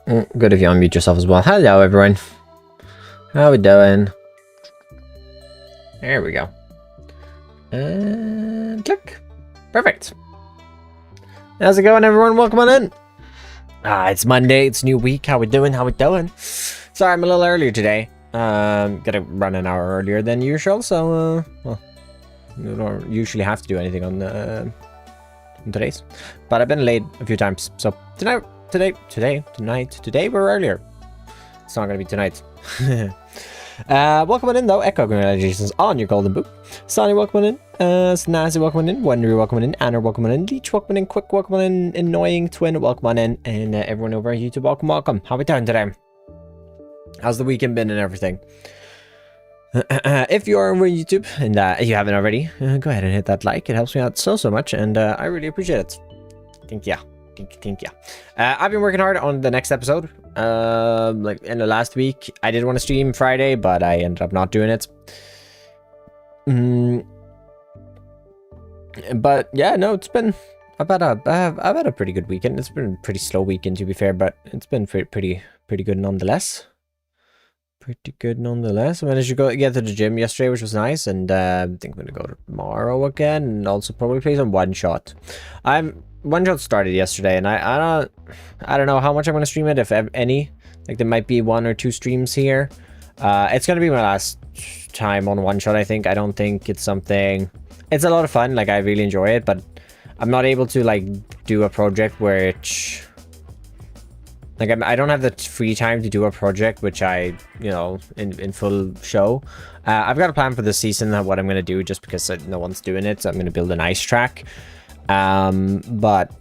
Good if you unmute yourself as well. Hello, everyone. How we doing? There we go. And click. Perfect. How's it going, everyone? Welcome on in. It's Monday. It's a new week. How we doing? How we doing? Sorry, I'm a little earlier today. Gotta run an hour earlier than usual, so well, you don't usually have to do anything on today's, but I've been late a few times. So tonight we're earlier. It's not gonna be tonight. Welcome on in though. Echo, congratulations on your golden boot. Sonny, welcome on in. Snazzy, welcome on in. Wondery, welcome on in. Anna, welcome on in. Leech, welcome on in. Quick, welcome on in. Annoying Twin, welcome on in. And everyone over on YouTube, welcome. How we doing today? How's the weekend been and everything? If you are on YouTube and you haven't already, go ahead and hit that like. It helps me out so much, and I really appreciate it. Thank you. I've been working hard on the next episode. Like in the last week, I did want to stream Friday, but I ended up not doing it. But yeah, no, it's been I've had a pretty good weekend. It's been a pretty slow weekend to be fair, but it's been pretty good nonetheless. I managed to get to the gym yesterday, which was nice, and I think I'm gonna go tomorrow again, and also probably play some one shot. One shot started yesterday, and I don't know how much I'm gonna stream it, if any. Like there might be 1 or 2 streams here. It's gonna be my last time on one shot. I think. I don't think it's something. It's a lot of fun. Like I really enjoy it, but I'm not able to like do a project where it's. Like I don't have the free time to do a project which I, in full show. I've got a plan for this season of what I'm going to do just because no one's doing it. So I'm going to build an ice track. But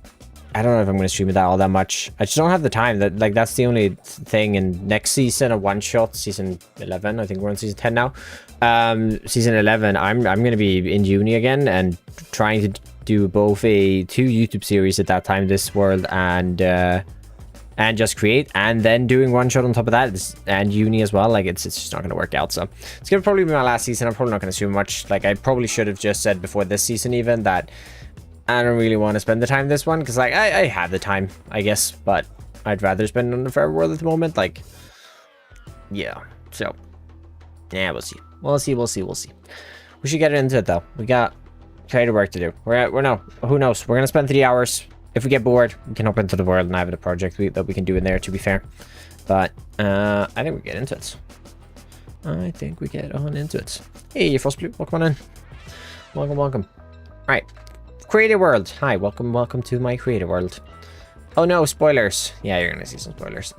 I don't know if I'm going to stream it all that much. I just don't have the time. That's the only thing. And next season, a one shot, season 11. I think we're on season 10 now. Season 11, I'm going to be in uni again and trying to do both 2 YouTube series at that time, This World and Just Create, and then doing one shot on top of that, and uni as well. Like it's just not going to work out. So it's going to probably be my last season. I'm probably not going to stream much. Like I probably should have just said before this season even that I don't really want to spend the time this one, because like I have the time, I guess, but I'd rather spend on the Fair World at the moment. Like yeah, so yeah, we'll see. We should get into it though. We got creative work to do. We're no, who knows, we're gonna spend 3 hours. If we get bored, we can hop into the world, and I have a project that we can do in there, to be fair. But I think we get into it. Hey, Frostblue, welcome on in. Welcome. Alright. Creative world. Hi, welcome to my creative world. Oh no, spoilers. Yeah, you're gonna see some spoilers.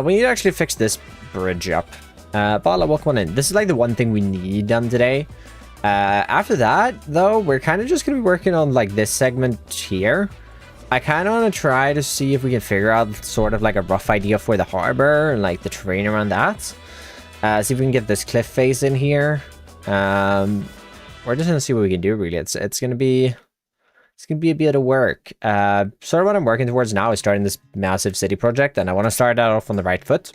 We need to actually fix this bridge up. Bala, welcome on in. This is like the one thing we need done today. After that, though, we're kind of just going to be working on like this segment here. I kind of want to try to see if we can figure out sort of like a rough idea for the harbor and like the terrain around that. See if we can get this cliff face in here. We're just going to see what we can do, really. It's going to be a bit of work. Sort of what I'm working towards now is starting this massive city project, and I want to start that off on the right foot.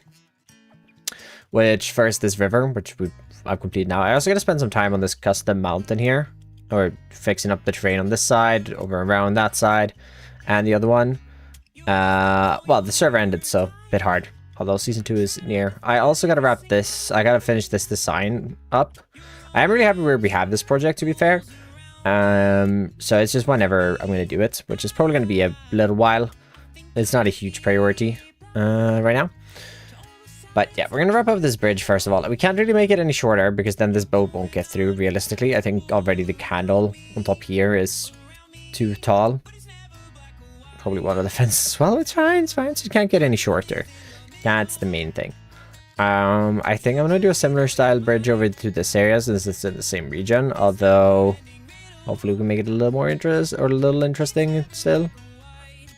Which first, this river, which I've completed now. I also got to spend some time on this custom mountain here, or fixing up the terrain on this side, over around that side, and the other one. Well, the server ended, so a bit hard. Although season 2 is near. I also got to wrap this. I got to finish this design up. I am really happy where we have this project, to be fair. So it's just whenever I'm going to do it, which is probably going to be a little while. It's not a huge priority right now. But yeah, we're going to wrap up this bridge first of all. We can't really make it any shorter because then this boat won't get through realistically. I think already the candle on top here is too tall. Probably one of the fences as well. It's fine. So you can't get any shorter. That's the main thing. I think I'm going to do a similar style bridge over to this area since it's in the same region. Although, hopefully we can make it a little more interesting still.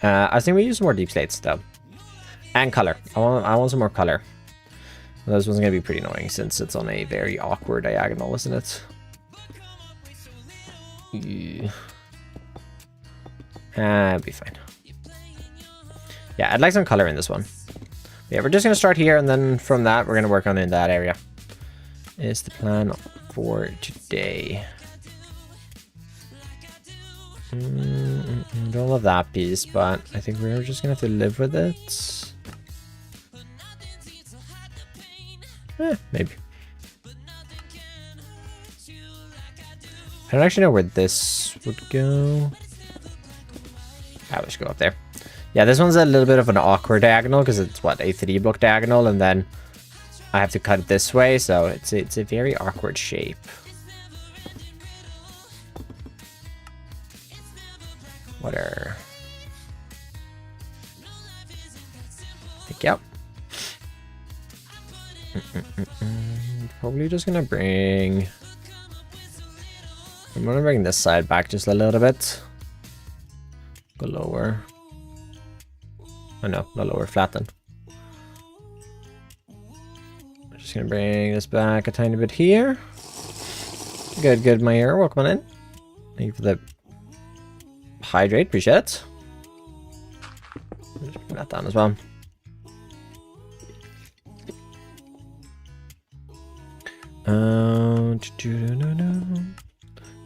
I think we use more deep slates though. And color. I want some more color. This one's going to be pretty annoying since it's on a very awkward diagonal, isn't it? Yeah. It'll be fine. Yeah, I'd like some color in this one. Yeah, we're just going to start here, and then from that, we're going to work on in that area. Is the plan for today. Don't love that piece, but I think we're just gonna have to live with it. Maybe. I don't actually know where this would go. I will just go up there. Yeah, this one's a little bit of an awkward diagonal because it's what, a 3-block diagonal, and then I have to cut it this way, so it's a very awkward shape. Whatever. Thank you. Probably just gonna bring. I'm gonna bring this side back just a little bit. Go lower. Oh no, not lower, flatten. I'm just gonna bring this back a tiny bit here. Good, good, my ear. Welcome on in. Thank you for the hydrate, appreciate it. Just put that down as well.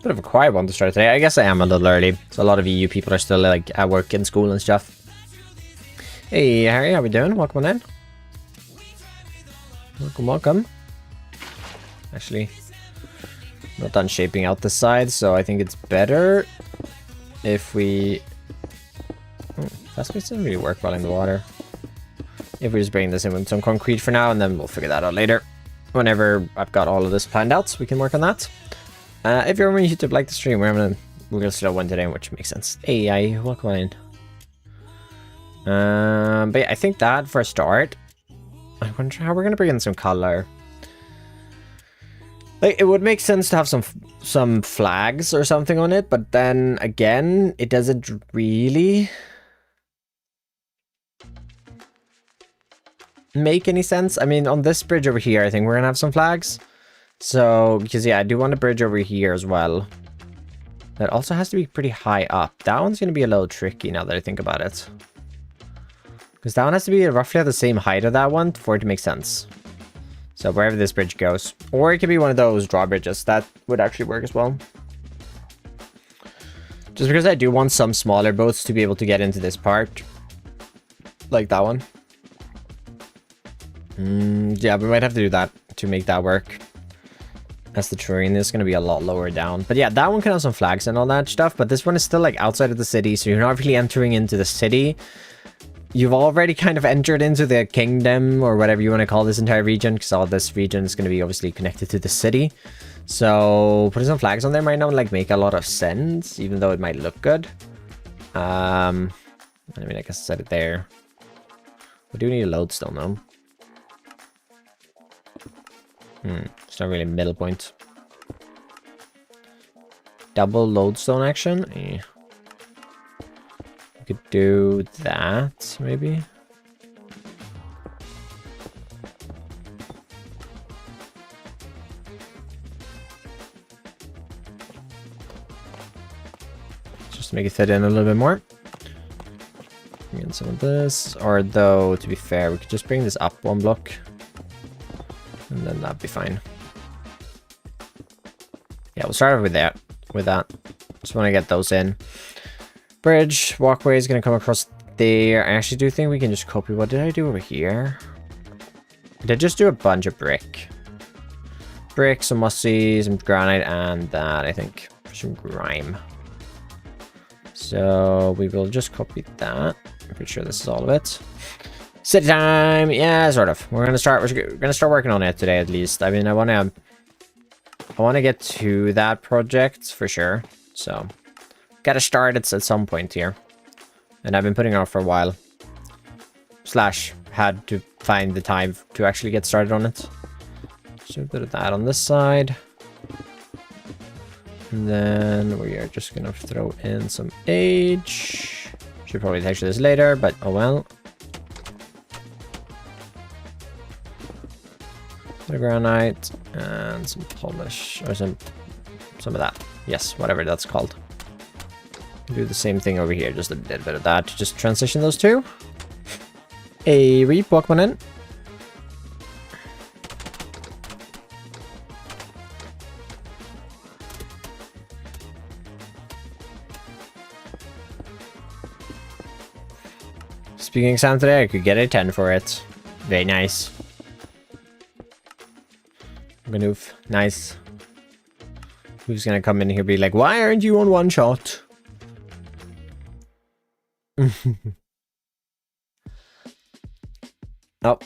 Bit of a quiet one to start today. I guess I am a little early. So a lot of EU people are still like at work and school and stuff. Hey Harry, how we doing? Welcome on in. Welcome, welcome. Actually, I'm not done shaping out the side, so I think it's better if we... fast pace doesn't really work well in the water. If we just bring this in with some concrete for now, and then we'll figure that out later. Whenever I've got all of this planned out, so we can work on that. If you're on YouTube, like the stream, we're having a real slow one today, which makes sense. Hey, I welcome in. But yeah, I think that for a start. I wonder how we're gonna bring in some color. Like, it would make sense to have some flags or something on it, but then again, it doesn't really make any sense. I mean, on this bridge over here, I think we're gonna have some flags. So, because yeah, I do want a bridge over here as well. That also has to be pretty high up. That one's gonna be a little tricky now that I think about it. Because that one has to be roughly at the same height of that one for it to make sense. So wherever this bridge goes. Or it could be one of those drawbridges. That would actually work as well. Just because I do want some smaller boats to be able to get into this part. Like that one. Yeah, we might have to do that to make that work. As the terrain is going to be a lot lower down. But yeah, that one can have some flags and all that stuff. But this one is still like outside of the city. So you're not really entering into the city. You've already kind of entered into the kingdom or whatever you want to call this entire region. Because all this region is going to be obviously connected to the city. So putting some flags on there might not like make a lot of sense. Even though it might look good. I mean, I guess I said it there. We do need a lodestone though. It's not really a middle point. Double lodestone action? We could do that, maybe. Just to make it fit in a little bit more. Bring in some of this. Or though, to be fair, we could just bring this up one block. And then that'd be fine. Yeah, we'll start with that. Just want to get those in. Bridge, walkway is going to come across there. I actually do think we can just copy. What did I do over here? Did I just do a bunch of brick? Brick, some musty, some granite, and that, I think. Some grime. So we will just copy that. I'm pretty sure this is all of it. City time, yeah, sort of. We're gonna start working on it today at least. I mean, I wanna get to that project for sure. So, gotta start it at some point here, and I've been putting it off for a while. Slash, had to find the time to actually get started on it. So a bit of that on this side, and then we are just gonna throw in some age. Should probably texture this later, but oh well. Granite and some polish or some of that. Yes, whatever that's called. Do the same thing over here, just a little bit of that to just transition those two. A reap, welcome in. Speaking exam today, I could get a 10 for it. Very nice. Ganoof. Nice. Who's gonna come in here and be like, why aren't you on one shot? Oh.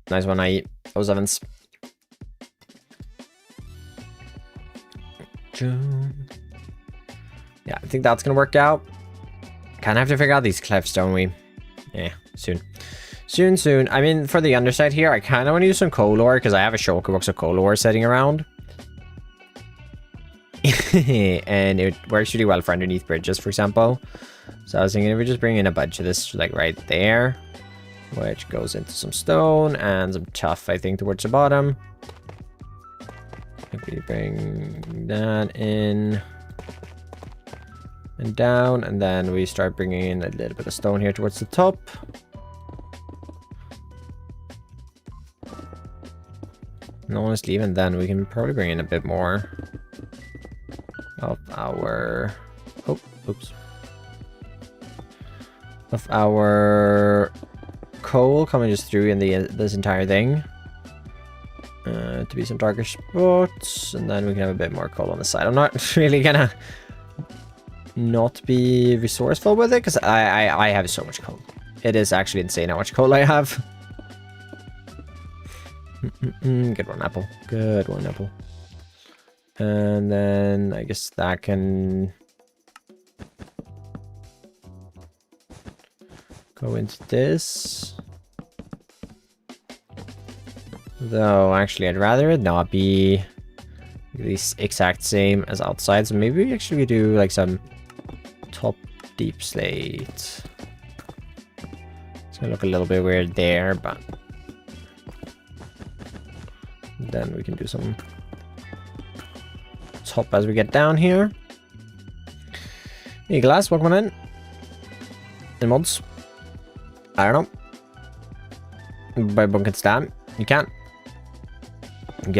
Nice one, I eat. Those ovens. Yeah, I think that's gonna work out. Kind of have to figure out these cliffs, don't we? Yeah, soon. Soon. I mean, for the underside here, I kind of want to use some coal ore because I have a shulker box of coal ore sitting around. And it works really well for underneath bridges, for example. So I was thinking if we just bring in a bunch of this, like right there, which goes into some stone and some tuff, I think, towards the bottom. If we bring that in and down, and then we start bringing in a little bit of stone here towards the top. And honestly, even then, we can probably bring in a bit more of our... Oh, oops. Of our coal coming just through in this entire thing. To be some darker spots, and then we can have a bit more coal on the side. I'm not really gonna not be resourceful with it, because I have so much coal. It is actually insane how much coal I have. Good one, apple. Good one, apple. And then I guess that can go into this. Though, actually, I'd rather it not be the exact same as outside. So maybe we actually do like some top deep slate. It's gonna look a little bit weird there, but then we can do some top as we get down here. Hey, Glass, welcome on in. In mods. I don't know. By bunking stam. You can't. You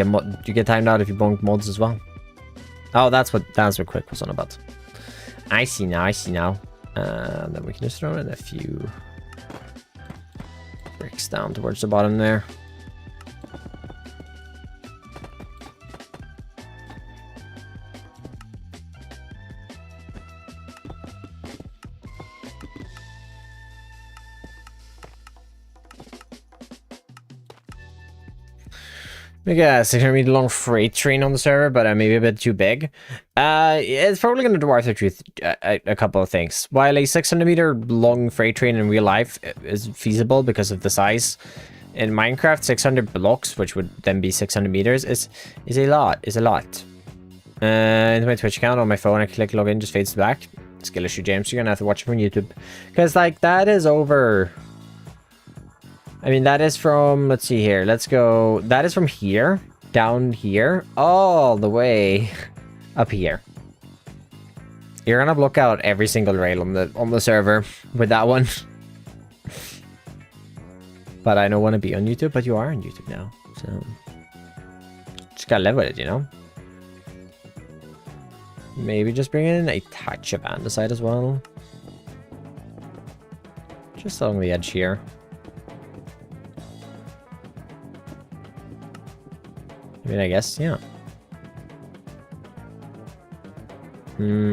get timed out if you bunk mods as well. Oh, that's what Quick was on about. I see now. Then we can just throw in a few bricks down towards the bottom there. We got a 600 meter long freight train on the server, but maybe a bit too big. It's probably going to dwarf the truth a couple of things. While a 600 meter long freight train in real life is feasible because of the size, in Minecraft 600 blocks, which would then be 600 meters, is a lot. Into my Twitch account on my phone, I click login, just fades to black. Skill issue, James. You're going to have to watch it from YouTube. Because, like, that is over... I mean, that is from, let's see here, let's go, that is from here, down here, all the way up here. You're gonna block out every single rail on the server with that one. But I don't want to be on YouTube, but you are on YouTube now, so just gotta live with it, you know? Maybe just bring in a touch of andesite as well. Just along the edge here. I mean, I guess, yeah.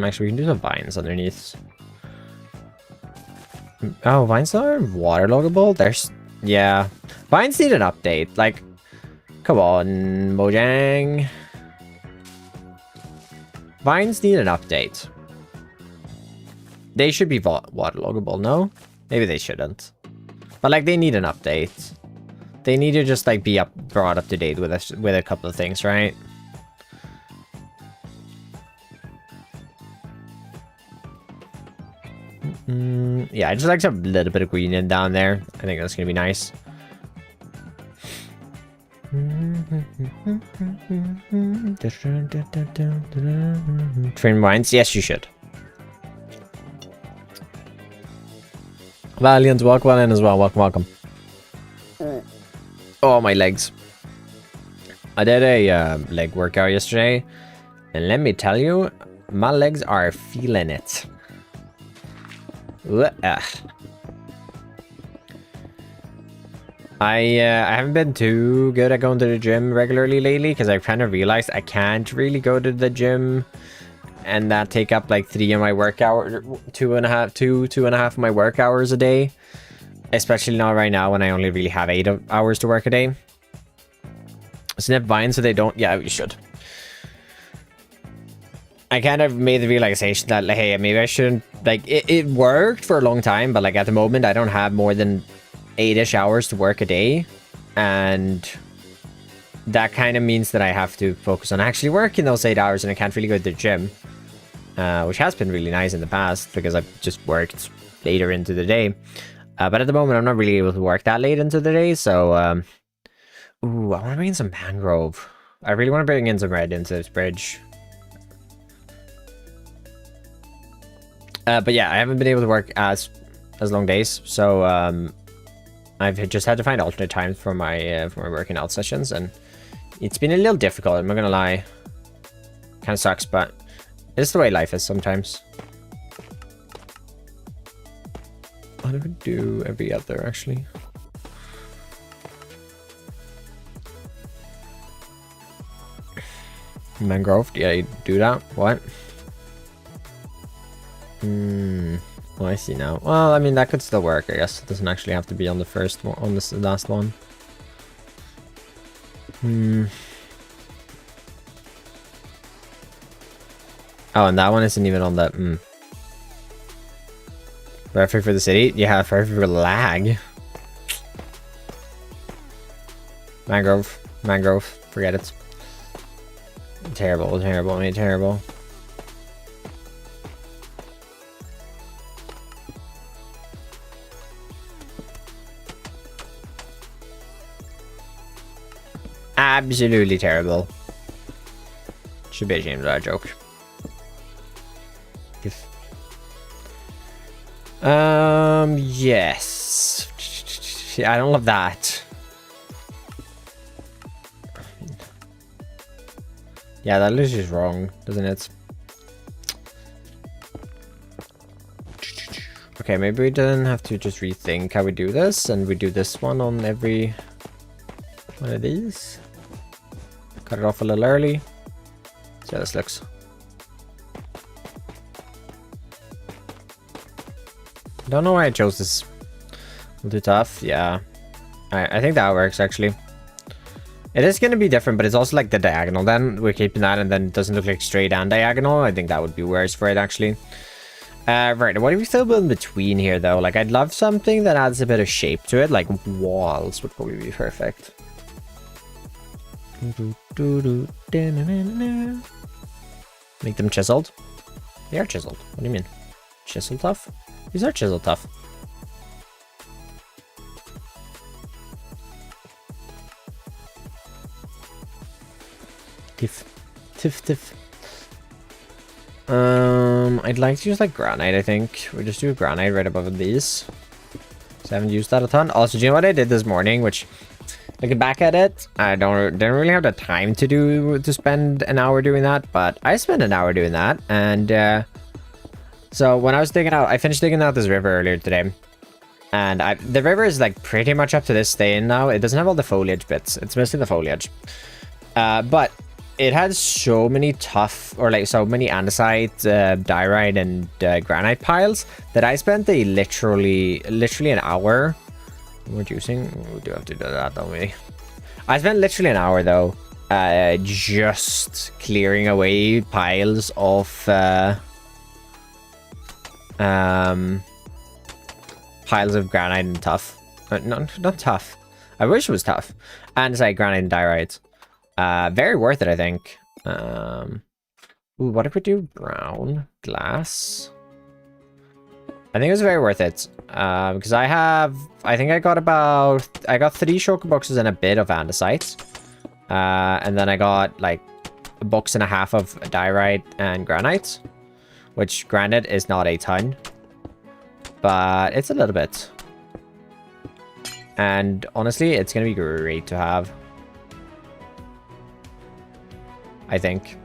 Actually, we can do some vines underneath. Oh, vines are waterloggable? There's... Yeah. Vines need an update. Like, come on, Mojang. Vines need an update. They should be waterloggable, no? Maybe they shouldn't. But, like, they need an update. They need to just like be brought up to date with a couple of things, right? Yeah, I just like some little bit of green in down there. I think that's gonna be nice. Train mines? Yes, you should. Valiant, welcome in as well. Welcome. Oh, my legs. I did a leg workout yesterday, and let me tell you, my legs are feeling it. I haven't been too good at going to the gym regularly lately because I've kind of realized I can't really go to the gym and that take up like 3 of my work hours, 2.5 of my work hours a day. Especially not right now when I only really have 8 hours to work a day. Snip vines so they don't... Yeah, you should. I kind of made the realization that, like, hey, maybe I shouldn't... Like, it worked for a long time, but, like, at the moment, I don't have more than 8-ish hours to work a day. And that kind of means that I have to focus on actually working those 8 hours, and I can't really go to the gym. Which has been really nice in the past, because I've just worked later into the day. But at the moment, I'm not really able to work that late into the day, so... Ooh, I want to bring in some mangrove. I really want to bring in some red into this bridge. But yeah, I haven't been able to work as long days, so I've just had to find alternate times for my working out sessions, and it's been a little difficult. I'm not gonna lie, kind of sucks, but it's the way life is sometimes. What do we do every other actually? Mangrove? Yeah, you do that. What? Oh, I see now. Well, I mean, that could still work, I guess. It doesn't actually have to be on the first one, on this last one. Oh, and that one isn't even on the... Perfect for the city? Yeah, perfect for lag. Mangrove. Mangrove. Forget it. Terrible, terrible, I mean, terrible. Absolutely terrible. Should be ashamed of that joke. Yes. I don't love that. Yeah, that list is wrong, doesn't it? Okay, maybe we don't have to just rethink how we do this, and we do this one on every one of these. Cut it off a little early. See how this looks. Don't know why I chose this. A little too tough. Yeah. I think that works, actually. It is going to be different, but it's also like the diagonal then. We're keeping that, and then it doesn't look like straight and diagonal. I think that would be worse for it, actually. Right, what do we still build in between here, though? Like, I'd love something that adds a bit of shape to it. Like, walls would probably be perfect. Make them chiseled? They are chiseled. What do you mean? Chisel tough? These are chisel tough. Tiff. I'd like to use like granite, I think. We'll just do granite right above these. So I haven't used that a ton. Also, do you know what I did this morning? Which, looking back at it, I didn't really have the time to spend an hour doing that, but I spent an hour doing that. And so when I was digging out, I finished digging out this river earlier today. And the river is like pretty much up to this stage now. It doesn't have all the foliage bits. It's mostly the foliage. But it has so many tough, or like so many andesite, diorite, and granite piles that I spent literally an hour. We're juicing. We do have to do that, don't we? I spent literally an hour though, just clearing away piles of piles of granite and tough. Not tough. I wish it was tough. Andesite, granite, and diorite. Very worth it, I think. Ooh, what if we do brown glass? I think it was very worth it. Because I think I got 3 shulker boxes and a bit of andesite. And then I got like 1.5 boxes of diorite and granite. Which, granted, is not a ton. But it's a little bit. And honestly, it's going to be great to have. I think.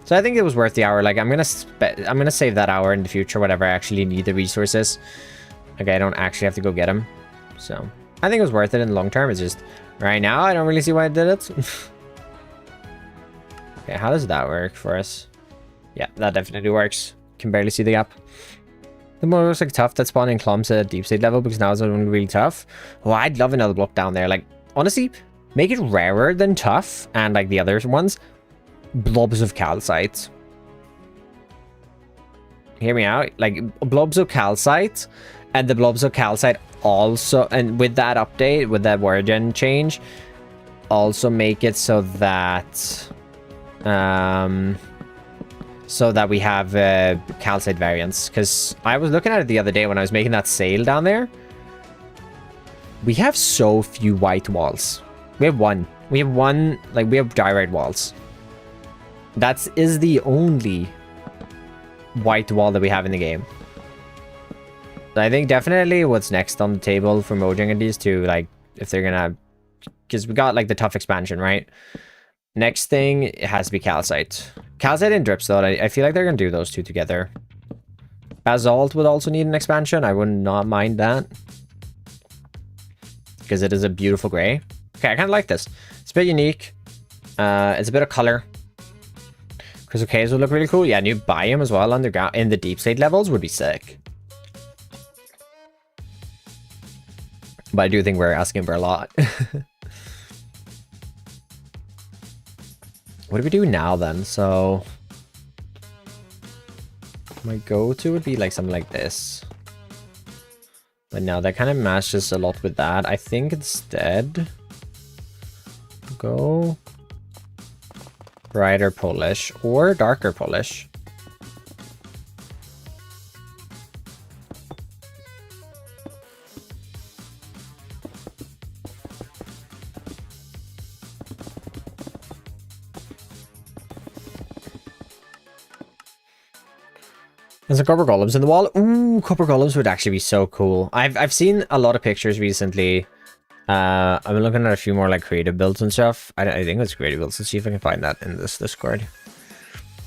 So I think it was worth the hour. Like, I'm gonna save that hour in the future, whatever I actually need the resources. Okay, I don't actually have to go get them. So I think it was worth it in the long term. It's just right now I don't really see why I did it. Okay, how does that work for us? Yeah, that definitely works. Can barely see the gap. The more looks like tough that's spawning clumps at deep state level because now it's only really tough. Oh, I'd love another block down there. Like, honestly, make it rarer than tough and like the other ones. Blobs of calcite. Hear me out. Like, blobs of calcite, and the blobs of calcite also, and with that update, with that word gen change, also make it so that we have calcite variants. Because I was looking at it the other day when I was making that sail down there. We have so few white walls. We have one. We have one, like, we have diorite walls. That is the only white wall that we have in the game. So I think definitely what's next on the table for mojang these two, like, if they're gonna, because we got like the tough expansion, right? Next thing, it has to be calcite. Calcite and drips though, I feel like they're gonna do those two together. Basalt would also need an expansion. I would not mind that, because it is a beautiful gray. Okay, I kind of like this. It's a bit unique. It's a bit of color. Crystal caves would look really cool. Yeah, new biome as well underground in the deep state levels would be sick. But I do think we're asking for a lot. What do we do now then? So my go-to would be like something like this. But now that kind of matches a lot with that. I think instead go brighter polish or darker polish. There's some copper golems in the wall. Ooh, copper golems would actually be so cool. I've seen a lot of pictures recently. I'm looking at a few more like creative builds and stuff. I think it's creative builds. Let's see if I can find that in this Discord.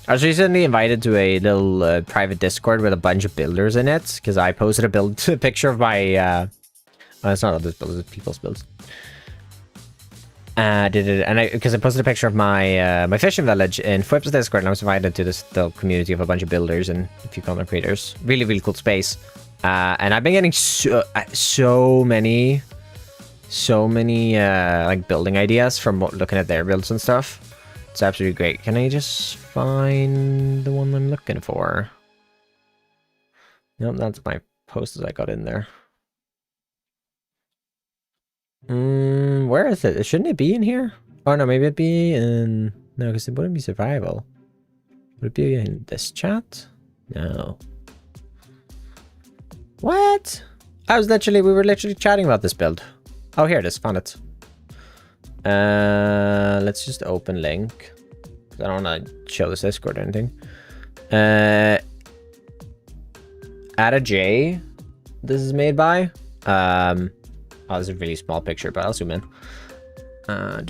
I was recently invited to a little private Discord with a bunch of builders in it because I posted a picture of my. It's not others builds, it's people's builds. Because I posted a picture of my my fishing village in Fwip's Discord, and I was invited to this the community of a bunch of builders and a few content creators. Really cool space. And I've been getting so many like building ideas from looking at their builds and stuff. It's absolutely great. Can I just find the one I'm looking for? Nope, that's my post that I got in there. Where is it? Shouldn't it be in here? Oh no, maybe it'd be in... No, because it wouldn't be survival. Would it be in this chat? No. What? We were literally chatting about this build. Oh, here it is. Found it. Let's just open link. I don't want to show this Discord or anything. Add a J. This is made by. Oh, this is a really small picture, but I'll zoom in. And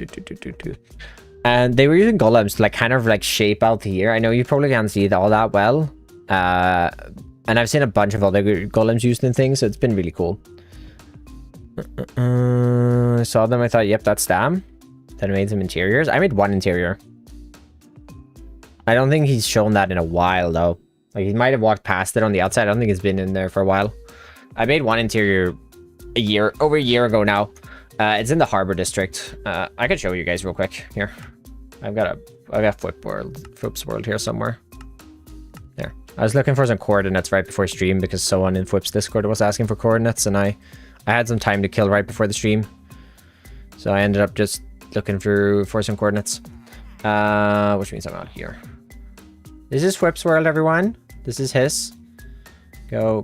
they were using golems to like kind of like shape out here. I know you probably can't see all that well. And I've seen a bunch of other golems used in things, so it's been really cool. I saw them, I thought, yep, that's them. Then I made some interiors. I made one interior. I don't think he's shown that in a while, though. Like, he might have walked past it on the outside. I don't think it's been in there for a while. I made one interior over a year ago now. It's in the Harbor District. I could show you guys real quick. Here. I've got Fwip's World here somewhere. There. I was looking for some coordinates right before stream because someone in Fwip's Discord was asking for coordinates, and I had some time to kill right before the stream. So I ended up just looking for some coordinates. Which means I'm out here. This is Fwip's World, everyone. This is his. Go.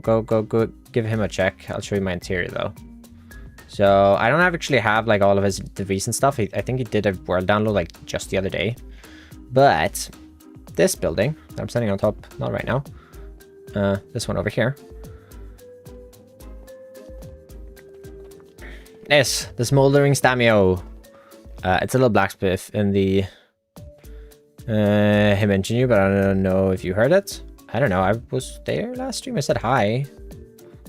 Give him a check. I'll show you my interior, though. So, I don't actually have, like, all of the recent stuff. I think he did a world download, like, just the other day. But, this building that I'm standing on top, not right now. This one over here. Yes, the Smoldering Stamio. It's a little blacksmith in the... he mentioned you, but I don't know if you heard it. I don't know. I was there last stream. I said hi.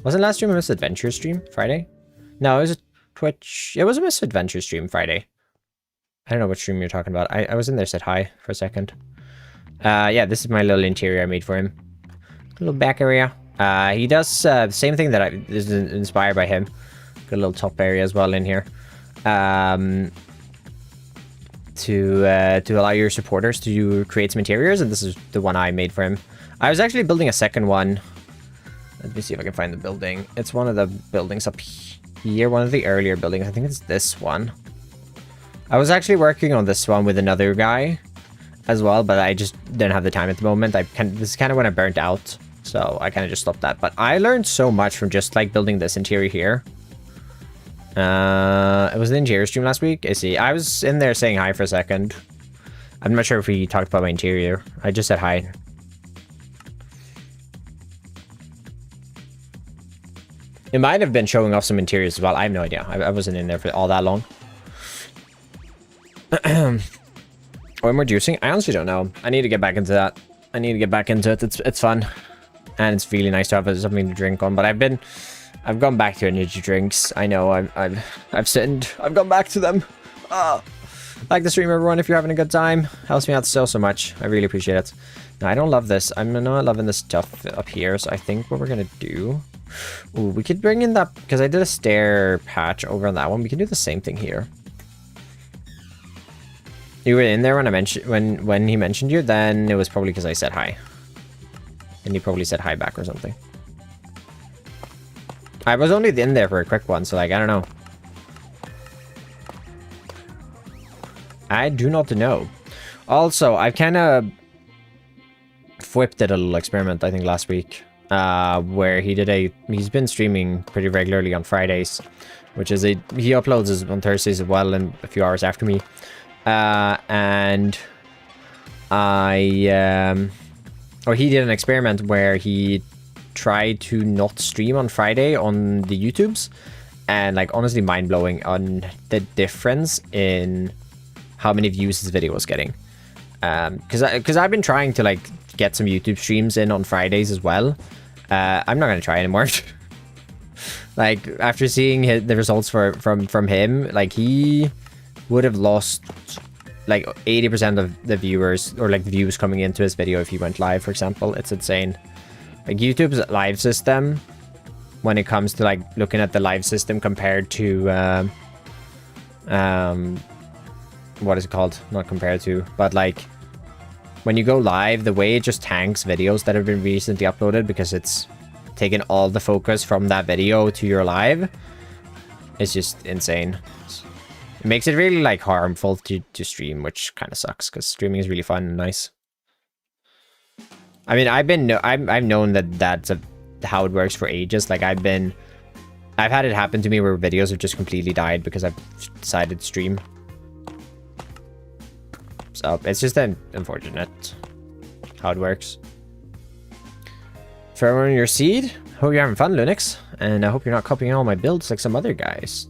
Wasn't last stream a Miss Adventure stream? Friday? No, it was Twitch. It was a misadventure stream Friday. I don't know what stream you're talking about. I was in there, said hi for a second. Yeah, this is my little interior I made for him. Little back area. He does the same thing that is inspired by him. Got a little top area as well in here. To allow your supporters to create some interiors, and this is the one I made for him. I was actually building a second one. Let me see if I can find the building. It's one of the buildings up here, one of the earlier buildings. I think it's this one. I was actually working on this one with another guy as well, but I just didn't have the time at the moment. This is kind of when I burnt out, so I kind of just stopped that. But I learned so much from just like building this interior here. It was the interior stream last week. I see. I was in there saying hi for a second. I'm not sure if we talked about my interior. I just said hi. It might have been showing off some interiors as well. I have no idea. I wasn't in there for all that long. When we're juicing, I honestly don't know. I need to get back into that. I need to get back into it. It's fun, and it's really nice to have something to drink on. But I've gone back to energy drinks. I know I've sinned. I've gone back to them. Like the stream, everyone. If you're having a good time, helps me out so much. I really appreciate it. No, I don't love this. I'm not loving this stuff up here. So I think what we're gonna do. Ooh, we could bring in that because I did a stair patch over on that one. We can do the same thing here. You were in there when I mentioned when he mentioned you, then it was probably because I said hi. And he probably said hi back or something. I was only in there for a quick one, so like I don't know. I do not know. Also, I kind of Fwip did a little experiment I think last week, where he's been streaming pretty regularly on Fridays, which is he uploads on Thursdays as well, and a few hours after me. And he did an experiment where he tried to not stream on Friday on the YouTubes, and like honestly mind-blowing on the difference in how many views his video was getting. Because I've been trying to like get some YouTube streams in on Fridays as well. I'm not gonna try anymore. Like after seeing the results from him, like he would have lost like 80% of the viewers, or like the views coming into his video if he went live, for example. It's insane. Like YouTube's live system, when it comes to like looking at the live system compared to what is it called? Not compared to, but like when you go live, the way it just tanks videos that have been recently uploaded because it's taken all the focus from that video to your live, it's just insane. It makes it really like harmful to stream, which kind of sucks because streaming is really fun and nice. I mean, I've known that that's how it works for ages. Like I've had it happen to me where videos have just completely died because I've decided to stream. So it's just unfortunate how it works. Throwing your seed. Hope you're having fun, Linux, and I hope you're not copying all my builds like some other guys.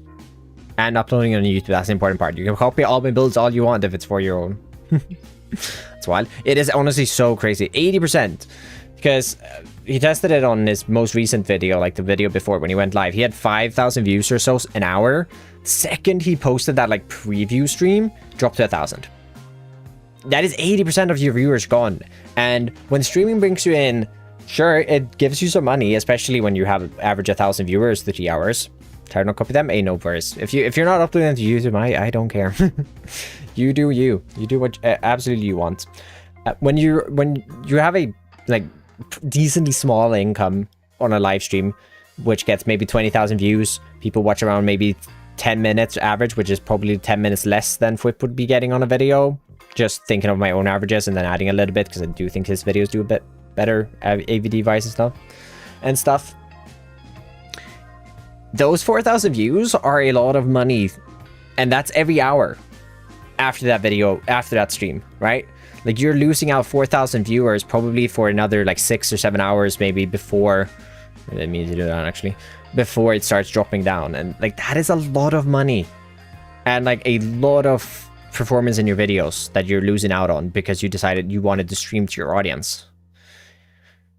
And uploading on YouTube, that's the important part. You can copy all my builds all you want if it's for your own. That's wild. It is honestly so crazy. 80%. Because he tested it on his most recent video, like the video before when he went live. He had 5,000 views or so an hour. Second he posted that like preview stream, dropped to 1,000. That is 80% of your viewers gone. And when streaming brings you in, sure, it gives you some money, especially when you have average 1,000 viewers 30 hours. Try to not copy them. No worries. If you're not uploading to YouTube, I don't care. You do you. You do what absolutely you want. When you have a like decently small income on a live stream, which gets maybe 20,000 views, people watch around maybe 10 minutes average, which is probably 10 minutes less than Fwip would be getting on a video. Just thinking of my own averages and then adding a little bit because I do think his videos do a bit better AVD-wise and stuff. Those 4,000 views are a lot of money, and that's every hour after that video, after that stream, right? Like you're losing out 4,000 viewers probably for another like 6 or 7 hours maybe before. I didn't mean to do that actually. Before it starts dropping down, and like that is a lot of money, and like a lot of performance in your videos that you're losing out on because you decided you wanted to stream to your audience.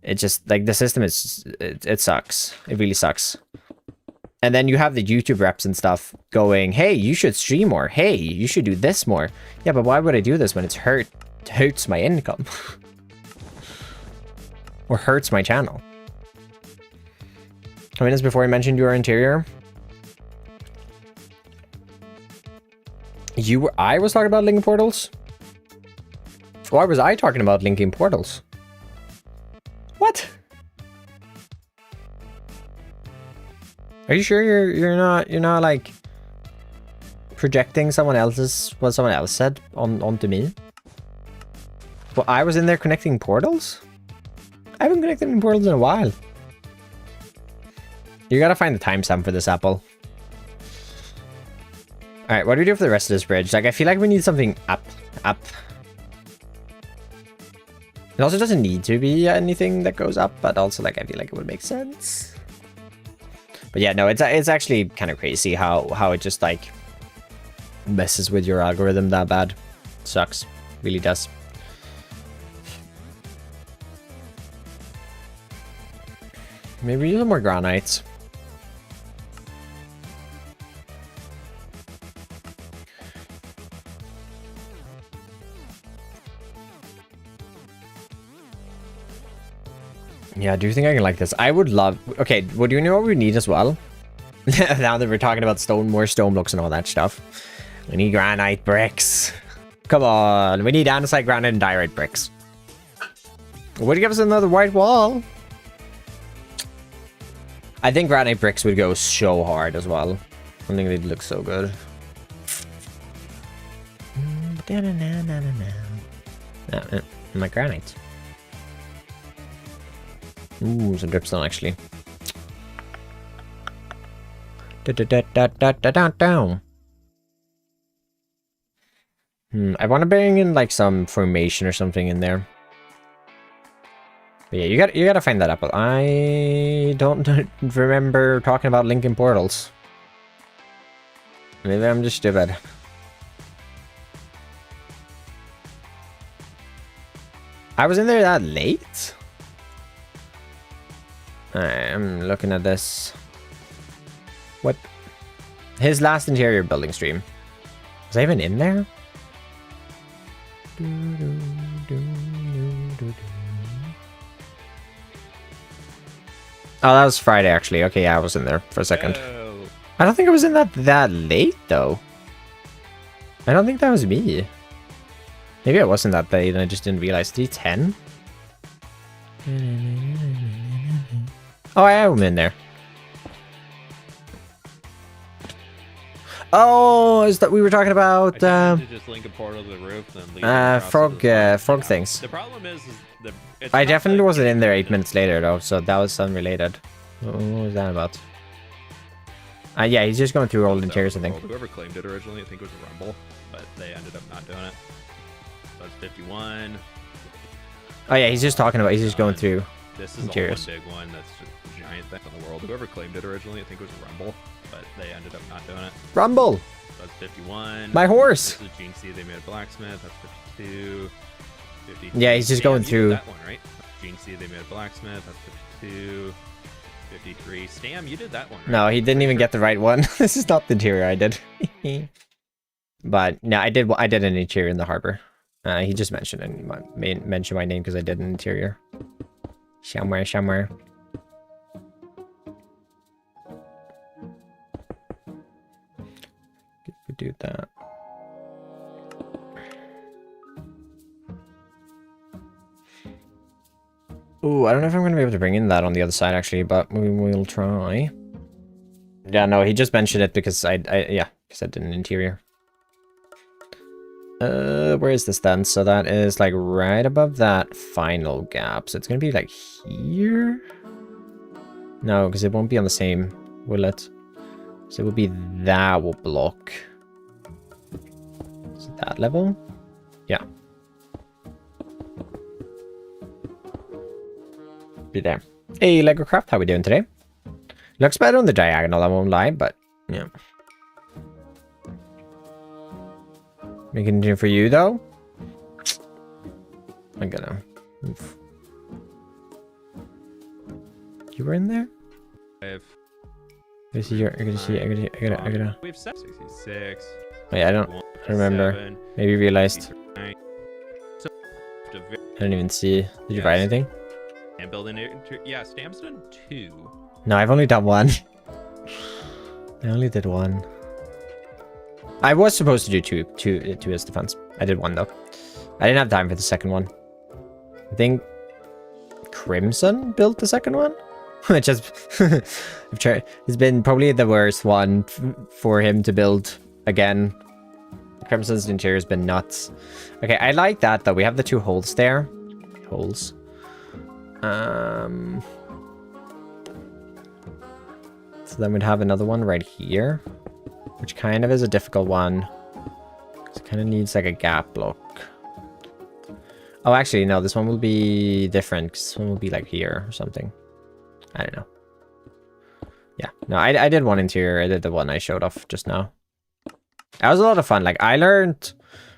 It just like the system is it sucks. It really sucks. And then you have the YouTube reps and stuff going, hey, you should stream more. Hey, you should do this more. Yeah, but why would I do this when it hurts my income? Or hurts my channel? I mean, as before I mentioned your interior. I was talking about linking portals? Why was I talking about linking portals? What? Are you sure you're not like projecting what someone else said onto me? Well, I was in there connecting portals? I haven't connected any portals in a while. You gotta find the timestamp for this, Apple. Alright, what do we do for the rest of this bridge? Like, I feel like we need something up. It also doesn't need to be anything that goes up, but also, like, I feel like it would make sense. But yeah, no, it's actually kind of crazy how it just, like, messes with your algorithm that bad. Sucks. Really does. Maybe use some more granites. Yeah, do you think I can like this? I would love... Okay, well, do you know what we need as well? Now that we're talking about more stone blocks and all that stuff. We need granite bricks. Come on, we need andesite, granite, and diorite bricks. Would you give us another white wall? I think granite bricks would go so hard as well. I think they'd look so good. My granite. Ooh, some dripstone actually. I want to bring in like some formation or something in there. But yeah, you gotta find that apple. I don't remember talking about linking portals. Maybe I'm just stupid. I was in there that late? I'm looking at this. What? His last interior building stream. Was I even in there? Oh, that was Friday, actually. Okay, yeah, I was in there for a second. Oh. I don't think I was in that late, though. I don't think that was me. Maybe I wasn't that late and I just didn't realize. D10? Oh, I am in there. Oh, is that we were talking about to just link a portal to the roof, then leave frog things. The problem is I definitely wasn't in there 8 minutes later though, so that was unrelated. What was that about? Yeah, he's just going through old interiors, I think. Whoever claimed it originally, I think it was a rumble, but they ended up not doing it. So it's 51. Oh yeah, he's just talking about. He's just going through. This is interiors. a big one. That's just a giant thing in the world. Whoever claimed it originally, I think it was a rumble, but they ended up not doing it. Rumble. So that's 51. My horse. This is GC. They made a blacksmith. That's 52. 52. Yeah, he's just going you through. Did that one, right? GC. They made a blacksmith. That's 52. 53. Stam, you did that one, right? No, he didn't even get the right one. This is not the interior I did. But no, I did an interior in the harbor. He just mentioned my name because I did an interior. Somewhere. We do that. Ooh, I don't know if I'm gonna be able to bring in that on the other side actually, but we will try. Yeah, no, he just mentioned it because I did an interior. Where is this then? So that is like right above that final gap. So it's gonna be like here. No, because it won't be on the same, will it? So it will be that will block. Is it that level? Yeah. Be there. Hey, Lego Craft, how we doing today? Looks better on the diagonal, I won't lie, but yeah. Making it for you though. I'm gonna move. You were in there? I gotta. We have 66. Oh, yeah, I don't remember. 7, Maybe realized. 69. So, I didn't even see. Did you write anything? And building it. Yeah, Stam's done 2. No, I've only done 1. I only did 1. I was supposed to do two as defense. I did 1 though. I didn't have time for the second one. I think Crimson built the second one. Which has it's been probably the worst one for him to build again. Crimson's interior has been nuts. Okay, I like that though. We have the 2 holes there. Holes. So then we'd have another one right here, which kind of is a difficult one. It kind of needs like a gap block. Oh, actually, no, this one will be different. This one will be like here or something. I don't know. Yeah, no, I did 1 interior. I did the one I showed off just now. That was a lot of fun. Like, I learned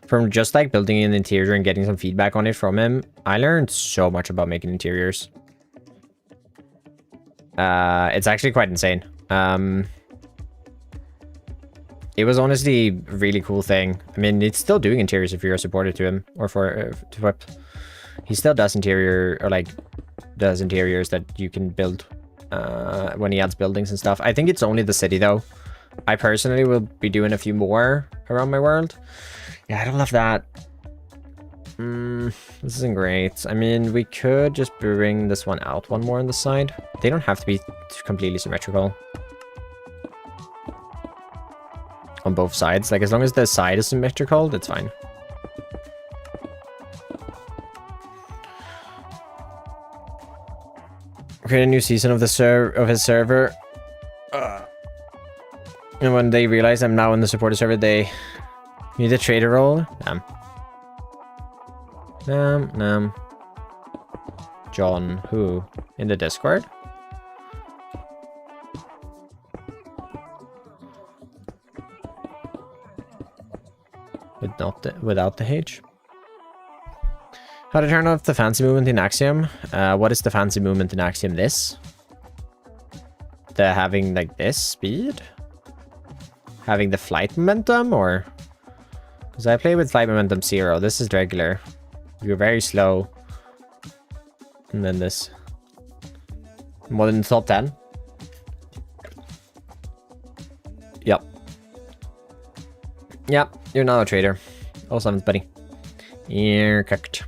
from just like building an interior and getting some feedback on it from him. I learned so much about making interiors. It's actually quite insane. It was honestly a really cool thing. I mean, it's still doing interiors if you're a supporter to him or to Whip. He still does interior or like does interiors that you can build when he adds buildings and stuff. I think it's only the city though. I personally will be doing a few more around my world. Yeah, I don't love that. This isn't great. I mean, we could just bring this one out 1 more on the side. They don't have to be completely symmetrical. On both sides. Like, as long as the side is symmetrical, that's fine. Create a new season of the his server. And when they realize I'm now in the supporter server, they need a trader role. John, who? In the Discord? Without the H. How to turn off the fancy movement in Axiom? What is the fancy movement in Axiom? This? The having like this speed? Having the flight momentum, or? Because I play with flight momentum 0. This is regular. You're very slow. And then this. More than the top 10. Yep. Yep, you're not a trader. All 7s, buddy. You're cooked.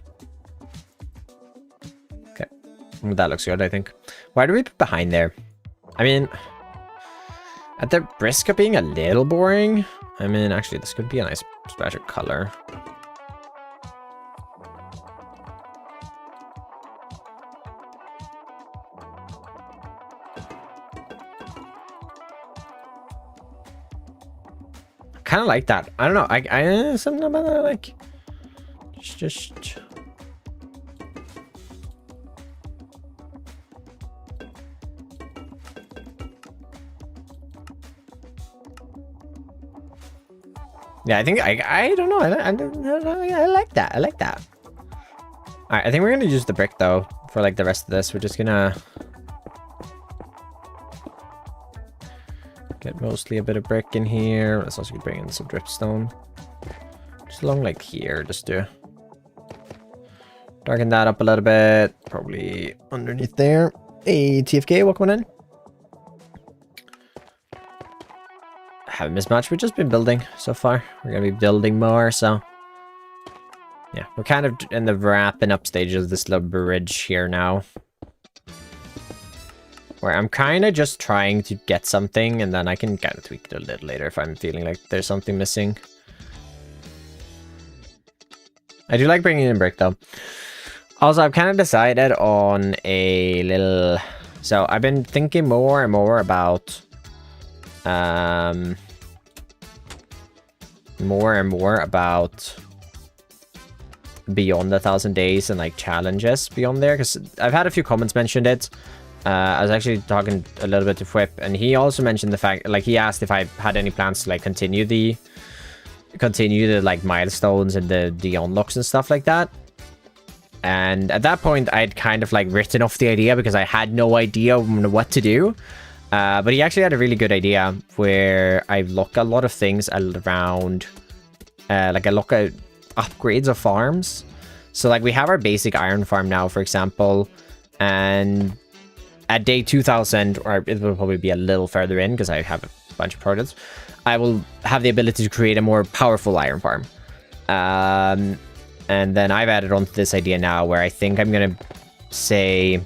Okay. That looks good, I think. Why do we put behind there? I mean, at the risk of being a little boring, I mean, actually, this could be a nice splash of color. Kind of like that. I don't know. I something about that, like just yeah. I think I don't know. I like that. I like that. All right. I think we're gonna use the brick though for like the rest of this. We're just gonna get mostly a bit of brick in here. Let's also bring in some dripstone. Just along like here, just to darken that up a little bit. Probably underneath there. Hey, TFK, welcome in. Haven't missed much. We've just been building so far. We're gonna be building more, so yeah, we're kind of in the wrapping up stages of this little bridge here now. Where I'm kind of just trying to get something, and then I can kind of tweak it a little later if I'm feeling like there's something missing. I do like bringing in brick, though. Also, I've kind of decided on a little... So, I've been thinking more and more about... Beyond 1,000 days and, like, challenges beyond there. Because I've had a few comments mentioned it. I was actually talking a little bit to Whip, and he also mentioned the fact, like, he asked if I had any plans to like continue the like milestones and the unlocks and stuff like that. And at that point, I'd kind of like written off the idea because I had no idea what to do. But he actually had a really good idea where I look a lot of things around, like I look at upgrades of farms. So like we have our basic iron farm now, for example, and at day 2000, or it will probably be a little further in because I have a bunch of products, I will have the ability to create a more powerful iron farm. And then I've added on to this idea now where I think I'm going to say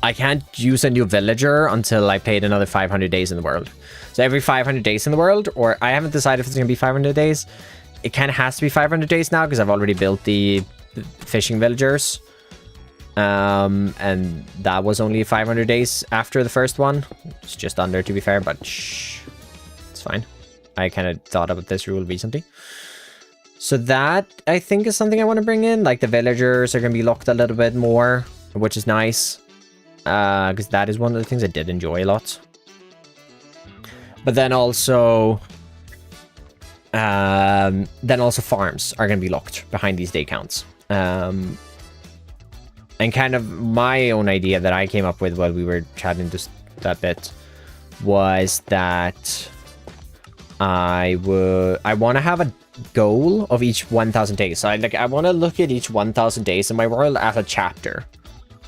I can't use a new villager until I played another 500 days in the world. So every 500 days in the world, or I haven't decided if it's going to be 500 days. It kind of has to be 500 days now because I've already built the fishing villagers. And that was only 500 days after the first one. It's just under, to be fair, but shh, it's fine. I kind of thought about this rule recently. So that, I think, is something I want to bring in. Like, the villagers are going to be locked a little bit more, which is nice. Because that is one of the things I did enjoy a lot. But then also... farms are going to be locked behind these day counts. And kind of my own idea that I came up with while we were chatting just that bit was that I want to have a goal of each 1,000 days. So I want to look at each 1,000 days in my world as a chapter.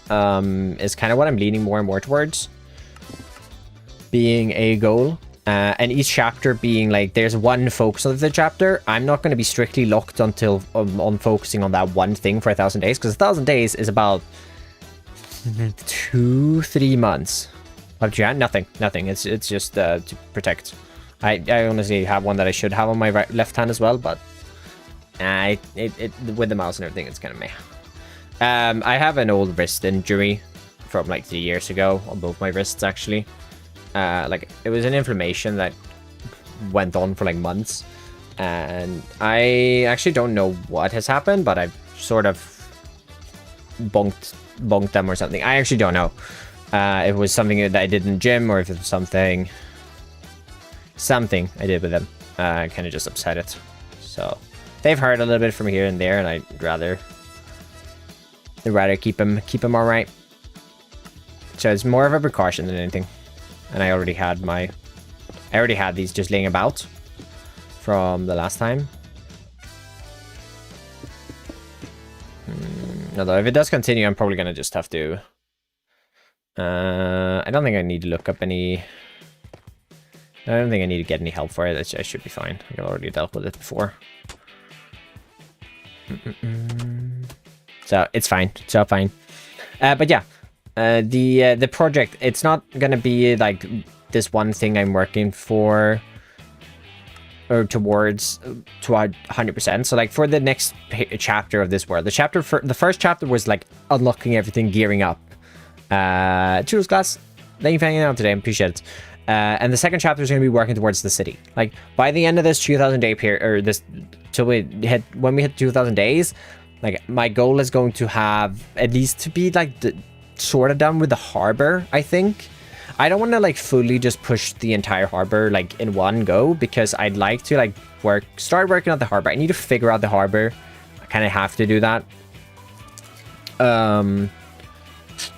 Is kind of what I'm leaning more and more towards being a goal. And each chapter being like, there's one focus of the chapter. I'm not going to be strictly locked until on focusing on that one thing for 1,000 days, because 1,000 days is about 2-3 months. But yeah, nothing. It's just to protect. I honestly have one that I should have on my left hand as well, but with the mouse and everything, it's kind of meh. I have an old wrist injury from like 3 years ago on both my wrists actually. Like it was an inflammation that went on for like months, and I actually don't know what has happened, but I've sort of bunked them or something. I actually don't know. If it was something that I did in the gym, or if it was something I did with them. I kind of just upset it. So they've hurt a little bit from here and there, and I'd rather keep them all right. So it's more of a precaution than anything. And I already had these just laying about from the last time. Although if it does continue, I'm probably gonna just have to. I don't think I need to look up any. I don't think I need to get any help for it. I should be fine. I've already dealt with it before. So it's fine. It's all fine. But yeah. The project, it's not gonna be like this one thing I'm working for or towards to 100%. So like for the next chapter of this world, the first chapter was like unlocking everything, gearing up. Cheers, Glass. Thank you for hanging out today. I appreciate it. And the second chapter is going to be working towards the city. Like by the end of this 2,000 day period, or this till when we hit 2,000 days, like my goal is going to have at least to be like sort of done with the harbor. I think I don't want to like fully just push the entire harbor like in one go, because I'd like to like start working on the harbor. I need to figure out the harbor. I kind of have to do that. I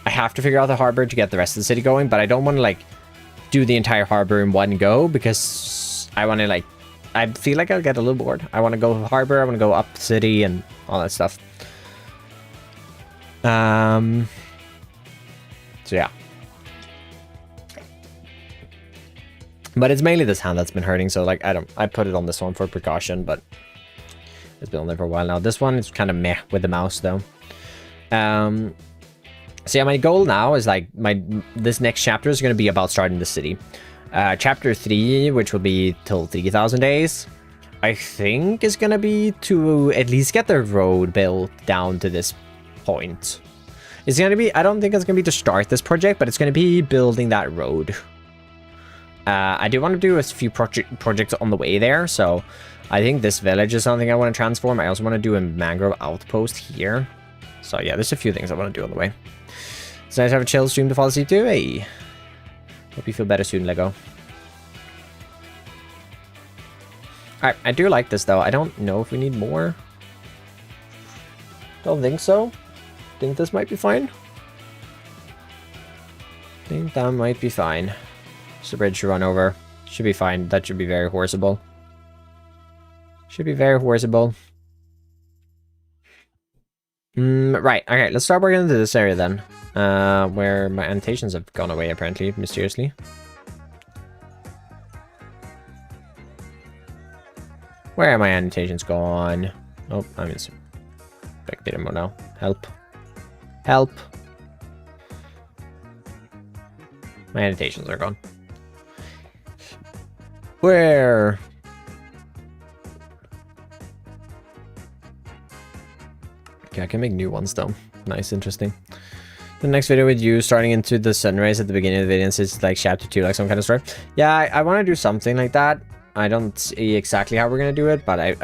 have to figure out the harbor to get the rest of the city going, but I don't want to like do the entire harbor in one go, because I want to like, I feel like I'll get a little bored. I want to go harbor, I want to go up the city and all that stuff. So yeah. But it's mainly this hand that's been hurting, so like I put it on this one for precaution, but it's been on there for a while now. This one is kind of meh with the mouse though. So yeah, my goal now is like this next chapter is going to be about starting the city. Chapter 3, which will be till 3,000 days, I think is going to be to at least get the road built down to this point. It's going to be, I don't think it's going to be to start this project, but it's going to be building that road. I do want to do a few projects on the way there, so I think this village is something I want to transform. I also want to do a mangrove outpost here. So yeah, there's a few things I want to do on the way. It's nice to have a chill stream to fall asleep to. Hey, hope you feel better soon, Lego. Alright, I do like this though. I don't know if we need more. Don't think so. Think this might be fine. I think that might be fine. Just the bridge to run over. Should be fine. That should be very horseable. Should be very horseable. Right, okay, let's start working into this area then. Where my annotations have gone away apparently, mysteriously. Where are my annotations gone? Oh, I'm in spectator mode now. Help. Help. My annotations are gone. Where? Okay, I can make new ones though. Nice, interesting. The next video with you starting into the sunrise at the beginning of the video, and it's like chapter 2, like some kind of story. Yeah, I want to do something like that. I don't see exactly how we're gonna do it, but I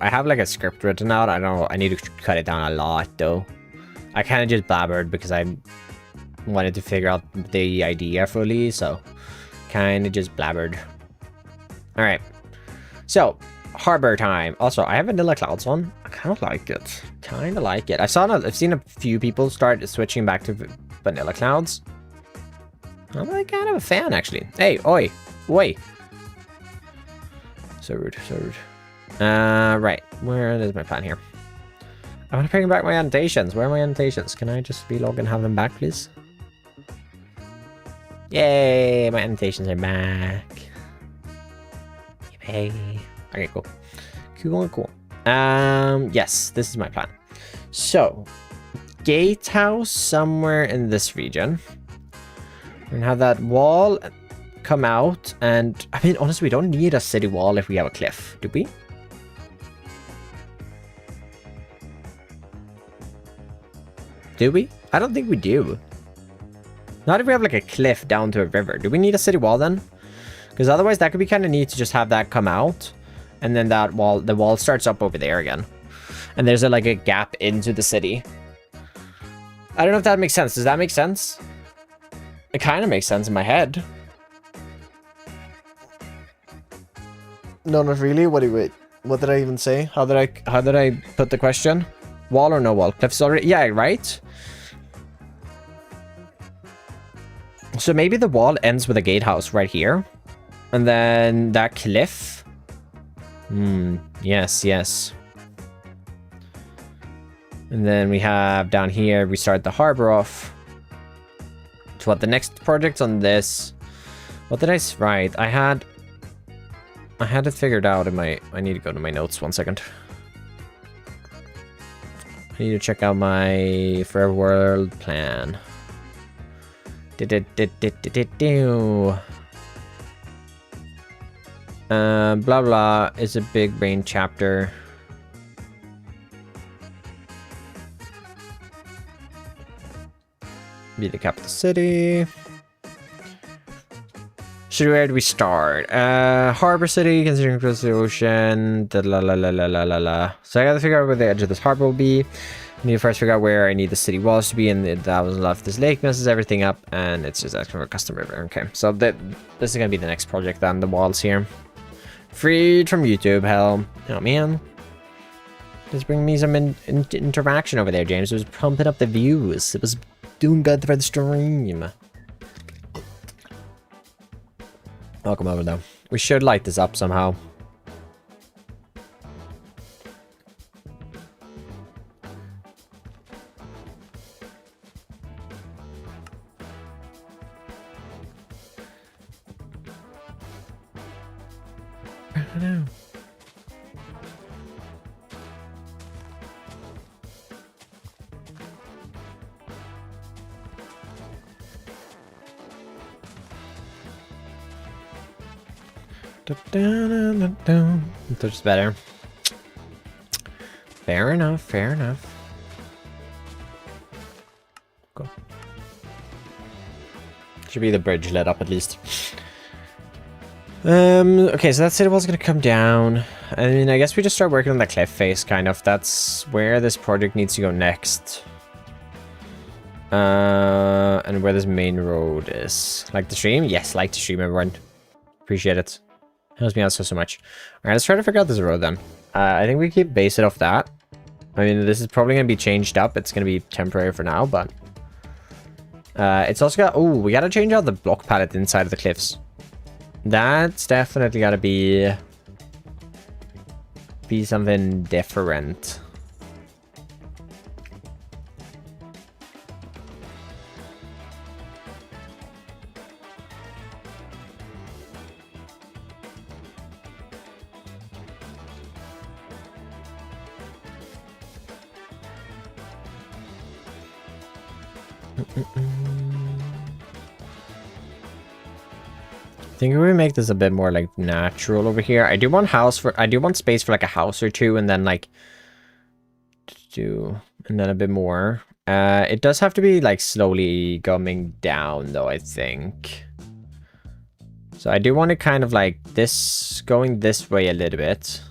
have like a script written out. I don't know, I need to cut it down a lot though. I kind of just blabbered because I wanted to figure out the idea fully, so kind of just blabbered. All right, so harbor time. Also, I have vanilla clouds on. I kind of like it. Kind of like it. I've seen a few people start switching back to vanilla clouds. I'm like kind of a fan actually. Hey, oi, oi. So rude, so rude. Right. Where is my plan here? I want to bring back my annotations. Where are my annotations? Can I just relog and have them back, please? Yay! My annotations are back. Yay. Okay, cool. Cool, cool. Yes, this is my plan. So, gatehouse somewhere in this region. We're gonna have that wall come out, and I mean, honestly, we don't need a city wall if we have a cliff, do we? Do we? I don't think we do. Not if we have like a cliff down to a river. Do we need a city wall then? Because otherwise that could be kind of neat to just have that come out, and then that wall, the wall starts up over there again, and there's like a gap into the city. I don't know if that makes sense. Does that make sense? It kind of makes sense in my head. No, not really. What did I even say? How did I put the question? Wall or no wall? Cliff's already, yeah, right. So maybe the wall ends with a gatehouse right here, and then that cliff. Yes, yes. And then we have down here, we start the harbor off. So what the next project's on this? What did I write? I had it figured out in my... I need to go to my notes 1 second. I need to check out my Forever World plan. Blah blah is a big brain chapter. Be the capital city. So where do we start? Harbor city, considering close to the ocean. So I gotta figure out where the edge of this harbor will be. I need to first figure out where I need the city walls to be, and that was left. This lake messes everything up, and it's just asking for a custom river. Okay, so this is gonna be the next project then, the walls here. Freed from YouTube, hell. Oh man. Just bring me some interaction over there, James. It was pumping up the views. It was doing good for the stream. Welcome over though. We should light this up somehow. I don't know. That's better. Fair enough, fair enough. Go. Should be the bridge lit up at least. Okay, so that city wall's gonna come down. I mean, I guess we just start working on the cliff face, kind of. That's where this project needs to go next. And where this main road is. Like the stream? Yes, like the stream, everyone. Appreciate it. Helps me out so much. Alright, let's try to figure out this road then. I think we keep base it off that. I mean, this is probably going to be changed up. It's going to be temporary for now, but... It's also got... Oh, we gotta change out the block palette inside of the cliffs. That's definitely gotta be something different. I think we make this a bit more like natural over here. I do want space for like a house or two, and then like a bit more. It does have to be like slowly coming down though, I think. So I do want to kind of like this going this way a little bit.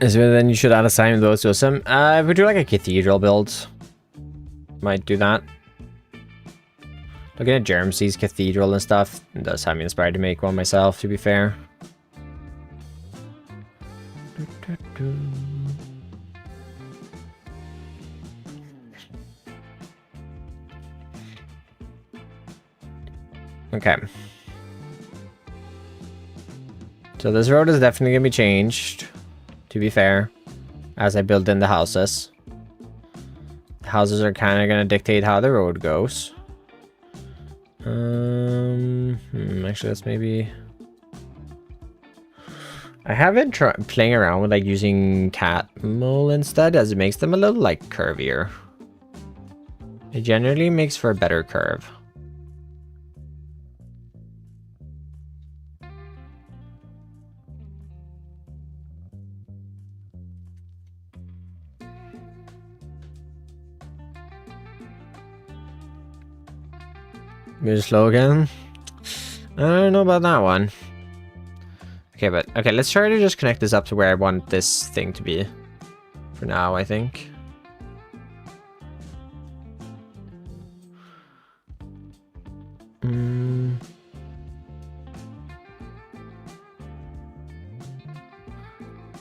So then you should add a sign of those to some. If we do like a cathedral build, might do that. Looking at Germsy's cathedral and stuff, it does have me inspired to make one myself, to be fair. Okay. So this road is definitely gonna be changed, to be fair, as I build in the houses. The houses are kind of gonna dictate how the road goes. Actually, that's maybe... I have been playing around with like using cat mole instead, as it makes them a little like curvier. It generally makes for a better curve. Maybe slow again. I don't know about that one. Okay, but okay, let's try to just connect this up to where I want this thing to be. For now, I think.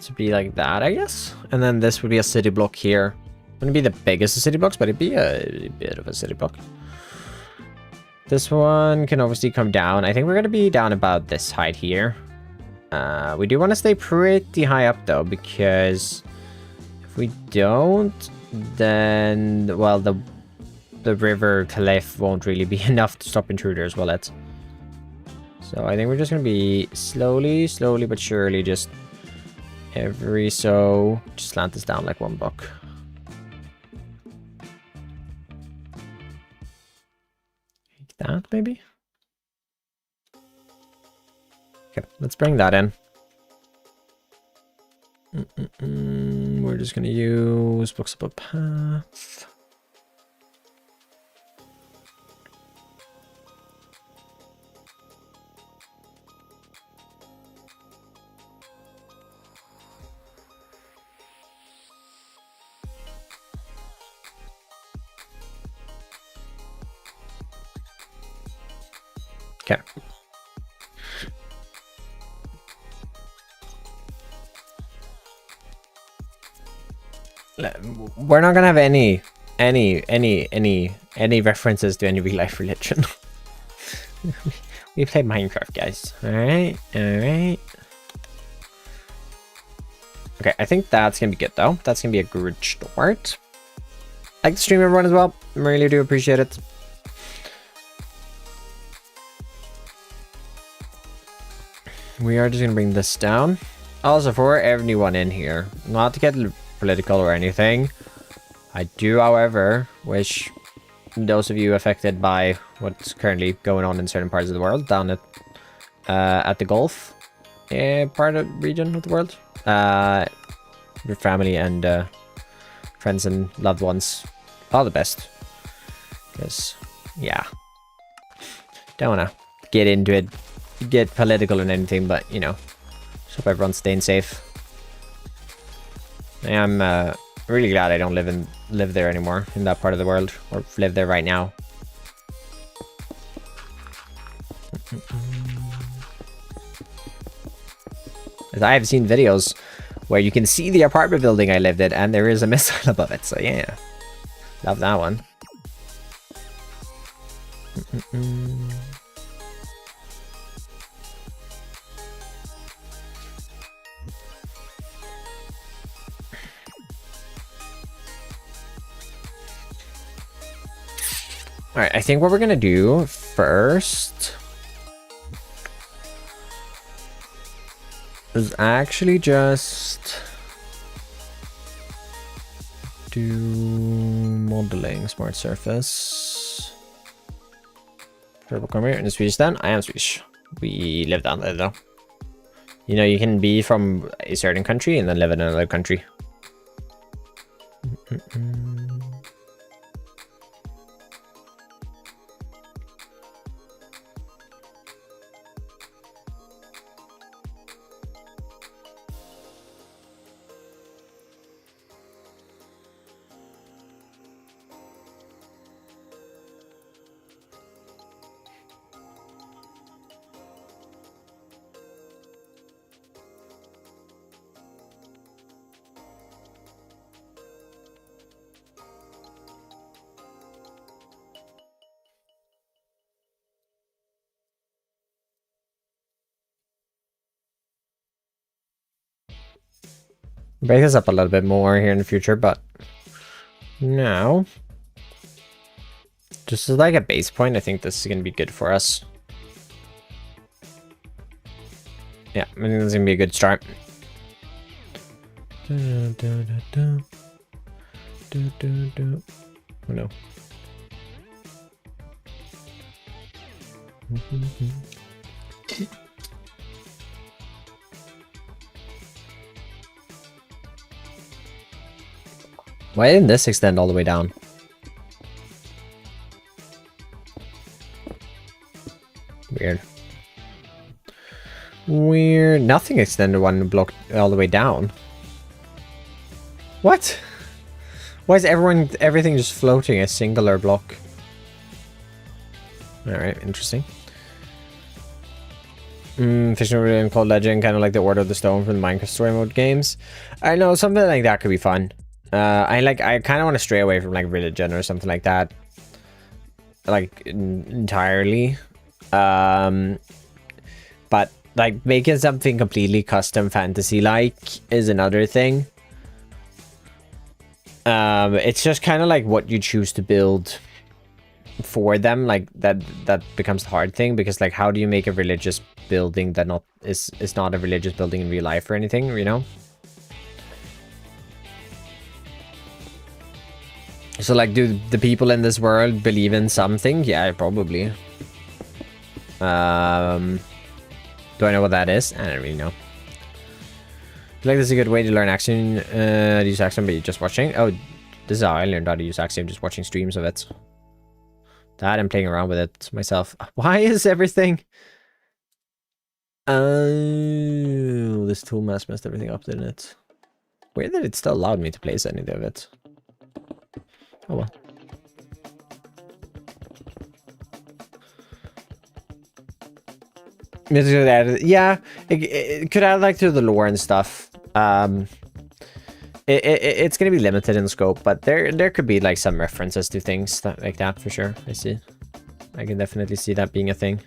To be like that, I guess. And then this would be a city block here. Wouldn't be the biggest of city blocks, but it'd be a bit of a city block. This one can obviously come down. I think we're going to be down about this height here. We do want to stay pretty high up though, because if we don't, then, well, the river cliff won't really be enough to stop intruders, will it? So I think we're just going to be slowly but surely, just every so, just slant this down like one block. That maybe. Okay, let's bring that in. We're just gonna use books up a path. Okay. We're not gonna have any references to any real life religion. We play Minecraft, guys. Alright. Okay, I think that's gonna be good though. That's gonna be a good start. Like the stream, everyone, as well. Really do appreciate it. We are just gonna bring this down. Also, for everyone in here, not to get political or anything, I do, however, wish those of you affected by what's currently going on in certain parts of the world down at the Gulf part of region of the world. Your family and friends and loved ones, all the best. Because, yeah, don't wanna get into it, get political and anything, but you know, just hope everyone's staying safe. I am really glad I don't live there anymore in that part of the world, or live there right now. As I have seen videos where you can see the apartment building I lived in and there is a missile above it, so yeah. Love that one. Alright, I think what we're gonna do first is actually just do modeling, smart surface. Purple come here in Swedish then. I am Swedish. We live down there though. You know, you can be from a certain country and then live in another country. Break this up a little bit more here in the future, but now, just as like a base point, I think this is going to be good for us. Yeah, I think this is going to be a good start. Oh no. Why didn't this extend all the way down? Weird. Weird. Nothing extended one block all the way down. What? Why is everything just floating a singular block? Alright, interesting. Fishing and Cold Legend, kind of like the Order of the Stone from the Minecraft story mode games. I know, something like that could be fun. I kind of want to stray away from like religion or something like that, like entirely. But like making something completely custom fantasy like is another thing. It's just kind of like what you choose to build for them, like that becomes the hard thing, because like how do you make a religious building that is not a religious building in real life or anything, you know? So like, do the people in this world believe in something? Yeah, probably. Do I know what that is? I don't really know. I feel like this is a good way to learn Axiom, to use Axiom, but you're just watching. Oh, this is how I learned how to use Axiom, just watching streams of it. That and playing around with it myself. Why is everything... Oh, this tool mask messed everything up, didn't it? Weird that it still allowed me to place any of it. Oh well. Yeah, it could add like to the lore and stuff. It's gonna be limited in scope, but there could be like some references to things like that for sure. I see. I can definitely see that being a thing.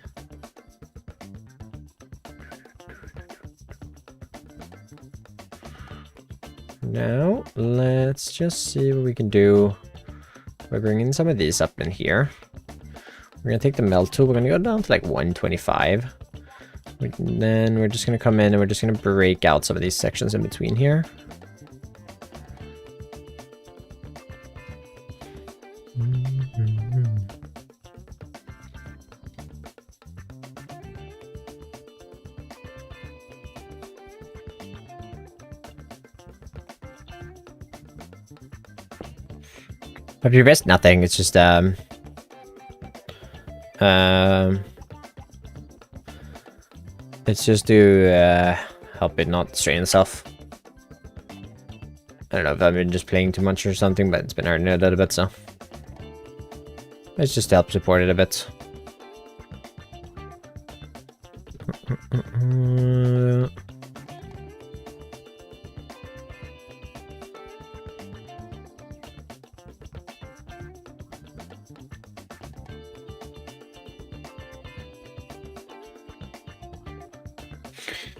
Now let's just see what we can do by bringing some of these up in here. We're gonna take the melt tool. We're gonna go down to like 125. And then we're just gonna come in and we're just gonna break out some of these sections in between here. But you risk nothing. It's just it's just to help it not strain itself. I don't know if I've been just playing too much or something, but it's been hurting it a little bit, so it's just to help support it a bit.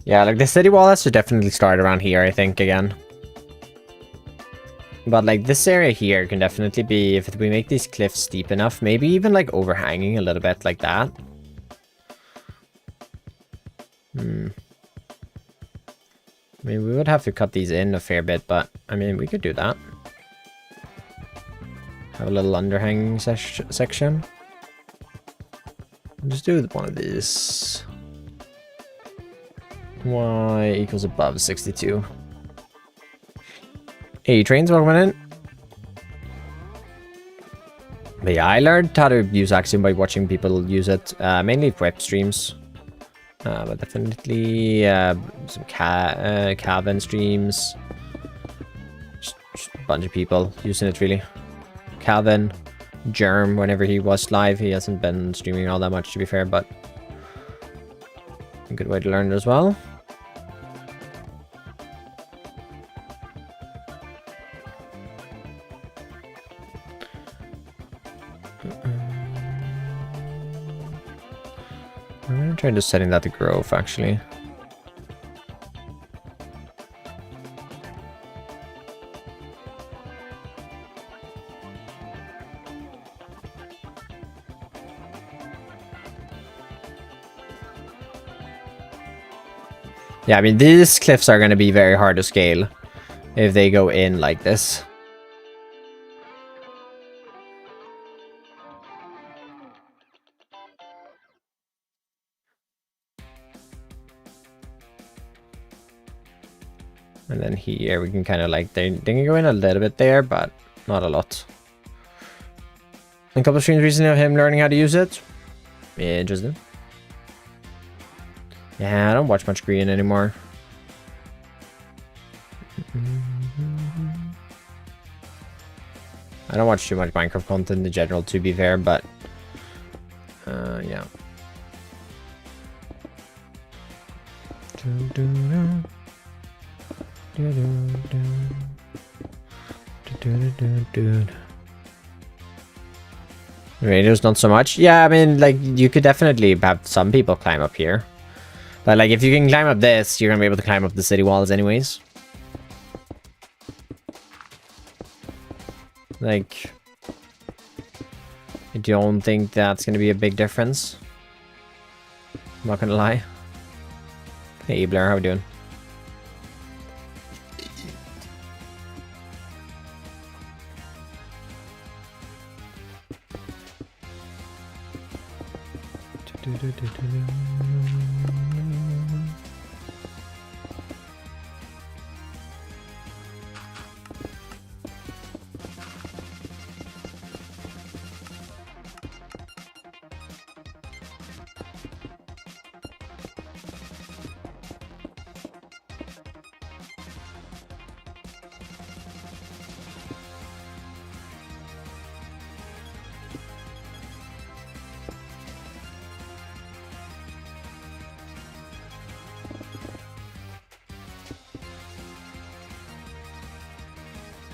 Yeah, like the city wall has to definitely start around here, I think, again. But like this area here can definitely be, if we make these cliffs steep enough, maybe even like overhanging a little bit like that. I mean, we would have to cut these in a fair bit, but I mean, we could do that. Have a little underhanging section. Just do one of these. Y equals above 62. Hey, trains welcome in. But yeah, I learned how to use Axiom by watching people use it, mainly web streams. But definitely some Calvin streams. Just a bunch of people using it, really. Calvin, Germ, whenever he was live, he hasn't been streaming all that much, to be fair, but a good way to learn it as well. I'm gonna try just setting that to growth, actually. Yeah, I mean, these cliffs are going to be very hard to scale if they go in like this. And then here we can kind of like, they can go in a little bit there, but not a lot. A couple of streams recently of him learning how to use it. Interesting. Yeah, I don't watch much green anymore. I don't watch too much Minecraft content in general, to be fair, but yeah. Radio's not so much. Yeah, I mean, like, you could definitely have some people climb up here. But, like, if you can climb up this, you're gonna be able to climb up the city walls anyways. Like, I don't think that's gonna be a big difference. I'm not gonna lie. Hey, Blair, how we doing?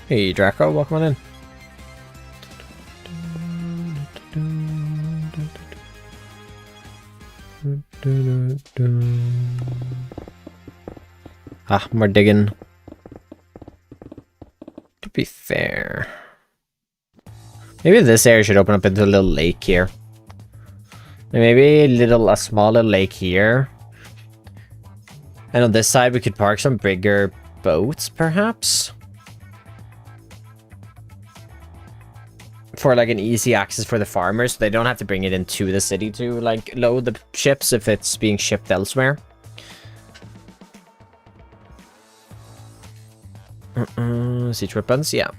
Hey, Draco, welcome on in. Ah, more digging. To be fair, maybe this area should open up into a little lake here. Maybe a small little lake here. And on this side, we could park some bigger boats, perhaps. For like an easy access for the farmers, so they don't have to bring it into the city to like load the ships if it's being shipped elsewhere. Siege weapons, yeah.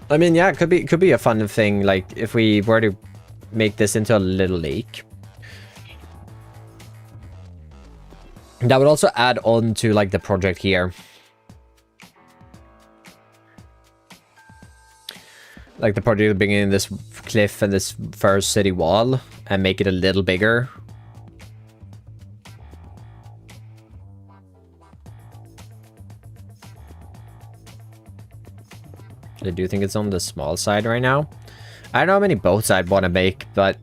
I mean, yeah, it could be a fun thing, like, if we were to make this into a little lake. That would also add on to, like, the project here. Like, the project of bringing in this cliff and this first city wall and make it a little bigger. I do think it's on the small side right now. I don't know how many boats I'd want to make, but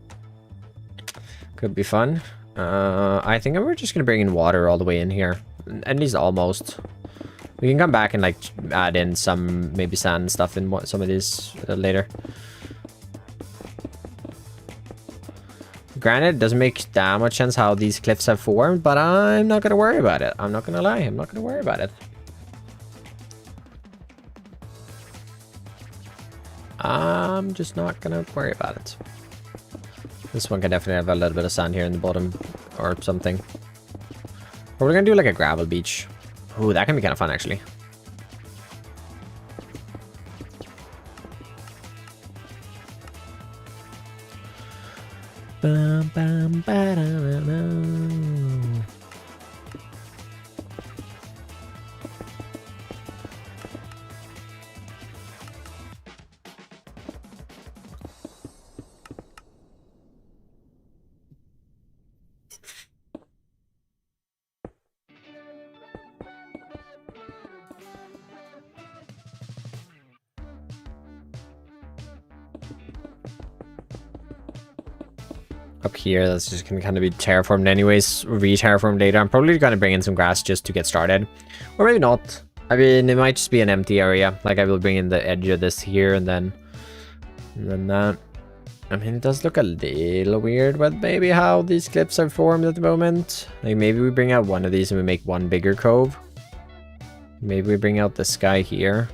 could be fun. I think we're just going to bring in water all the way in here. At least almost. We can come back and like add in some maybe sand and stuff in some of these later. Granted, it doesn't make that much sense how these cliffs have formed, but I'm not going to worry about it. I'm not going to lie. I'm not going to worry about it. I'm just not going to worry about it. This one can definitely have a little bit of sand here in the bottom or something. Or we're going to do like a gravel beach. Ooh, that can be kind of fun actually. Bum, bum, ba-da-da-da. Up here, that's just gonna kind of be terraformed anyways, re-terraformed later. I'm probably gonna bring in some grass just to get started, or maybe not. I mean, it might just be an empty area. Like I will bring in the edge of this here and then that. I mean, it does look a little weird with maybe how these cliffs are formed at the moment. Like maybe we bring out one of these and we make one bigger cove. Maybe we bring out this guy here.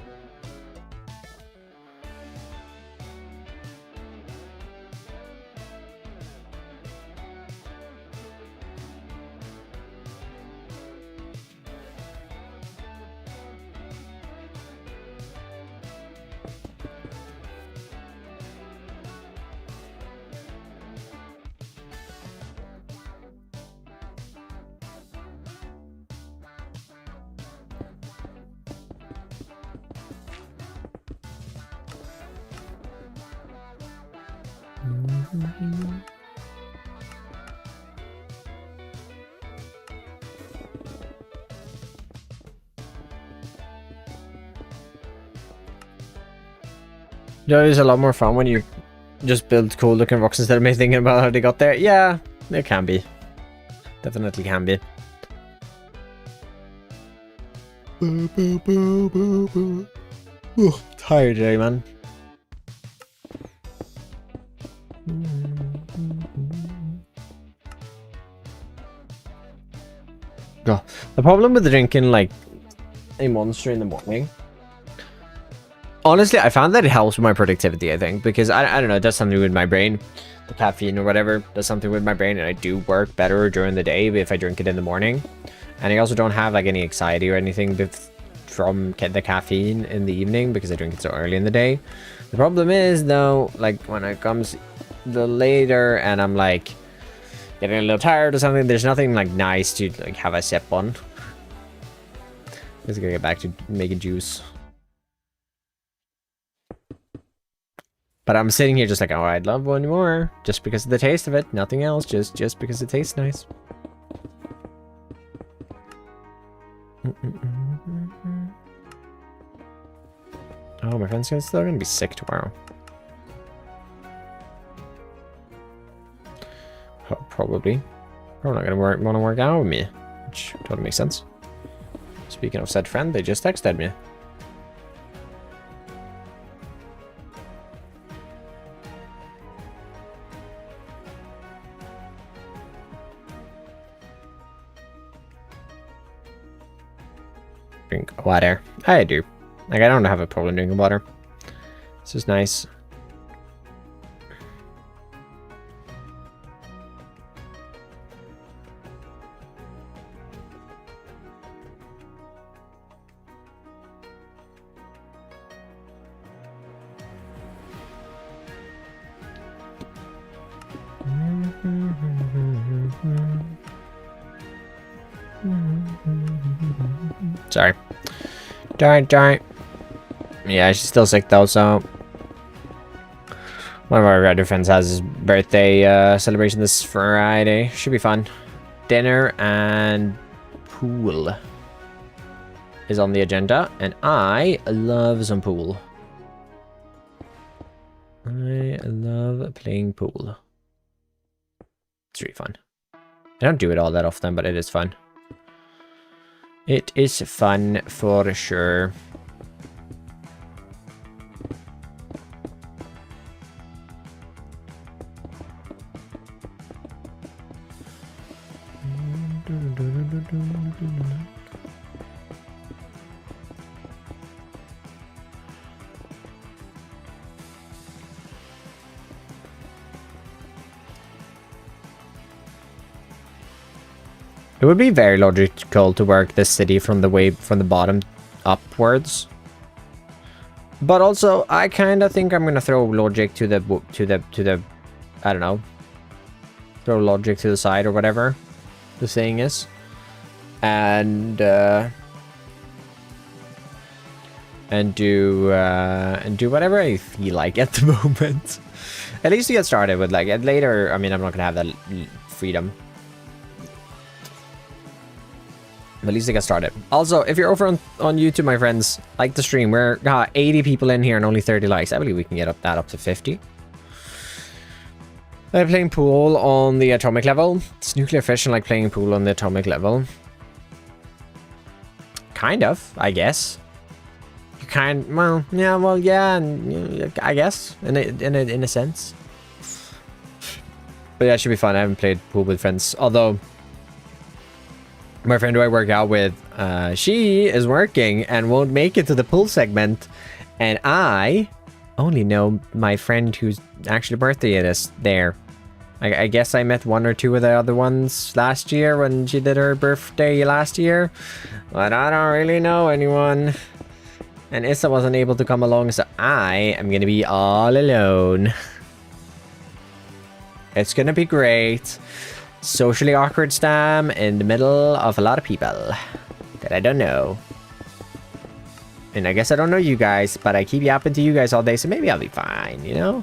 You know, it's a lot more fun when you just build cool looking rocks instead of me thinking about how they got there. Yeah, it can be. Definitely can be. Tired today, man. Oh, the problem with drinking like a monster in the morning, honestly, I found that it helps with my productivity, I think, because I don't know, it does something with my brain. The caffeine or whatever does something with my brain, and I do work better during the day if I drink it in the morning. And I also don't have like any anxiety or anything from the caffeine in the evening because I drink it so early in the day. The problem is though, like when it comes the later and I'm like getting a little tired or something, there's nothing like nice to like have a sip on. I'm just gonna get back to making juice. But I'm sitting here just like, oh, I'd love one more. Just because of the taste of it. Nothing else. Just because it tastes nice. Oh, my friend's still gonna be sick tomorrow. Oh, probably. Probably not gonna want to work out with me. Which totally makes sense. Speaking of said friend, they just texted me. Drink water. I do. Like, I don't have a problem drinking water. This is nice. Sorry. Darn. Yeah, she's still sick though, so... One of our other friends has his birthday celebration this Friday. Should be fun. Dinner and pool is on the agenda, and I love some pool. I love playing pool. It's really fun. I don't do it all that often, but it is fun. It is fun for sure. It would be very logical to work this city from the bottom upwards. But also, I kind of think I'm gonna throw logic to the I don't know. Throw logic to the side or whatever the saying is. And do whatever I feel like at the moment. At least to get started with, like, later, I mean, I'm not gonna have that freedom. At least to get started. Also, if you're over on YouTube, my friends, like the stream. We're 80 people in here and only 30 likes. I believe we can get that up to 50. I'm playing pool on the atomic level. It's nuclear fission like playing pool on the atomic level. Kind of, I guess. You yeah, I guess in a sense. But yeah, it should be fun. I haven't played pool with friends, although my friend who I work out with, she is working and won't make it to the pool segment, and I only know my friend whose actual birthday it is there. I guess I met one or two of the other ones last year when she did her birthday last year, but I don't really know anyone. And Issa wasn't able to come along, so I am gonna be all alone. It's gonna be great. Socially awkward Stam in the middle of a lot of people that I don't know. And I guess I don't know you guys, but I keep yapping to you guys all day, so maybe I'll be fine, you know?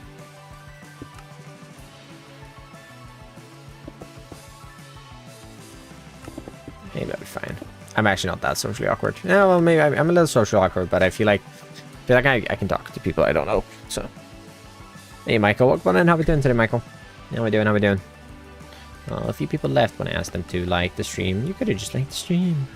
Maybe I'll be fine. I'm actually not that socially awkward. Yeah, well, maybe I'm a little socially awkward, but I feel like I can talk to people I don't know, so. Hey, Michael, what's going on? How we doing today, Michael? How we doing? Well, a few people left when I asked them to like the stream. You could have just liked the stream.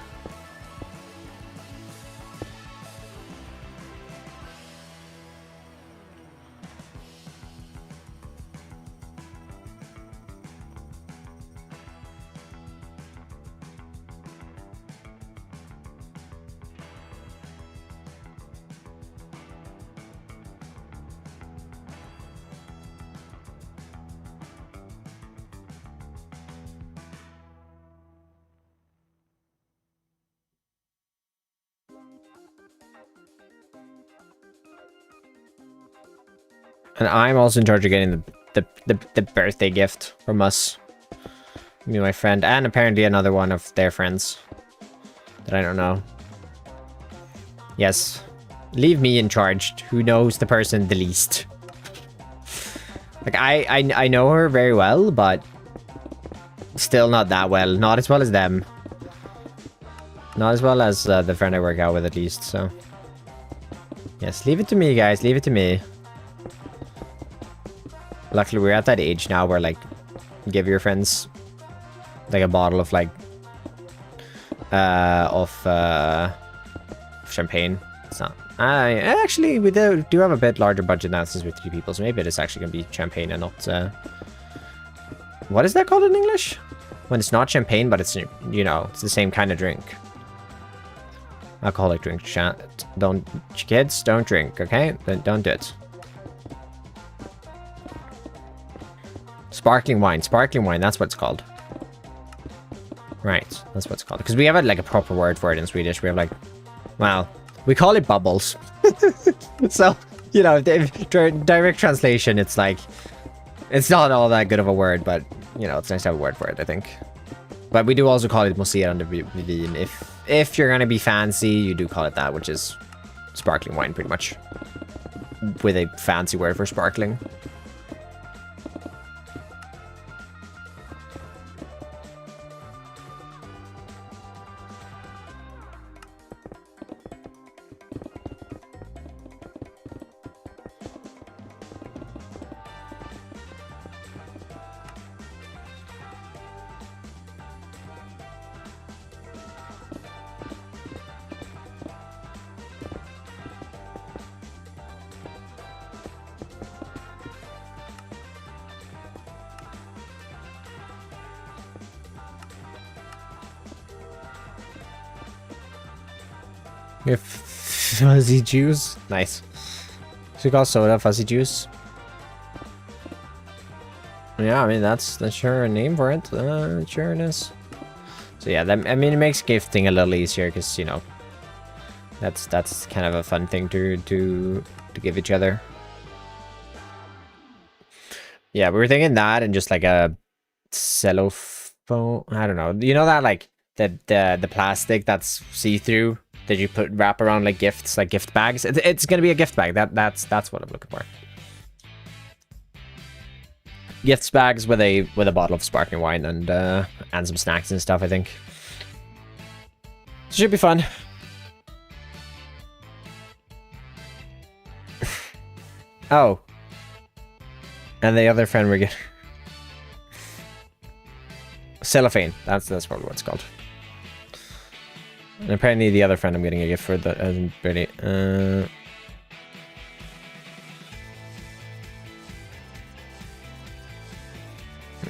And I'm also in charge of getting the birthday gift from us. Me and my friend, and apparently another one of their friends that I don't know. Yes. Leave me in charge. Who knows the person the least? Like, I know her very well, but still not that well. Not as well as them. Not as well as the friend I work out with, at least, so. Yes, leave it to me, guys. Leave it to me. Luckily, we're at that age now where, like, give your friends, like, a bottle of, like, champagne. It's not. Actually, we do have a bit larger budget now since we're 3 people, so maybe it's actually going to be champagne and not, what is that called in English? When it's not champagne, but it's, you know, it's the same kind of drink. Alcoholic drink, chat. Kids, don't drink, okay? Don't do it. Sparkling wine, that's what it's called. Right, that's what it's called. Because we have like a proper word for it in Swedish. We have like, well, we call it bubbles. So, you know, direct translation, it's like, it's not all that good of a word, but, you know, it's nice to have a word for it, I think. But we do also call it Mosera on the Vin. If you're gonna be fancy, you do call it that, which is sparkling wine, pretty much. With a fancy word for sparkling. If fuzzy juice, nice. So we got soda, fuzzy juice. Yeah, I mean that's sure a name for it. Sure it is. So yeah, that, I mean it makes gifting a little easier because you know that's kind of a fun thing to give each other. Yeah, we were thinking that and just like a cellophane. I don't know. You know that like the plastic that's see-through that you wrap around like gifts, like gift bags. It's gonna be a gift bag. That's what I'm looking for. Gifts bags with a bottle of sparkling wine and some snacks and stuff. I think should be fun. Oh, and the other friend we're getting cellophane. That's probably what it's called. And apparently the other friend I'm getting a gift for that hasn't really...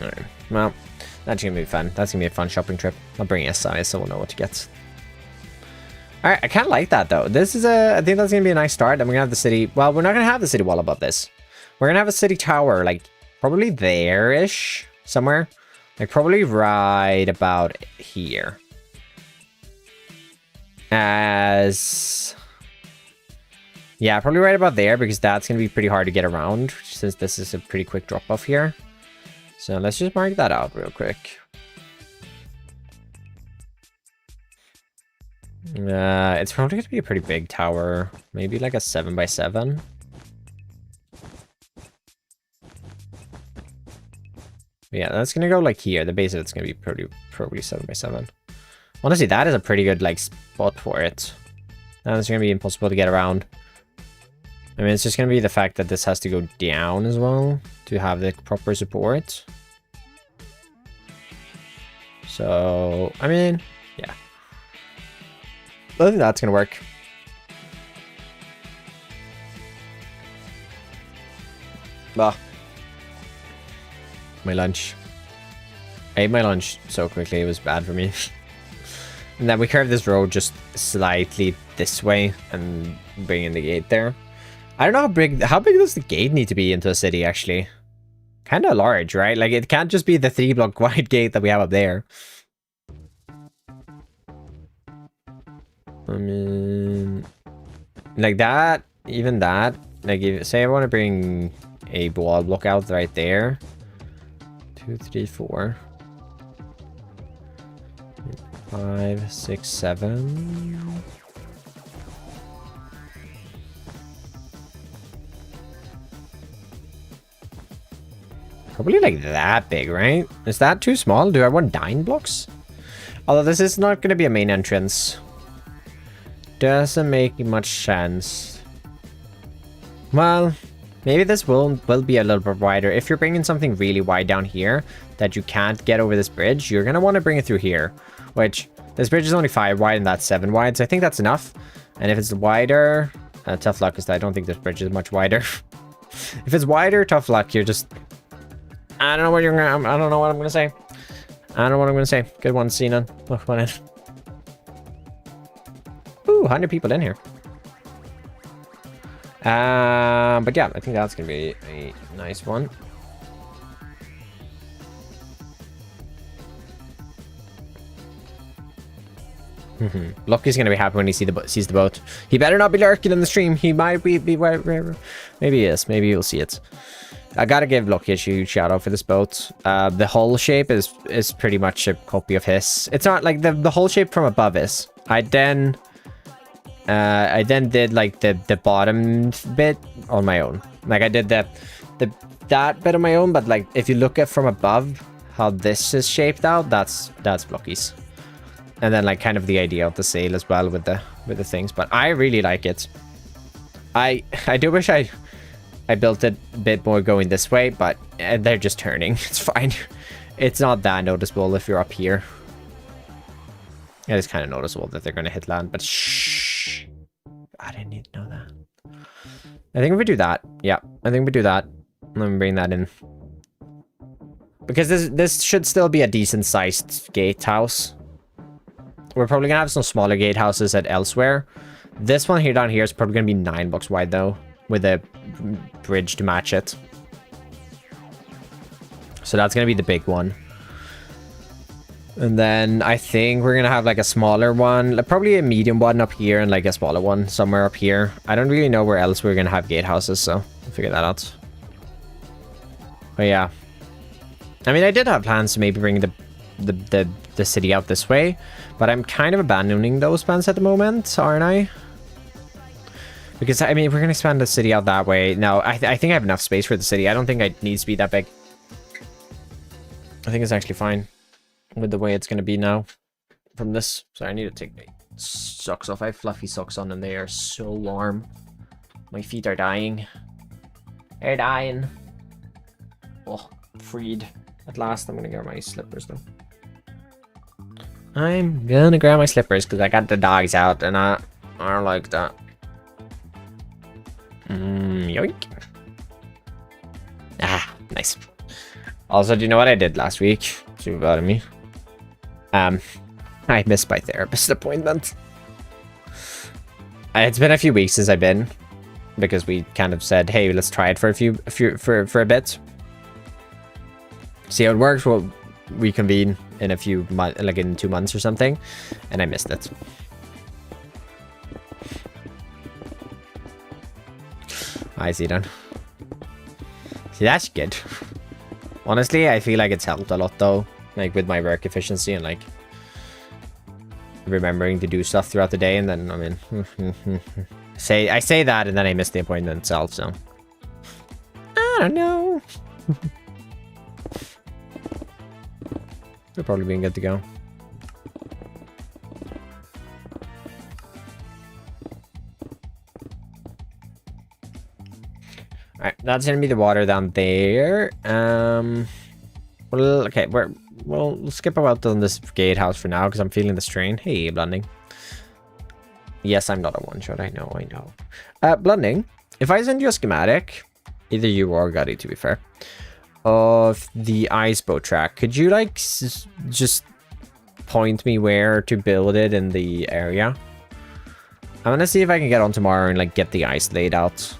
Alright, well, that's gonna be fun. That's gonna be a fun shopping trip. I'll bring SI so we'll know what to get. Alright, I kinda like that though. This is I think that's gonna be a nice start. And we're gonna have the city... Well, we're not gonna have the city wall above this. We're gonna have a city tower, like, probably there-ish, somewhere. Like, probably right about here. Yeah, probably right about there because that's going to be pretty hard to get around since this is a pretty quick drop off here. So let's just mark that out real quick. It's probably going to be a pretty big tower. Maybe like a 7x7. Yeah, that's going to go like here. The base of it's going to be probably 7x7. Honestly, that is a pretty good like spot for it. Now it's going to be impossible to get around. I mean, it's just going to be the fact that this has to go down as well to have the proper support. So, I mean, yeah. I think that's going to work. Bah. My lunch. I ate my lunch so quickly, it was bad for me. And then we curve this road just slightly this way and bring in the gate there. I don't know how big does the gate need to be into a city actually? Kind of large, right? Like it can't just be the 3-block wide gate that we have up there. I mean, like that, even that, like if, say I want to bring a wall block out right there. 2, 3, 4. 5, 6, 7. Probably like that big, right? Is that too small? Do I want 9 blocks? Although this is not going to be a main entrance. Doesn't make much sense. Well, maybe this will be a little bit wider. If you're bringing something really wide down here that you can't get over this bridge, you're going to want to bring it through here. Which, this bridge is only 5 wide and that's 7 wide, so I think that's enough. And if it's wider, tough luck, because I don't think this bridge is much wider. If it's wider, tough luck, you're just... I don't know what you're gonna... I don't know what I'm gonna say. I don't know what I'm gonna say. Good one, Sinan. Oh, come on in. Ooh, 100 people in here. But yeah, I think that's gonna be a nice one. Lucky's gonna be happy when he sees the boat. He better not be lurking in the stream. He might be maybe he is. Maybe you'll see it. I gotta give Lucky a huge shout out for this boat. The hull shape is pretty much a copy of his. It's not like the hull shape from above is. I then did like the bottom bit on my own. Like I did that bit on my own, but like if you look at from above how this is shaped out, that's Lucky's. And then like kind of the idea of the sail as well with the things, but I really like it. I do wish I built it a bit more going this way, but they're just turning. It's fine. It's not that noticeable if you're up here. It is kind of noticeable that they're going to hit land, but shh. I didn't need to know that. I think if we do that, yeah, I think we do that. Let me bring that in. Because this should still be a decent sized gatehouse. We're probably going to have some smaller gatehouses at elsewhere. This one here down here is probably going to be 9 blocks wide though, with a bridge to match it. So that's going to be the big one. And then I think we're going to have like a smaller one, probably a medium one up here and like a smaller one somewhere up here. I don't really know where else we're going to have gatehouses, so we'll figure that out. But yeah. I mean, I did have plans to maybe bring the city out this way, but I'm kind of abandoning those plans at the moment, aren't I? Because, I mean, if we're going to expand the city out that way. No, I think I have enough space for the city. I don't think it needs to be that big. I think it's actually fine with the way it's going to be now from this. Sorry, I need to take my socks off. I have fluffy socks on and they are so warm. My feet are dying. They're dying. Oh, freed. At last, I'm going to grab my slippers though. I'm going to grab my slippers because I got the dogs out and I like that. Yoink. Ah, nice. Also, do you know what I did last week? Too bad of me. I missed my therapist appointment. It's been a few weeks since I've been, because we kind of said, hey, let's try it for a bit. See how it works. We'll reconvene in a few months, like in 2 months or something, and I missed it. I see then. See, that's good. Honestly, I feel like it's helped a lot though, like with my work efficiency and like remembering to do stuff throughout the day. And then I mean, I say that and then I miss the appointment itself. So I don't know. We're probably being good to go. Alright, that's gonna be the water down there. Well, okay, we'll skip out on this gatehouse for now because I'm feeling the strain. Hey, Blending. Yes, I'm not a one-shot. I know. Blending, if I send you a schematic, either you or Gutty, to be fair, of the ice boat track, could you like just point me where to build it in the area? I'm gonna see if I can get on tomorrow and like get the ice laid out.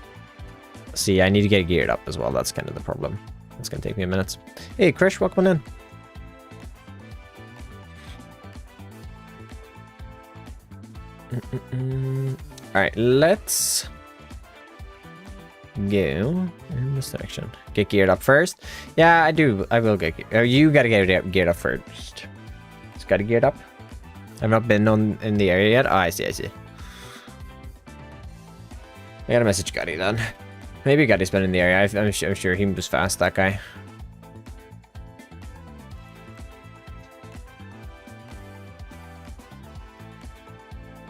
See, I need to get geared up as well. That's kind of the problem. It's gonna take me a minute. Hey, Krish, welcome in. All right, let's go in this direction. Get geared up first. Yeah, I do. I will get. You gotta get geared up first. Just gotta geared up. I've not been in the area yet. Oh, I see. I gotta message Gutty then. Maybe Gutty's been in the area. I'm sure he was fast, that guy.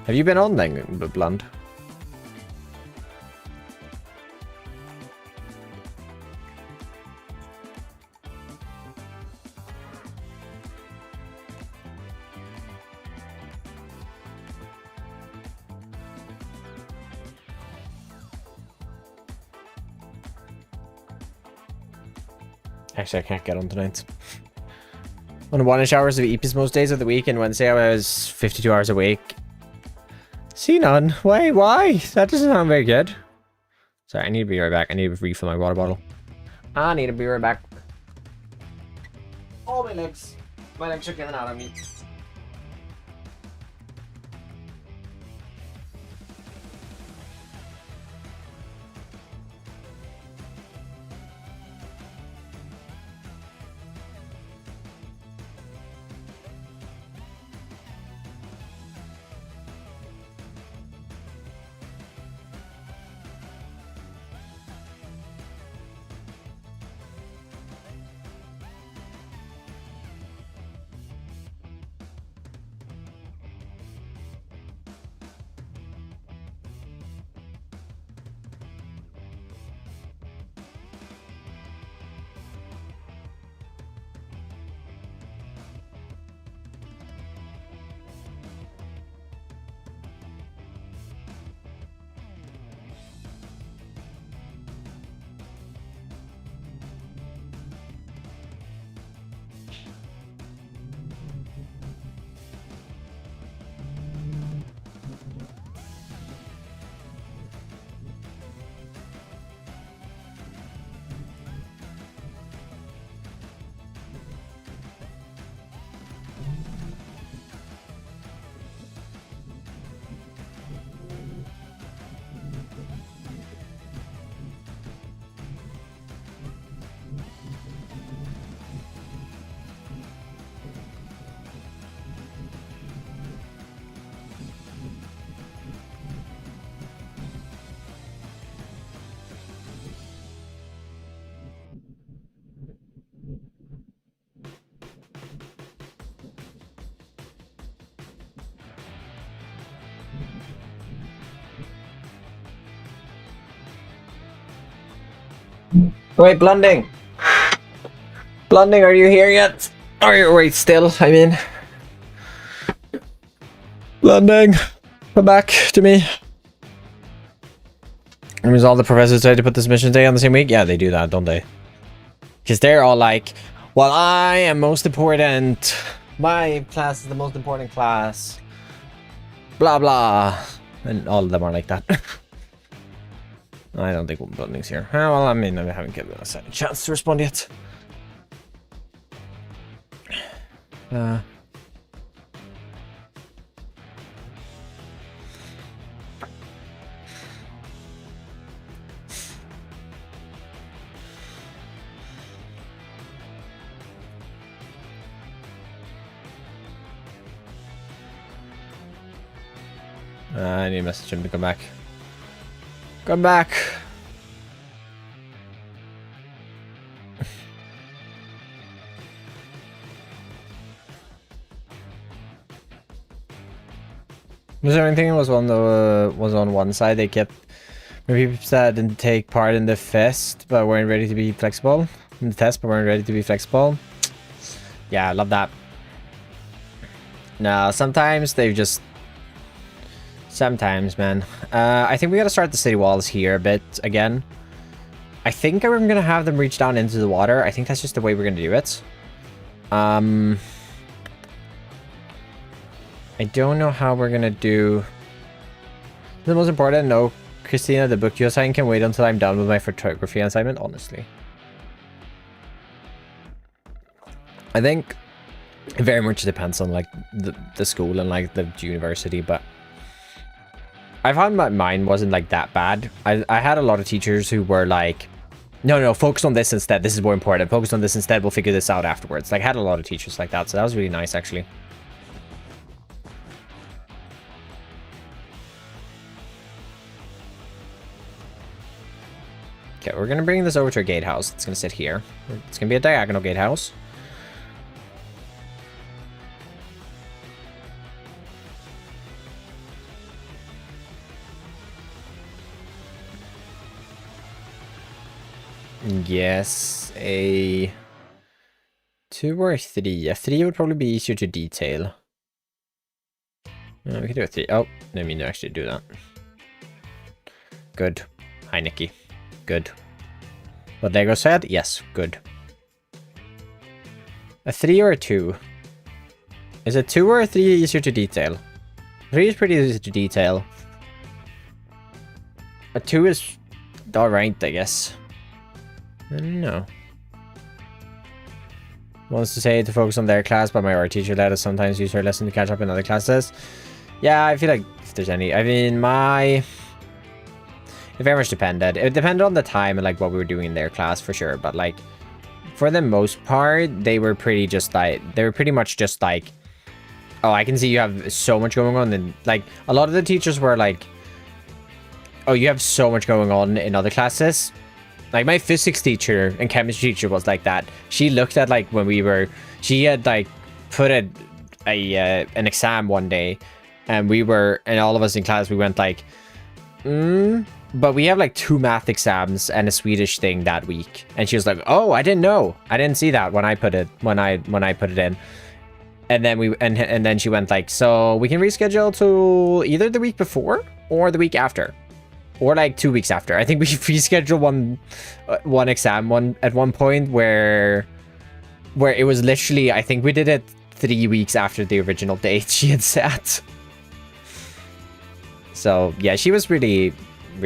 Have you been on then, Blonde? Actually, I can't get on tonight. On 1-ish hours of EPs most days of the week, and Wednesday I was 52 hours awake. See none. Why? That doesn't sound very good. Sorry, I need to be right back. I need to refill my water bottle. I need to be right back. Oh, my legs. My legs are getting out of me. Wait, Blunding! Blunding, are you here yet? Are you wait still? I mean, Blunding, come back to me. That means all the professors decide to put this mission day on the same week? Yeah, they do that, don't they? Because they're all like, well, I am most important. My class is the most important class. Blah, blah. And all of them are like that. I don't think Blunding's here. Oh, well, I mean, I haven't given us a chance to respond yet. I need to message him to come back. Come back! Was there anything that was on the was on one side they kept maybe people that didn't take part in the fest but weren't ready to be flexible in the test but weren't ready to be flexible? Yeah, I love that. No, sometimes they've just sometimes, man. I think we gotta start the city walls here a bit again. I think I'm gonna have them reach down into the water. I think that's just the way we're gonna do it. I don't know how we're gonna do. The most important, no, Christina, the book you assign can wait until I'm done with my photography assignment, honestly. I think it very much depends on like the school and like the university, but I found mine wasn't like that bad. I had a lot of teachers who were like, no, focus on this instead. This is more important. Focus on this instead. We'll figure this out afterwards. Like, I had a lot of teachers like that, so that was really nice, actually. Okay, we're gonna bring this over to a gatehouse. It's gonna sit here. It's gonna be a diagonal gatehouse. Yes, a 2 or a 3. A 3 would probably be easier to detail. We can do a 3. Oh, didn't mean to actually do that. Good. Hi, Nikki. Good. What Lego said? Yes, good. A 3 or a 2? Is a 2 or a 3 easier to detail? 3 is pretty easy to detail. A 2 is alright, I guess. I don't know. Wants to say to focus on their class, but my art teacher let us sometimes use her lesson to catch up in other classes. Yeah, I feel like if there's any... I mean, it very much depended. It depended on the time and like what we were doing in their class for sure. But like, for the most part, they were pretty just like... They were pretty much just like... Oh, I can see you have so much going on. And like, a lot of the teachers were like... Oh, you have so much going on in other classes. Like, my physics teacher and chemistry teacher was like that. She looked at, like, when we were... She had, like, put an exam one day. And we were... And all of us in class, we went, like... But we have, like, 2 math exams and a Swedish thing that week. And she was like, oh, I didn't know. I didn't see that when I put it... When I put it in. And then we... And then she went, like, so we can reschedule to either the week before or the week after. Or like 2 weeks after. I think we rescheduled one exam at one point where it was literally, I think we did it 3 weeks after the original date she had set. So yeah, she was really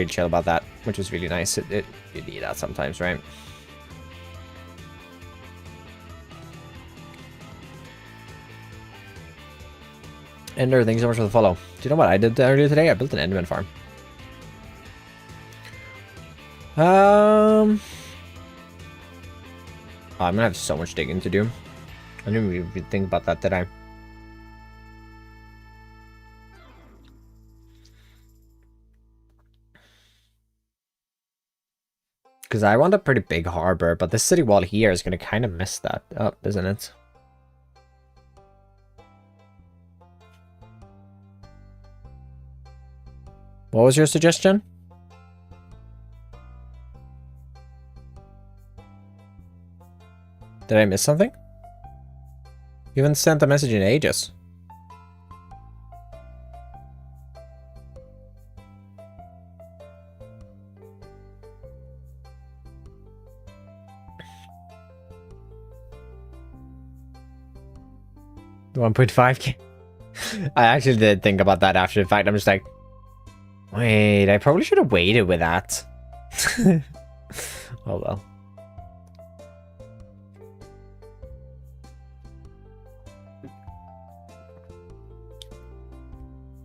chill about that, which was really nice. You need that sometimes, right? Ender, thanks so much for the follow. Do you know what I did earlier today? I built an Enderman farm. I'm gonna have so much digging to do. I didn't even think about that, did I? Because I want a pretty big harbor, but this city wall here is gonna kind of mess that up, isn't it? What was your suggestion? Did I miss something? You haven't sent a message in ages. $1.5K. I actually did think about that after the fact. I'm just like, wait, I probably should have waited with that. Oh well.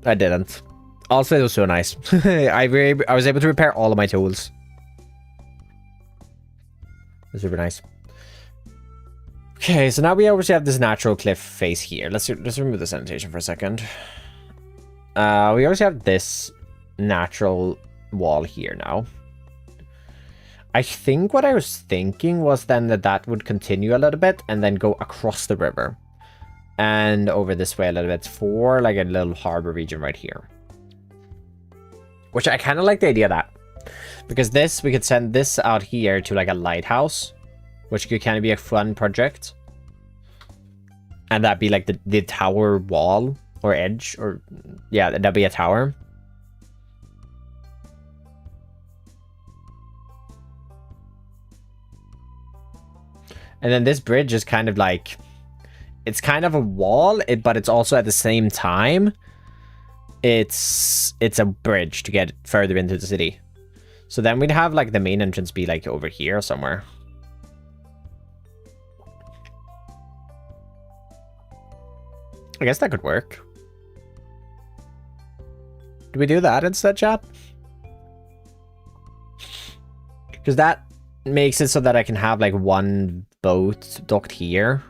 I didn't. Also, it was so nice. I was able to repair all of my tools. It was super nice. Okay, so now we obviously have this natural cliff face here. Let's remove the sanitation for a second. We obviously have this natural wall here now. I think what I was thinking was then that would continue a little bit and then go across the river. And over this way a little bit for like a little harbor region right here. Which I kind of like the idea of that. Because this, we could send this out here to like a lighthouse. Which could kind of be a fun project. And that'd be like the tower wall or edge. Or yeah, that'd be a tower. And then this bridge is kind of like... It's kind of a wall, but it's also at the same time... It's a bridge to get further into the city. So then we'd have like the main entrance be like over here somewhere. I guess that could work. Do we do that instead, chat? Because that makes it so that I can have like one boat docked here.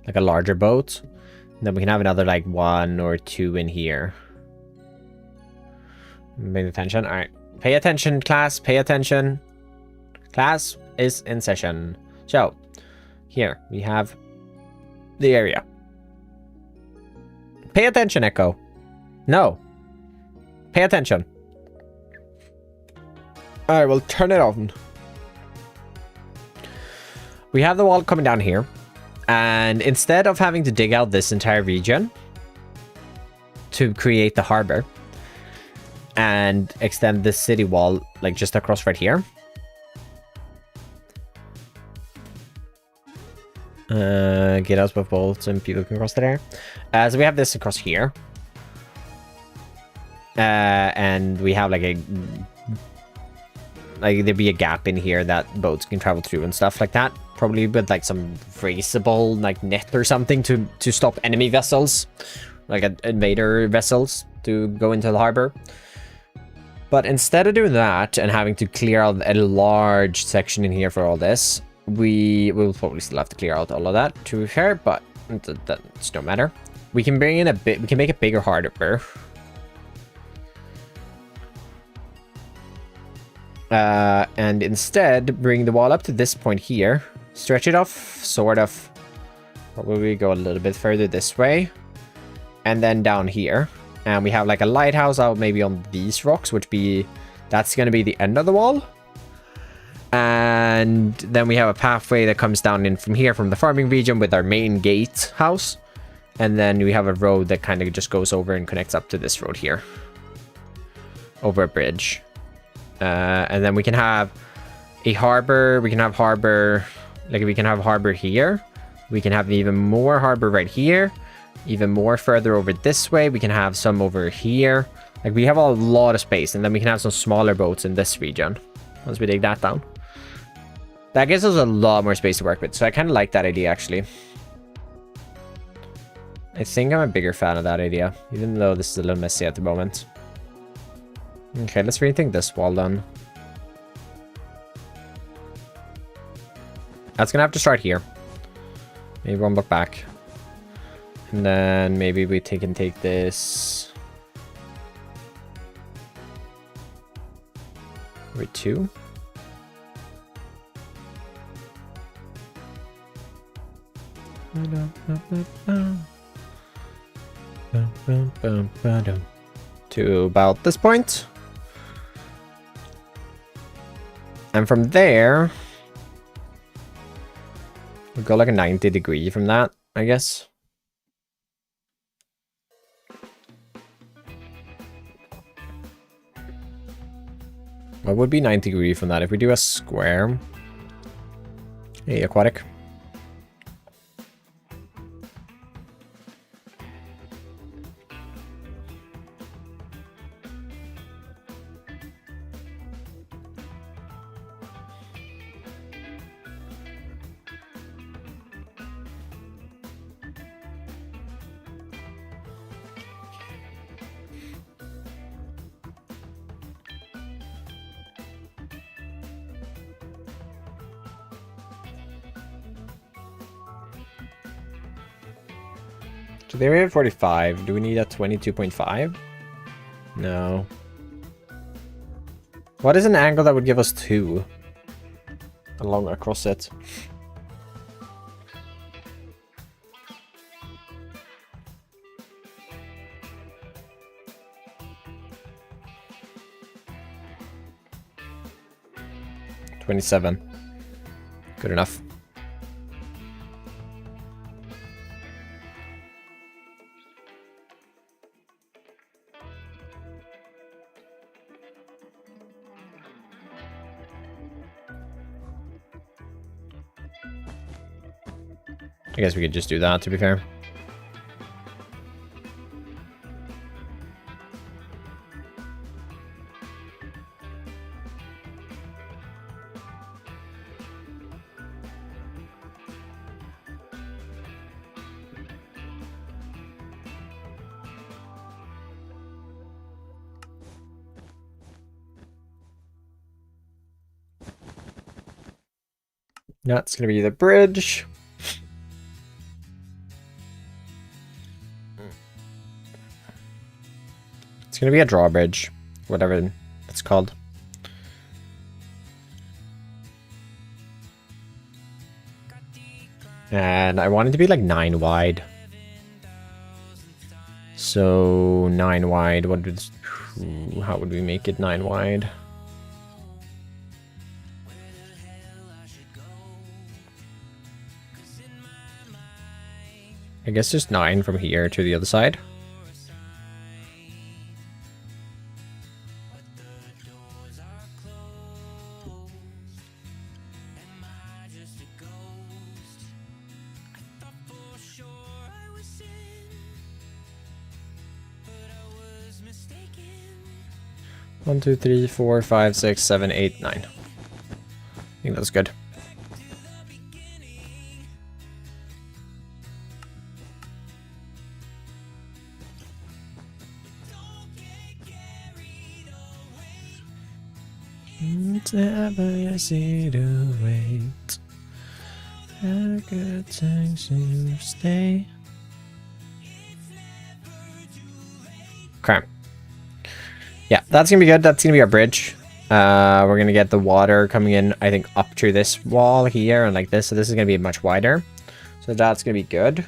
Like a larger boat. And then we can have another like 1 or 2 in here. Pay attention. Alright. Pay attention, class. Pay attention. Class is in session. So, here we have the area. Pay attention, Echo. No. Pay attention. Alright, we'll turn it on. We have the wall coming down here. And instead of having to dig out this entire region to create the harbor and extend this city wall like just across right here. Get us with bolts and people can cross there. So we have this across here. And we have like there'd be a gap in here that boats can travel through and stuff like that. Probably with like some freezable like net or something to stop enemy vessels. Like invader vessels to go into the harbor. But instead of doing that and having to clear out a large section in here for all this, we will probably still have to clear out all of that to be fair, but that's no matter. We can bring in a bit, we can make a bigger harbor. And instead bring the wall up to this point here, stretch it off, sort of, probably go a little bit further this way, and then down here. And we have like a lighthouse out maybe on these rocks, that's going to be the end of the wall. And then we have a pathway that comes down in from here, from the farming region with our main gate house. And then we have a road that kind of just goes over and connects up to this road here. Over a bridge. And then we can have a harbor. We can have harbor, like we can have harbor here. We can have even more harbor right here. Even more further over this way. We can have some over here. Like we have a lot of space. And then we can have some smaller boats in this region. Once we dig that down. That gives us a lot more space to work with. So I kind of like that idea actually. I think I'm a bigger fan of that idea. Even though this is a little messy at the moment. Okay, let's rethink this wall then. That's gonna have to start here. Maybe 1 block back. And then maybe we can take this with 2. To about this point. And from there, we'll go like a 90-degree from that, I guess. What would be 90-degree from that? If we do a square. Hey, aquatic. So they were at 45. Do we need a 22.5? No. What is an angle that would give us 2 along across it? $27. Good enough. I guess we could just do that, to be fair. That's gonna be the bridge. It's gonna be a drawbridge, whatever it's called. And I want it to be like 9 wide. So 9 wide, what would, how would we make it 9 wide? I guess just 9 from here to the other side. One, two, three, 4, 5, 6, 7, 8, 9. I think that's good. Whatever you see to wait. A good time to stay. Okay. Yeah, that's gonna be good. That's gonna be our bridge. We're gonna get the water coming in, I think, up to this wall here and like this. So this is gonna be much wider. So that's gonna be good.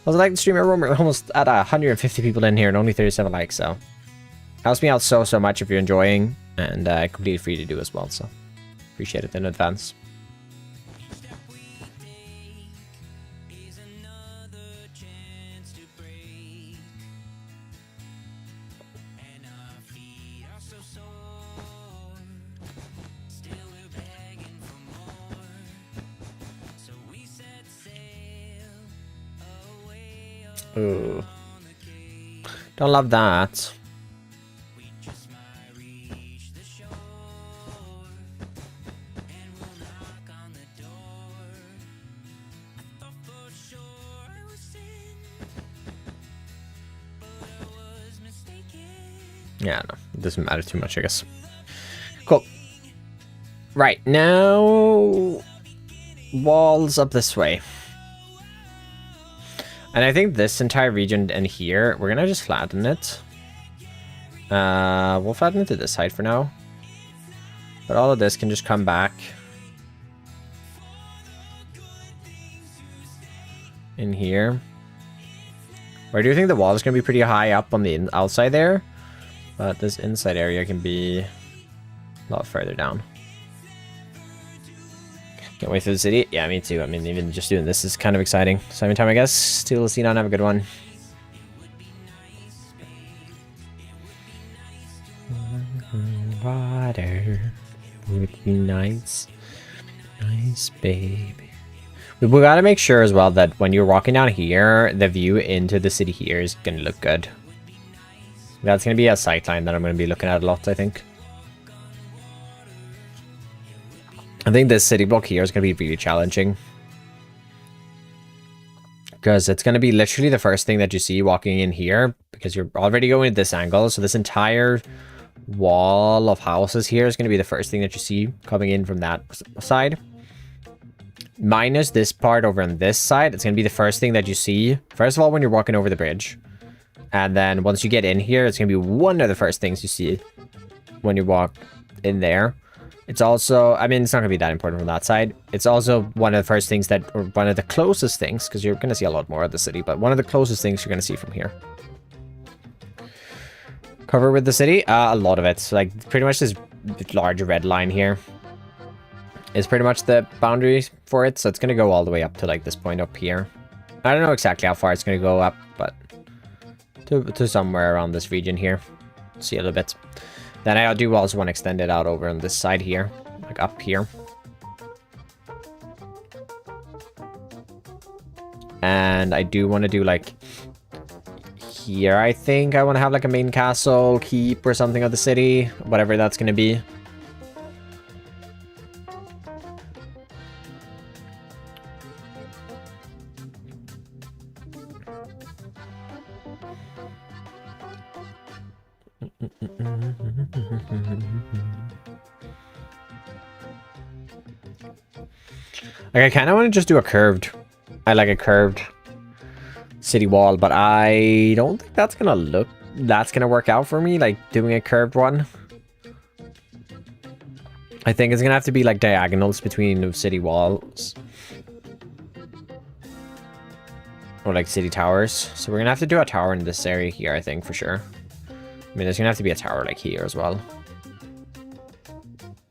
Also, like the streamer room, we're almost at 150 people in here and only 37 likes. So helps me out so much if you're enjoying, and completely free to do as well. So appreciate it in advance. Ooh. Don't love that. Yeah, no, it doesn't matter too much, I guess. Cool. Right, now walls up this way. And I think this entire region and here, we're gonna just flatten it. We'll flatten it to this side for now. But all of this can just come back in here. I do think the wall is gonna be pretty high up on the outside there. But this inside area can be a lot further down. Can't wait for the city. Yeah, me too. I mean, even just doing this is kind of exciting. Simon time, I guess. Still, Xenon, have a good one. Water would be nice. Nice, baby. We gotta make sure as well that when you're walking down here, the view into the city here is gonna look good. That's gonna be a sightline that I'm gonna be looking at a lot, I think. I think this city block here is gonna be really challenging. Because it's gonna be literally the first thing that you see walking in here, because you're already going at this angle, so this entire wall of houses here is going to be the first thing that you see coming in from that side. Minus this part over on this side, it's going to be the first thing that you see, first of all, when you're walking over the bridge. And then once you get in here, it's going to be one of the first things you see when you walk in there. It's also, I mean, it's not going to be that important from that side. It's also one of the first things that, or one of the closest things, because you're going to see a lot more of the city, but one of the closest things you're going to see from here. Cover with the city? A lot of it. Like, pretty much this large red line here is pretty much the boundary for it. So it's going to go all the way up to, like, this point up here. I don't know exactly how far it's going to go up, but to somewhere around this region here. See a little bit. Then I do also want to extend it out over on this side here. Like, up here. And I do want to do, like... here, I think I want to have like a main castle, keep, or something of the city, whatever that's going to be. Like, I kind of want to just do a curved. I like a curved city wall, but I don't think that's gonna work out for me, like doing a curved one. I think it's gonna have to be like diagonals between the city walls, or like city towers. So we're gonna have to do a tower in this area here, I think, for sure. I mean, there's gonna have to be a tower like here as well.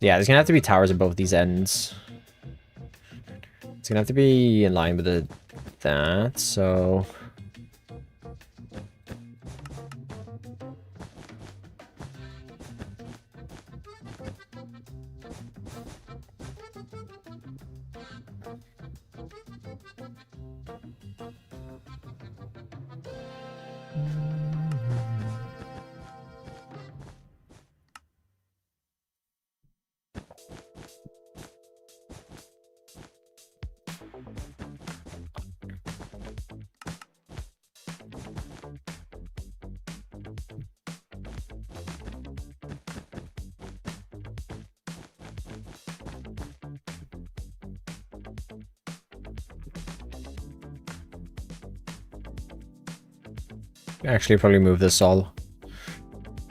Yeah, there's gonna have to be towers at both these ends. It's gonna have to be in line with that, so... Actually, probably move this all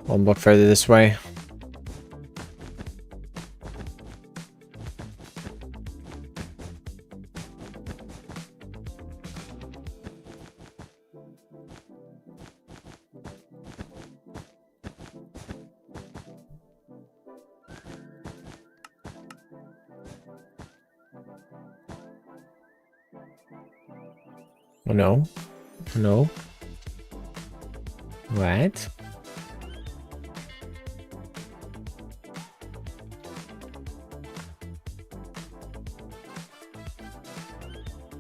one block further this way. Oh no. No. What?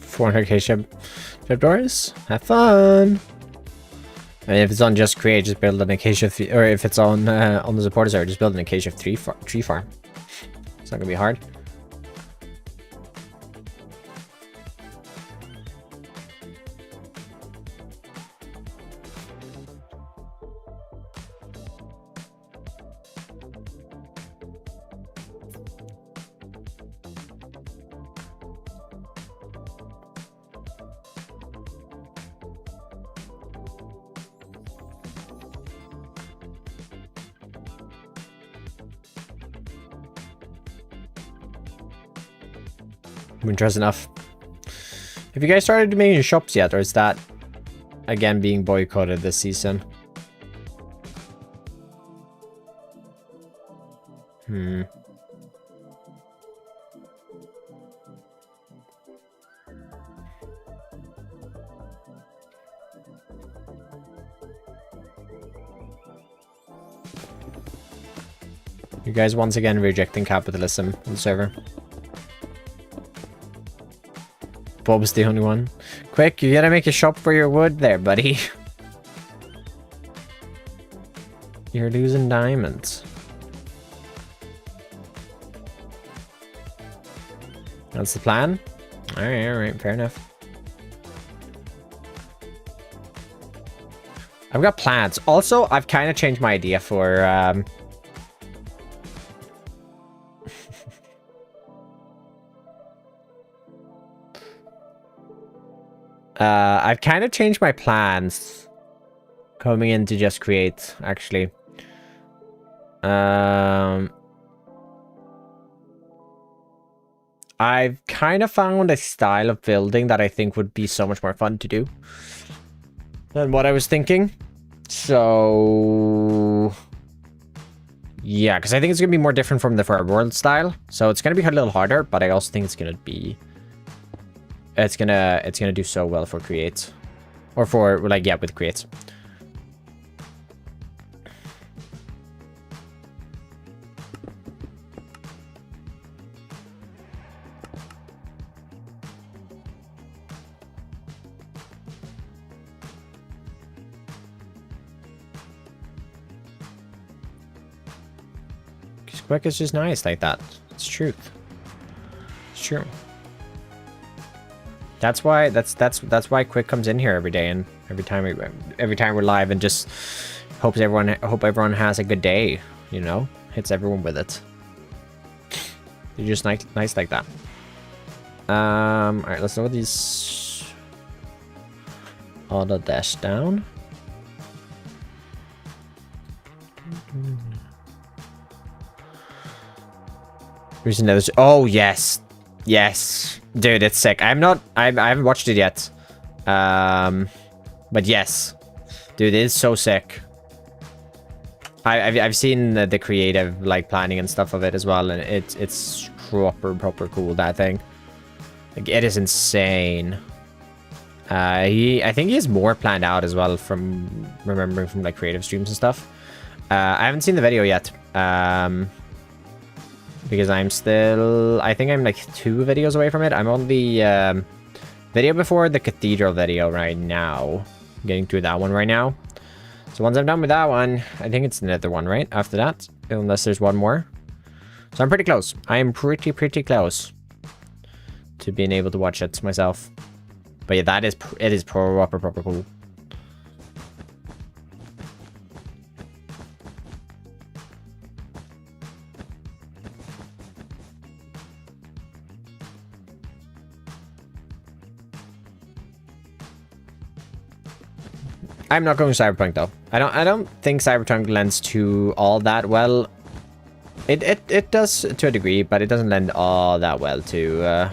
$400k ship doors? Have fun! I mean, if it's on just create, just build an acacia, or if it's on the supporters area, just build an acacia tree farm. It's not gonna be hard. Winter's enough. Have you guys started making shops yet, or is that again being boycotted this season? You guys once again rejecting capitalism on the server. Bob's the only one. Quick, you gotta make a shop for your wood there, buddy. You're losing diamonds. That's the plan? Alright, fair enough. I've got plans. Also, I've kind of changed my idea for, I've kind of changed my plans coming in to just create, actually. I've kind of found a style of building that I think would be so much more fun to do than what I was thinking. So yeah, because I think it's gonna be more different from the Forever World style. So it's gonna be a little harder, but I also think it's gonna be it's gonna do so well for create, or for like, yeah, with create. Quick is just nice like that. It's truth. It's true. That's why why Quick comes in here every day, and every time we're live, and just hope everyone has a good day. You know, hits everyone with it. They're just nice like that. All right, let's look at these. Auto dash down. There's another. Oh yes, yes, dude, it's sick. I haven't watched it yet. But yes, dude, it is so sick. I've seen the creative like planning and stuff of it as well, and it's proper cool, that thing. Like, it is insane. I think he has more planned out as well, from remembering from like creative streams and stuff. I haven't seen the video yet. Because I think I'm like 2 videos away from it. I'm on the video before the cathedral video right now. I'm getting through that one right now. So once I'm done with that one, I think it's another one right after that, unless there's one more. So I'm pretty close. I am pretty close to being able to watch it myself. But yeah, it is proper cool. I'm not going Cyberpunk though. I don't think Cyberpunk lends to all that well. It does to a degree, but it doesn't lend all that well to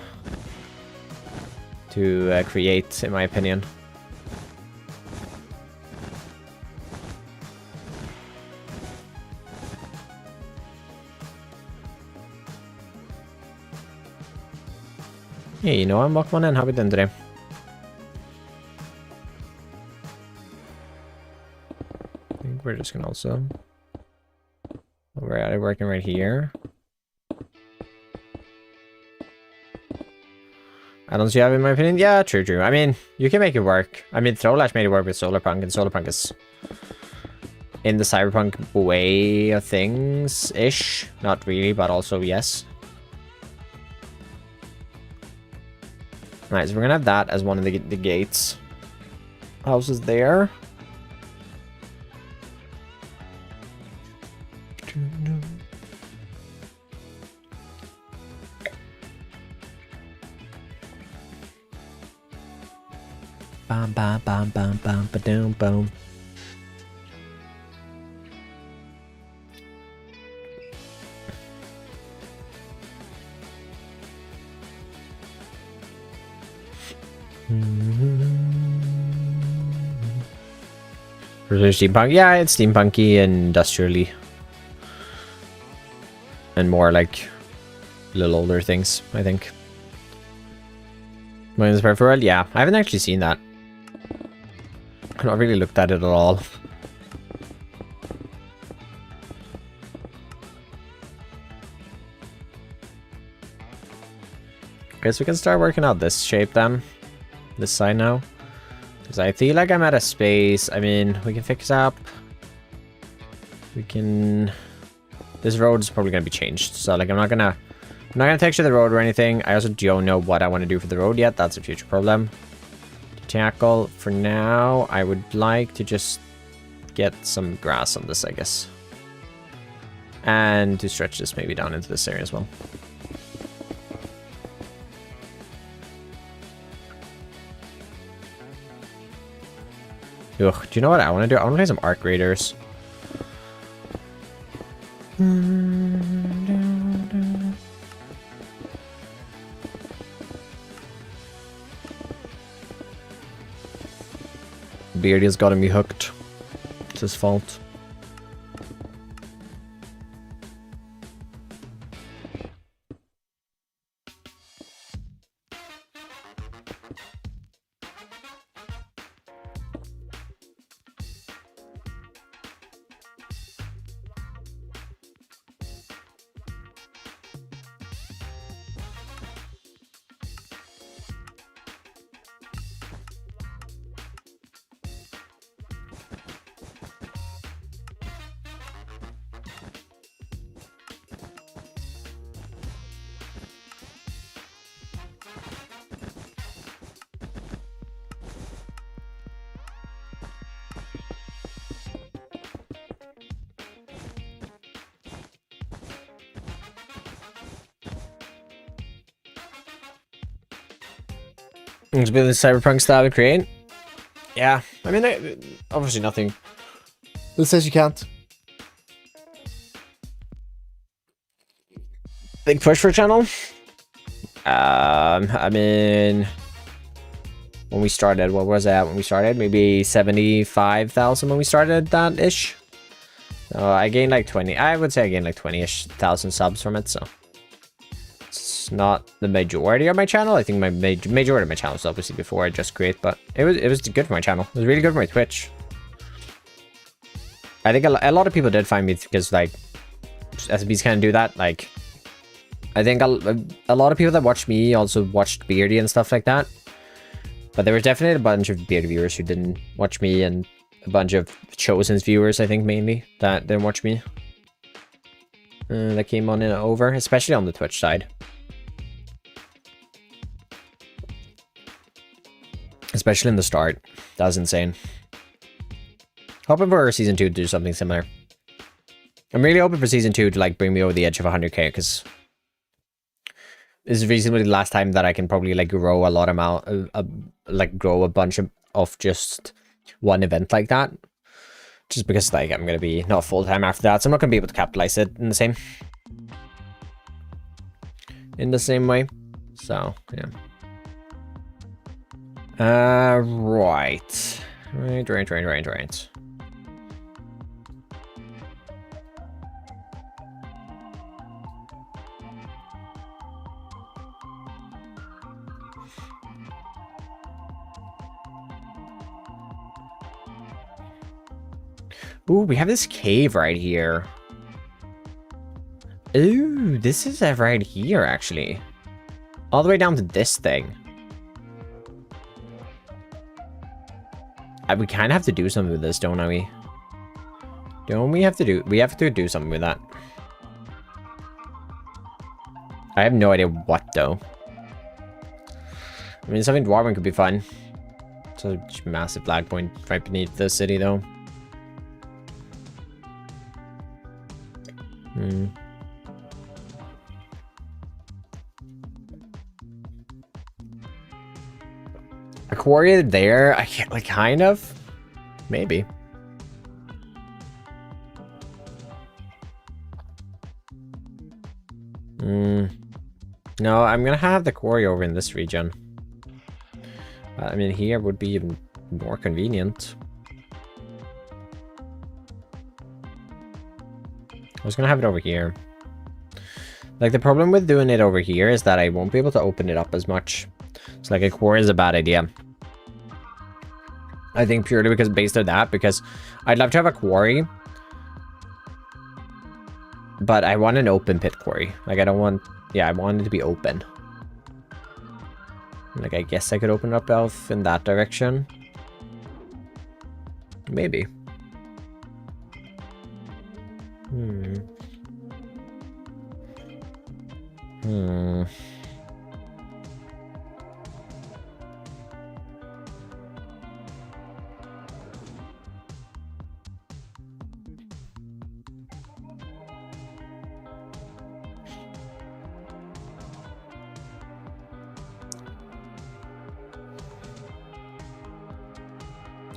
create, in my opinion. Hey, you know, I'm walking in. How are we doing today? We're just gonna also. We're working right here. I don't see how, in my opinion. Yeah, true. I mean, you can make it work. I mean, Throwlash made it work with Solarpunk, and Solarpunk is in the Cyberpunk way of things-ish. Not really, but also yes. Alright, so we're gonna have that as one of the gates. Houses there. Bam bam bam bam bam ba doom boom. Steampunk, yeah, it's steampunky and industrially, and more like little older things, I think. Mine's Perfect World, yeah, I haven't actually seen that. I've not really looked at it at all. Guess we can start working out this shape then. This side now. Because I feel like I'm out of space. I mean, we can fix up. We can... This road is probably going to be changed. So, like, I'm not gonna texture the road or anything. I also don't know what I want to do for the road yet. That's a future problem to tackle. For now, I would like to just get some grass on this, I guess. And to stretch this maybe down into this area as well. Ugh, do you know what I want to do? I want to play some arc raiders. Beardy's gotten me hooked. It's his fault. It's been the cyberpunk style to create. Yeah, I mean, obviously nothing that says you can't. Big push for a channel. I mean, when we started, what was that? When we started, maybe 75,000 when we started that ish. So I gained like 20. I would say I gained like 20-ish thousand subs from it. So it's not the majority of my channel. I think my majority of my channel was obviously before I just create, but it was good for my channel. It was really good for my Twitch. I think a lot of people did find me because like SBs can't do that. Like I think a lot of people that watched me also watched Beardy and stuff like that. But there was definitely a bunch of Beardy viewers who didn't watch me, and a bunch of Chosen's viewers, I think, mainly, that didn't watch me. That came on and over, especially on the Twitch side. Especially in the start. That was insane. Hoping for Season 2 to do something similar. I'm really hoping for Season 2 to, like, bring me over the edge of 100k, because this is reasonably the last time that I can probably, like, grow a lot amount, like, grow a bunch of just one event like that. Just because, like, I'm going to be not full-time after that, so I'm not going to be able to capitalize it in the same way. So, yeah. Right. Ooh, we have this cave right here. Ooh, this is right here, actually. All the way down to this thing. We kind of have to do something with this, don't we? Don't we have to do... We have to do something with that. I have no idea what, though. I mean, something dwarven could be fun. Such a massive flag point right beneath the city, though. A quarry there? I can't, like, kind of? Maybe. No, I'm gonna have the quarry over in this region. I mean, here would be even more convenient. I was gonna have it over here. Like, the problem with doing it over here is that I won't be able to open it up as much. So, like, a quarry is a bad idea. I think purely because based on that, because I'd love to have a quarry, but I want an open pit quarry. Like, I don't want... Yeah, I want it to be open. Like, I guess I could open up off in that direction. Maybe.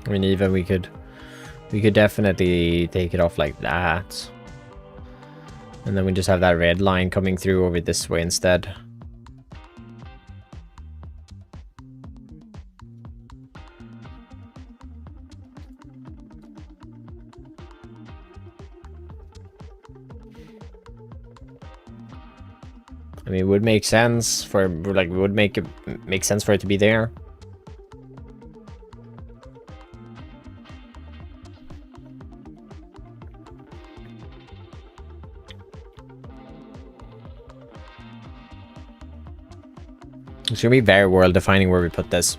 I mean, even we could definitely take it off like that. And then we just have that red line coming through over this way instead. I mean, it would make sense for, like, it would make sense for it to be there. It's gonna be very world defining where we put this.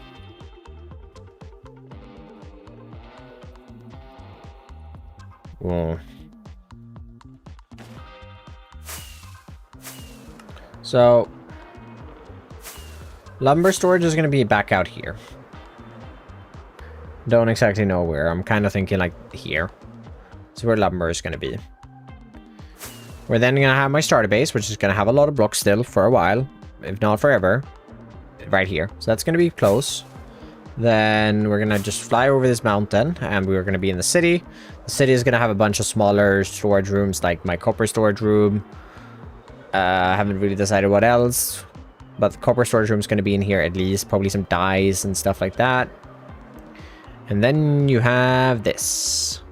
Whoa. So, lumber storage is gonna be back out here. Don't exactly know where. I'm kind of thinking like here. That's where lumber is gonna be. We're then gonna have my starter base, which is gonna have a lot of blocks still for a while, if not forever. Right here. So that's going to be close. Then we're going to just fly over this mountain and we're going to be in the city. The city is going to have a bunch of smaller storage rooms like my copper storage room. I haven't really decided what else. But the copper storage room is going to be in here at least. Probably some dyes and stuff like that. And then you have this.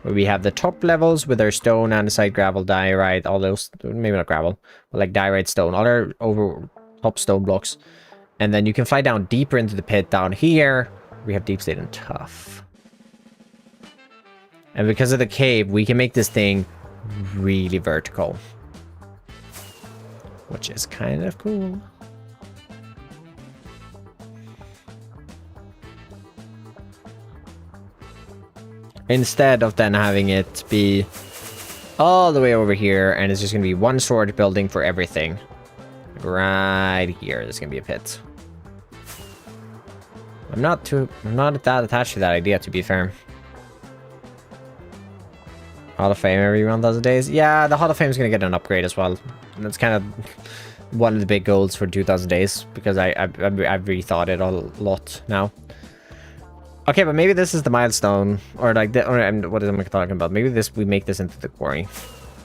Where we have the top levels with our stone, andesite, gravel, diorite, all those. Maybe not gravel. But like diorite, stone. All our over top stone blocks. And then you can fly down deeper into the pit down here. We have deep state and tough. And because of the cave, we can make this thing really vertical. Which is kind of cool. Instead of then having it be all the way over here. And it's just going to be one storage building for everything. Right here, there's gonna be a pit. I'm not that attached to that idea, to be fair. Hall of Fame every 1,000 days. Yeah, the Hall of Fame is gonna get an upgrade as well. And that's kind of one of the big goals for 2,000 days because I've rethought it a lot now. Okay, but maybe this is the milestone, or like the, or what am I talking about? Maybe we make this into the quarry,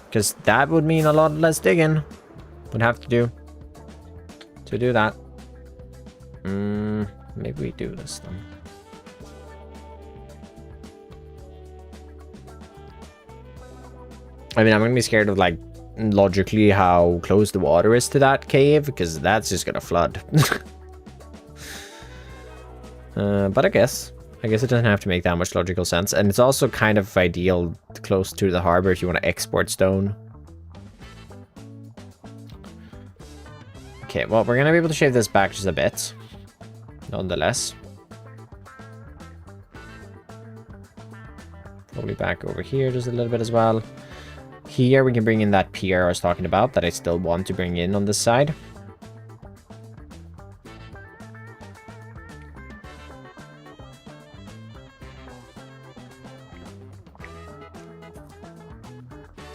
because that would mean a lot less digging. Would have to do. To do that. Maybe we do this then. I mean, I'm gonna be scared of, like, logically how close the water is to that cave, because that's just gonna flood. But I guess it doesn't have to make that much logical sense. And it's also kind of ideal close to the harbor if you want to export stone. Okay, well, we're going to be able to shave this back just a bit. Nonetheless. Probably back over here just a little bit as well. Here we can bring in that pier I was talking about that I still want to bring in on this side.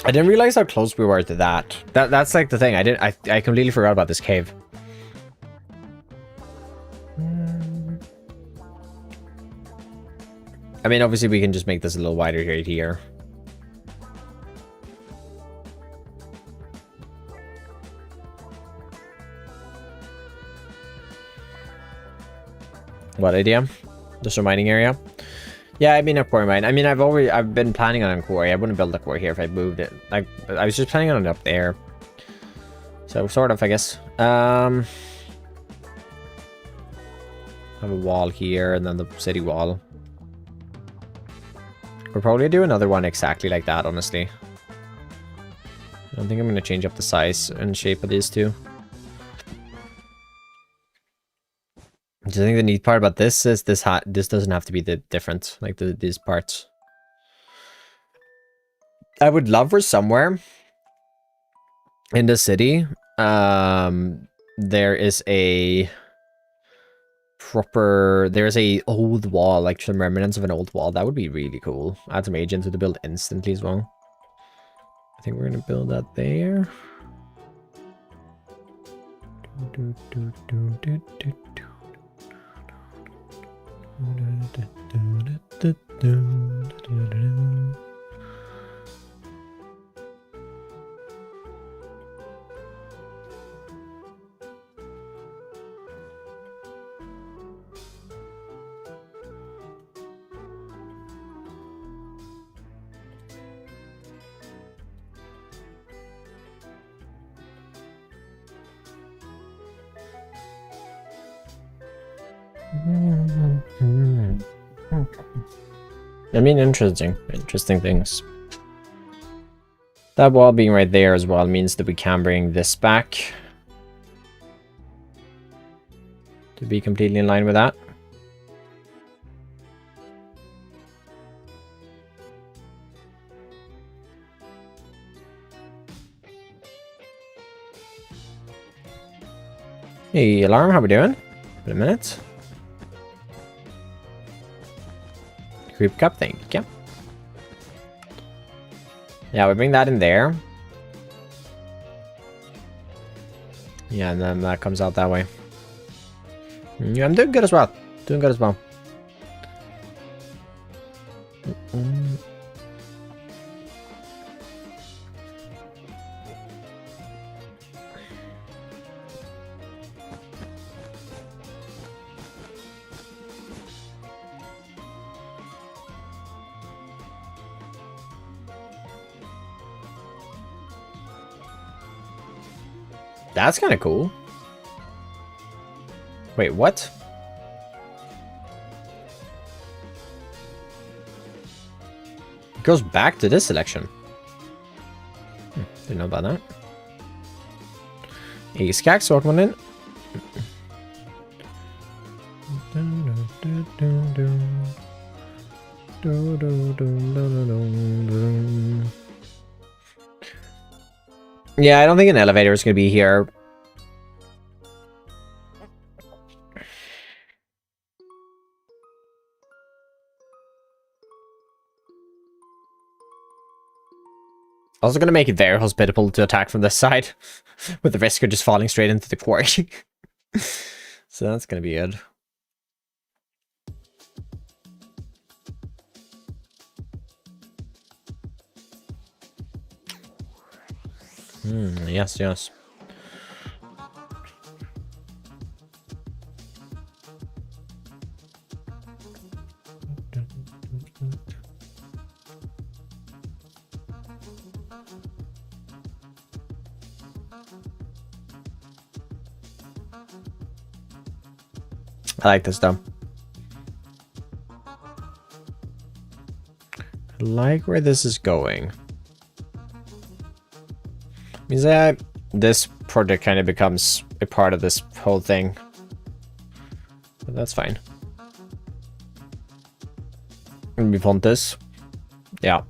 I didn't realize how close we were to that. That's like the thing. I completely forgot about this cave. I mean, obviously we can just make this a little wider right here. What idea? Just a mining area? Yeah, I mean a quarry mine. I mean, I've been planning on a quarry. I wouldn't build a quarry here if I moved it. Like, I was just planning on it up there. So sort of, I guess. Have a wall here and then the city wall. We'll probably do another one exactly like that, honestly. I don't think I'm going to change up the size and shape of these two. Do you think the neat part about this is this doesn't have to be the different, like these parts? I would love for somewhere in the city, there is a old wall, like some remnants of an old wall. That would be really cool. Add some agents to build instantly as well. I think we're gonna build that there. I mean, interesting things. That wall being right there as well means that we can bring this back to be completely in line with that. Hey, Alarm, how we doing? Wait a minute. Group cup, thank you. Yeah, we bring that in there. Yeah, and then that comes out that way. Yeah, I'm doing good as well. Doing good as well. That's kind of cool. Wait, what? It goes back to this selection. Didn't know about that. Ace Cax, welcome in. Yeah, I don't think an elevator is going to be here. Also going to make it very hospitable to attack from this side, with the risk of just falling straight into the quarry. So that's going to be good. Yes, yes. I like this though. I like where this is going. Means that this project kind of becomes a part of this whole thing. But that's fine. And we want this. Yeah.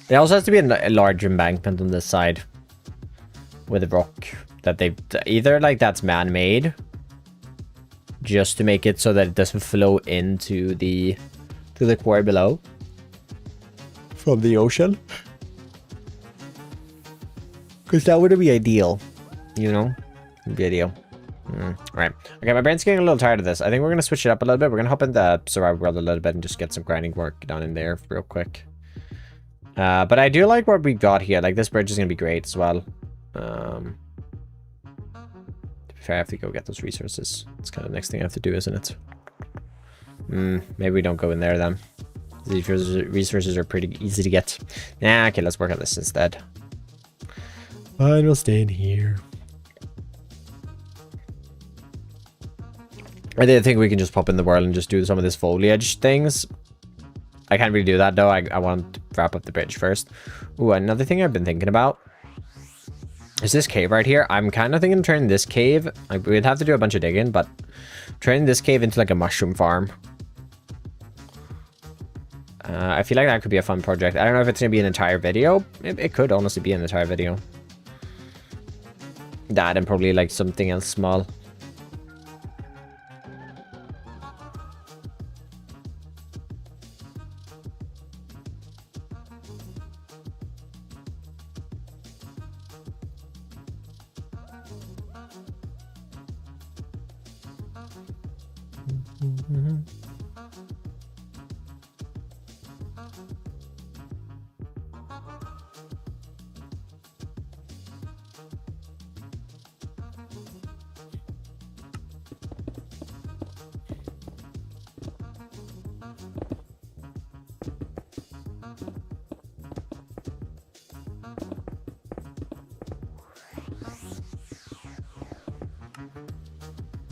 There also has to be a large embankment on this side. With a rock that they either like that's man-made. Just to make it so that it doesn't flow into the quarry below. From the ocean. Because that would be ideal, you know? Would be ideal. Alright. Okay, my brain's getting a little tired of this. I think we're going to switch it up a little bit. We're going to hop into survival world a little bit and just get some grinding work down in there real quick. But I do like what we got here. Like, this bridge is going to be great as well. To be fair, I have to go get those resources. It's kind of the next thing I have to do, isn't it? Maybe we don't go in there then. These resources are pretty easy to get. Nah, okay, let's work on this instead. Fine, we'll stay in here. I did think we can just pop in the world and just do some of this foliage things. I can't really do that though. I want to wrap up the bridge first. Ooh, another thing I've been thinking about Is this cave right here? I'm kind of thinking of turning this cave. We'd have to do a bunch of digging, but turning this cave into like a mushroom farm. I feel like that could be a fun project. I don't know if it's going to be an entire video. It could honestly be an entire video. That and probably like something else small.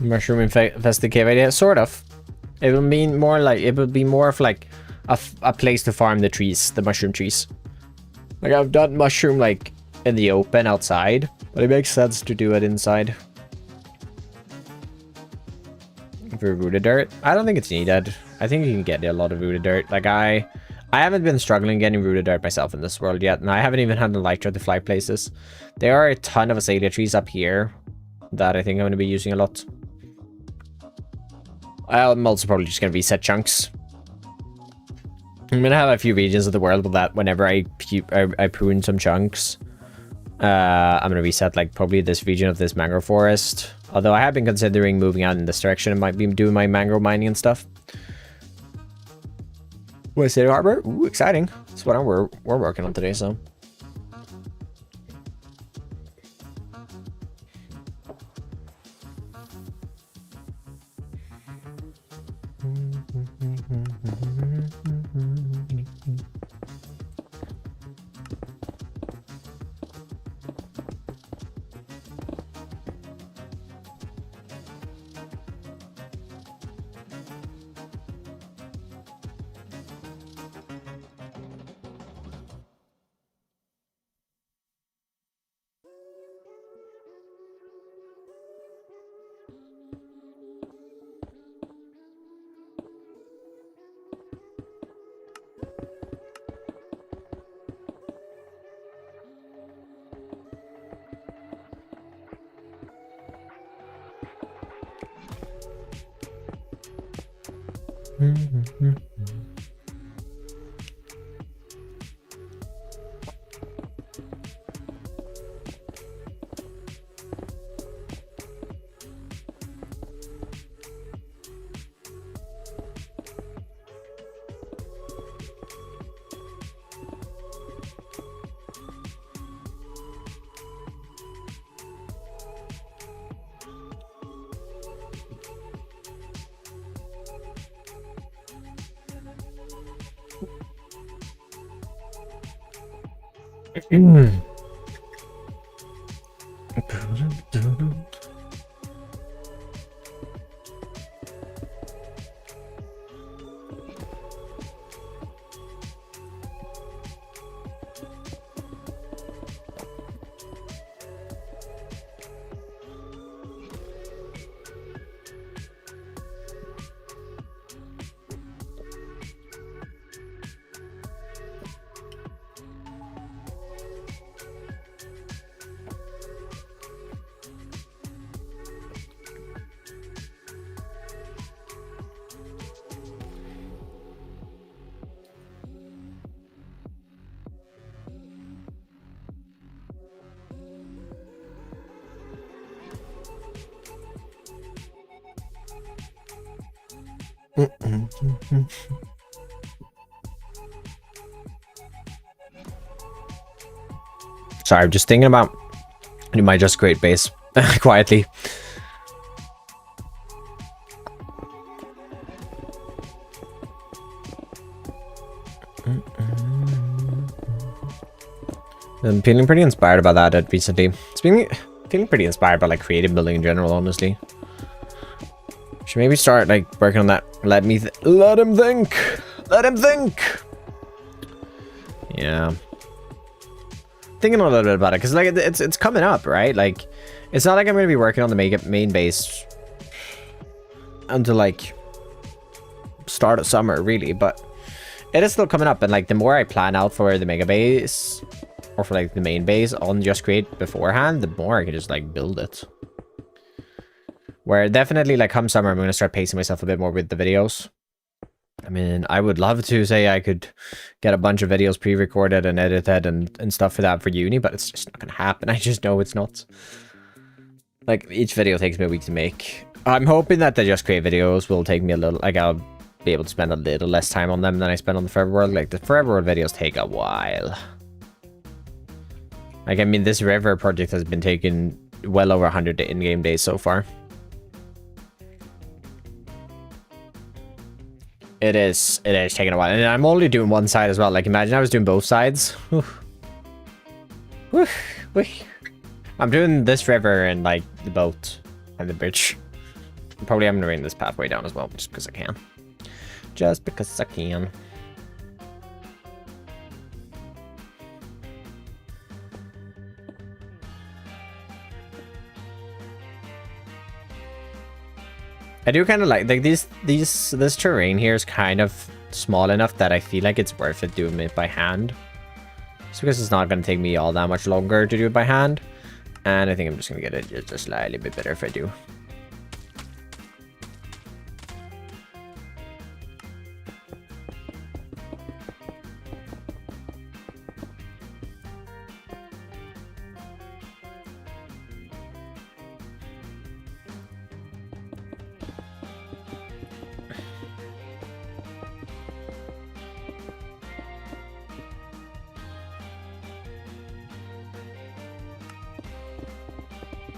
Mushroom infested cave idea, sort of. It would mean more like it would be more of like a place to farm the trees, the mushroom trees. Like I've done mushroom like in the open outside, but it makes sense to do it inside. For rooted dirt, I don't think it's needed. I think you can get a lot of rooted dirt. Like I haven't been struggling getting rooted dirt myself in this world yet, and I haven't even had the lighter to fly places. There are a ton of azalea trees up here that I think I'm going to be using a lot. I'm also probably just going to reset chunks. I'm going to have a few regions of the world that whenever I prune some chunks, I'm going to reset like probably this region of this mangrove forest. Although I have been considering moving out in this direction and might be doing my mangrove mining and stuff. What is it, Harbor? Ooh, exciting. That's what we're working on today, so. Sorry, I'm just thinking about you might just create base quietly. I'm feeling pretty inspired about that recently. Feeling pretty inspired by like creative building in general, honestly. Should maybe start like working on that. Let him think. Let him think. Yeah. thinking a little bit about it because like it's coming up, right? Like, it's not like I'm gonna be working on the main base until like start of summer, really, but it is still coming up. And like, the more I plan out for the mega base or for like the main base on Just Create beforehand, the more I can just like build it. Where definitely like come summer, I'm gonna start pacing myself a bit more with the videos. I mean, I would love to say I could get a bunch of videos pre-recorded and edited and stuff for that for uni, but it's just not gonna happen. I just know it's not. Like, each video takes me a week to make. I'm hoping that the Just Create videos will take me a little, like, I'll be able to spend a little less time on them than I spend on the Forever World. Like, the Forever World videos take a while. Like, I mean, this river project has been taking well over 100 in-game days so far. It is taking a while. And I'm only doing one side as well. Like, imagine I was doing both sides. I'm doing this river and, like, the boat and the bridge. Probably I'm gonna bring this pathway down as well, just because I can. Just because I can. I do kind of like this terrain here is kind of small enough that I feel like it's worth it doing it by hand. Just because it's not going to take me all that much longer to do it by hand. And I think I'm just going to get it just slightly bit better if I do.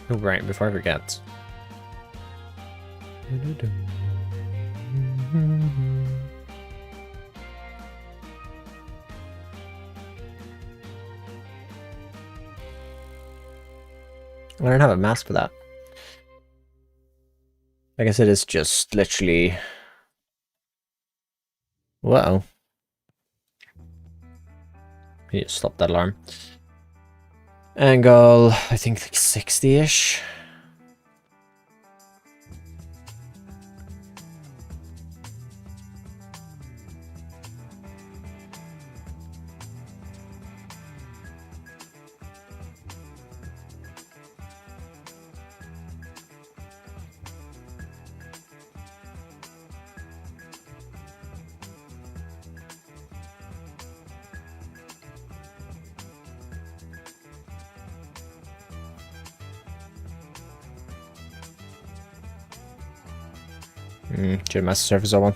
Oh, right, before I forget. I don't have a mask for that. I guess it is just literally... Whoa. You just stop that alarm. Angle, I think like 60-ish. Should master surface that one.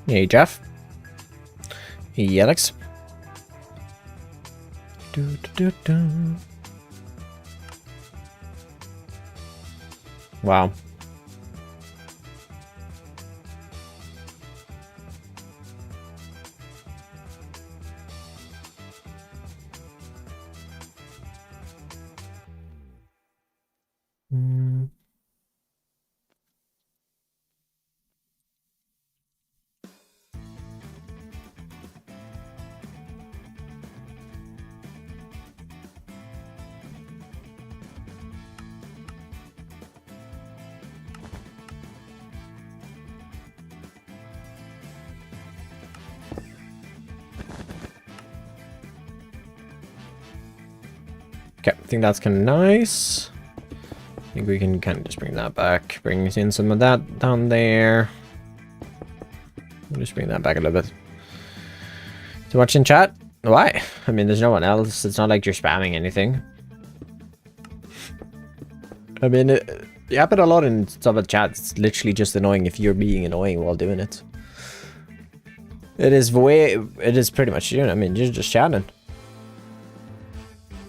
Hey, Jeff. Hey, Alex. Wow. Okay, I think that's kind of nice. I think we can kind of just bring that back. Bring in some of that down there. We'll just bring that back a little bit. To watch in chat? Why? I mean, there's no one else. It's not like you're spamming anything. I mean, Yeah, but a lot in some of the chat. It's literally just annoying if you're being annoying while doing it. It is the way it is pretty much, you know, I mean, you're just chatting.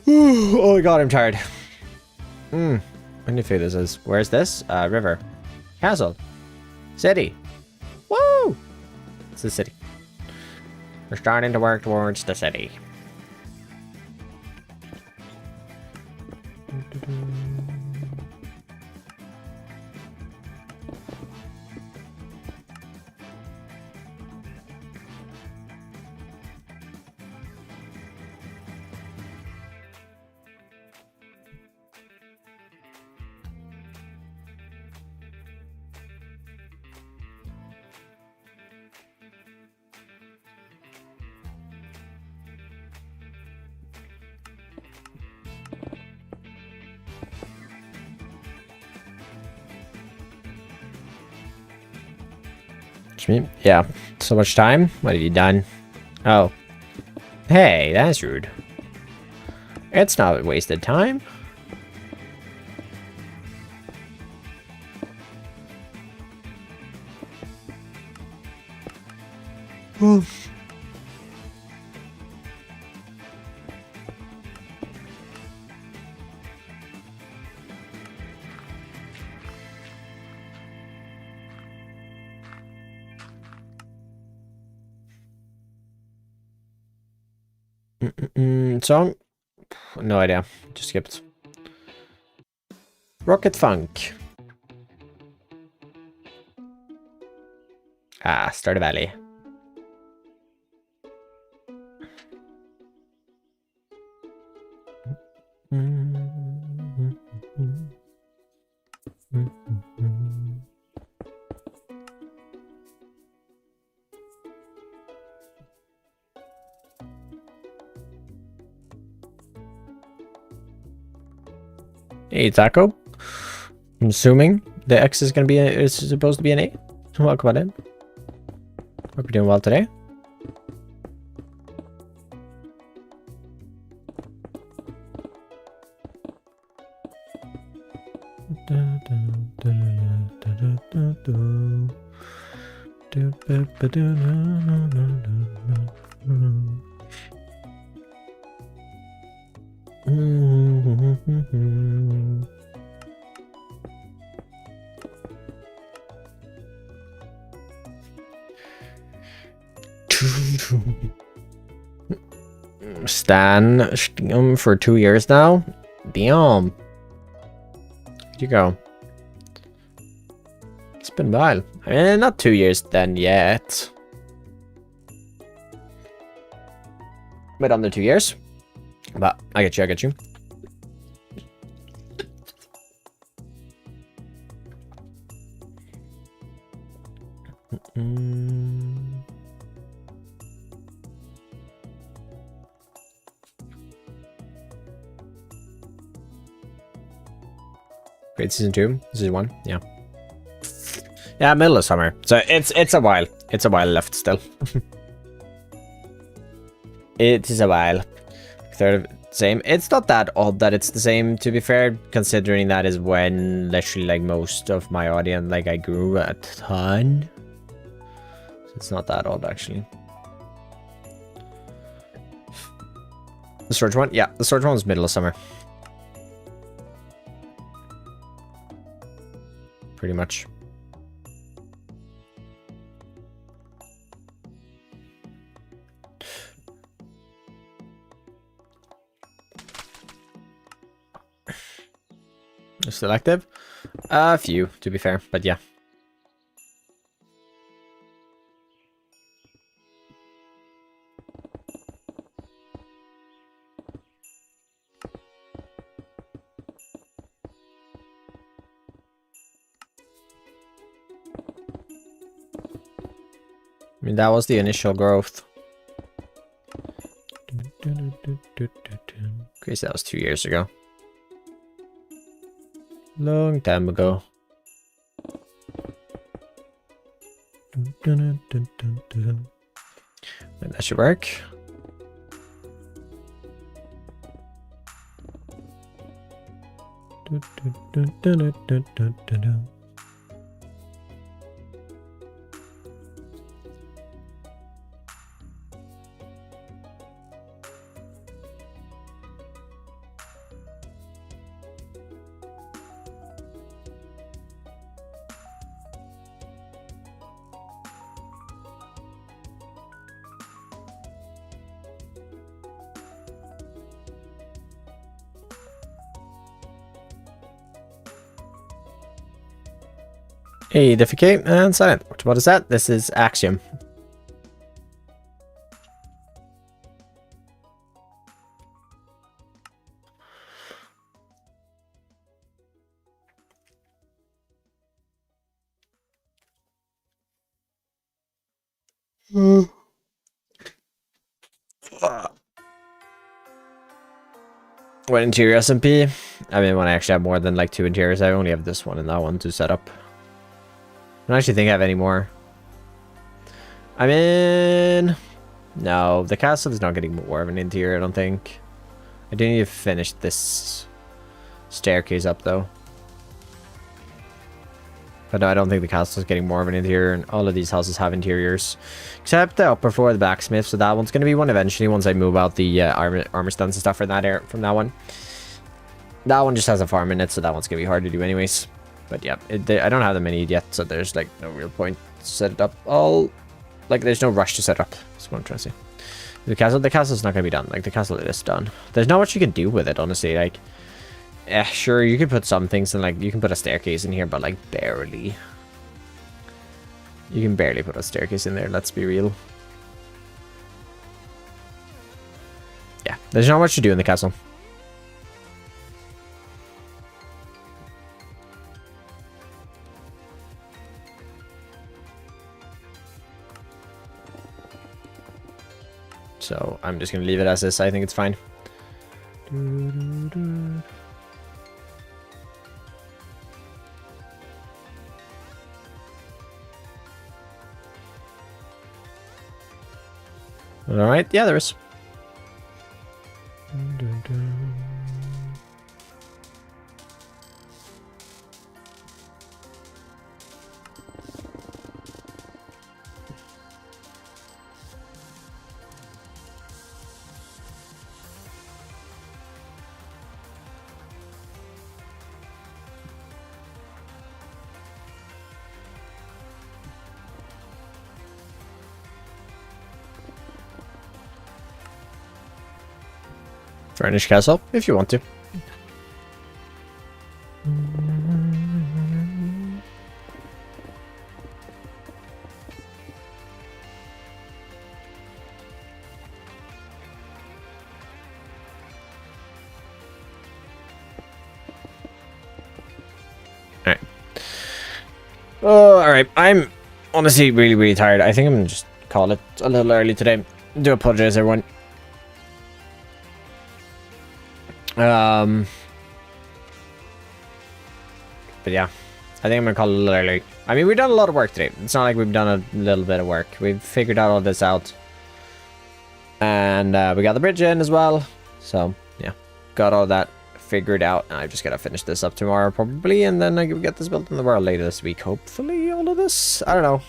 Oh my god, I'm tired. I need to figure this is. Where's this? River. Castle. City. Woo! It's the city. We're starting to work towards the city. Yeah, so much time. What have you done? Oh. Hey, that's rude. It's not wasted time. Song? No idea. Just skipped. Rocket Funk. Ah, Stardew Valley. Hey, Taco. I'm assuming the X is gonna be is supposed to be an 8. Welcome on in. Hope you're doing well today. Stan for 2 years now. Damn. Where'd you go? It's been a while. I mean, not 2 years then yet. But under 2 years. But I get you, I get you. Great, season 2, season 1, yeah. Yeah, middle of summer. So it's a while. It's a while left still. It is a while. Third same. It's not that odd that it's the same, to be fair, considering that is when literally like most of my audience, like I grew a ton. So it's not that odd actually. The storage one? Yeah, the storage one was middle of summer. Pretty much. Still active? A few, to be fair, but yeah. I mean, that was the initial growth. Crazy, that was 2 years ago. Long time ago. That should work. Hey, defecate and silent. What is that? This is Axiom. One interior SMP. I mean, when I actually have more than like 2 interiors, I only have this one and that one to set up. I don't actually think I have any more. I mean, no, the castle is not getting more of an interior, I don't think. I do need to finish this staircase up though. But no, I don't think the castle is getting more of an interior, and all of these houses have interiors. Except the upper floor of the blacksmith, so that one's going to be one eventually once I move out the armor stands and stuff from that one. That one just has a farm in it, so that one's going to be hard to do anyways. But yeah, I don't have them many yet, so there's like no real point to set it up. There's no rush to set it up, that's what I'm trying to say. The castle's not going to be done. Like, the castle is done. There's not much you can do with it, honestly. Like, sure, you could put some things in, like, you can put a staircase in here, but, like, barely. You can barely put a staircase in there, let's be real. Yeah, there's not much to do in the castle. So, I'm just going to leave it as is. I think it's fine. Alright, yeah, there is. Furnish castle, if you want to. Alright. Oh, alright. I'm honestly really, really tired. I think I'm gonna just call it a little early today. Do apologize, everyone. But yeah, I think I'm gonna call it a little early. I mean, we've done a lot of work today. It's not like we've done a little bit of work. We've figured out all this out. And we got the bridge in as well. So, yeah, got all that figured out. And I just gotta finish this up tomorrow, probably. And then I can get this built in the world later this week. Hopefully, all of this. I don't know.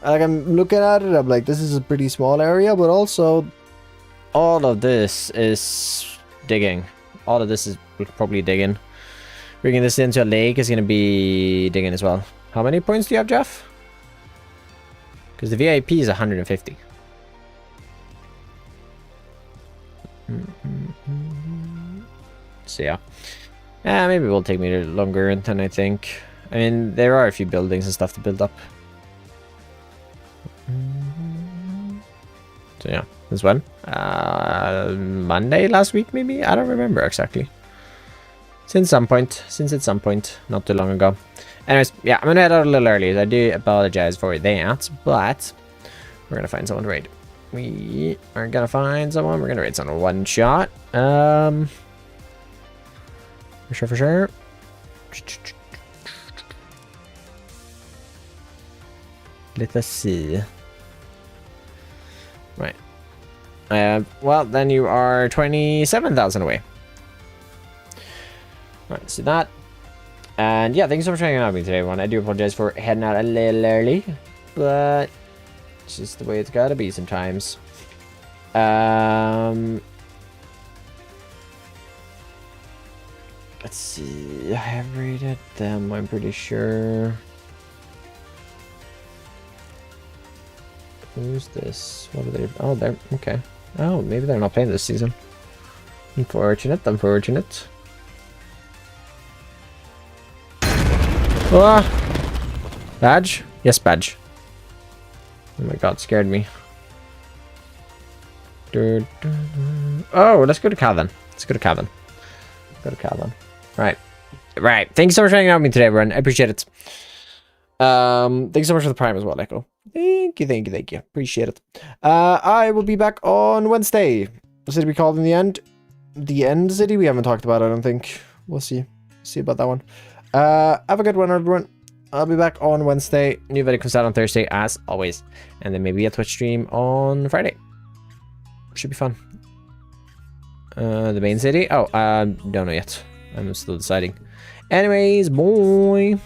Like, I'm looking at it, I'm like, this is a pretty small area, but also all of this is digging. All of this is probably digging. Bringing this into a lake is going to be digging as well. How many points do you have, Jeff? Because the VIP is 150. So yeah. Maybe it will take me longer than I think. I mean, there are a few buildings and stuff to build up. So yeah, this one. Monday last week, maybe? I don't remember exactly. Since at some point, not too long ago. Anyways, yeah, I'm gonna head out a little early. I do apologize for that, but we're gonna find someone to raid. We are gonna find someone. We're gonna raid someone one shot. For sure. Let us see. Right. Well, then you are 27,000 away. Right, let's do that. And yeah, thanks so much for hanging out with me today, everyone. I do apologize for heading out a little early, but it's just the way it's gotta be sometimes. Let's see. I have rated them, I'm pretty sure. Who's this? What are they? Oh, they're okay. Oh, maybe they're not playing this season. Unfortunate, unfortunate. Ah! Badge? Yes, badge. Oh my god, scared me. Oh, let's go to Cal then. Let's go to Cal then. Go to Cal then. Right. Right. Thanks so much for hanging out with me today, everyone. I appreciate it. Thanks so much for the prime as well, Echo. Thank you, thank you, thank you. Appreciate it. I will be back on Wednesday. What city we called in the end? The end city? We haven't talked about it, I don't think. We'll see. See about that one. Have a good one, everyone. I'll be back on Wednesday. New video comes out on Thursday, as always. And then maybe a Twitch stream on Friday. Should be fun. The main city? Oh, don't know yet. I'm still deciding. Anyways, boy.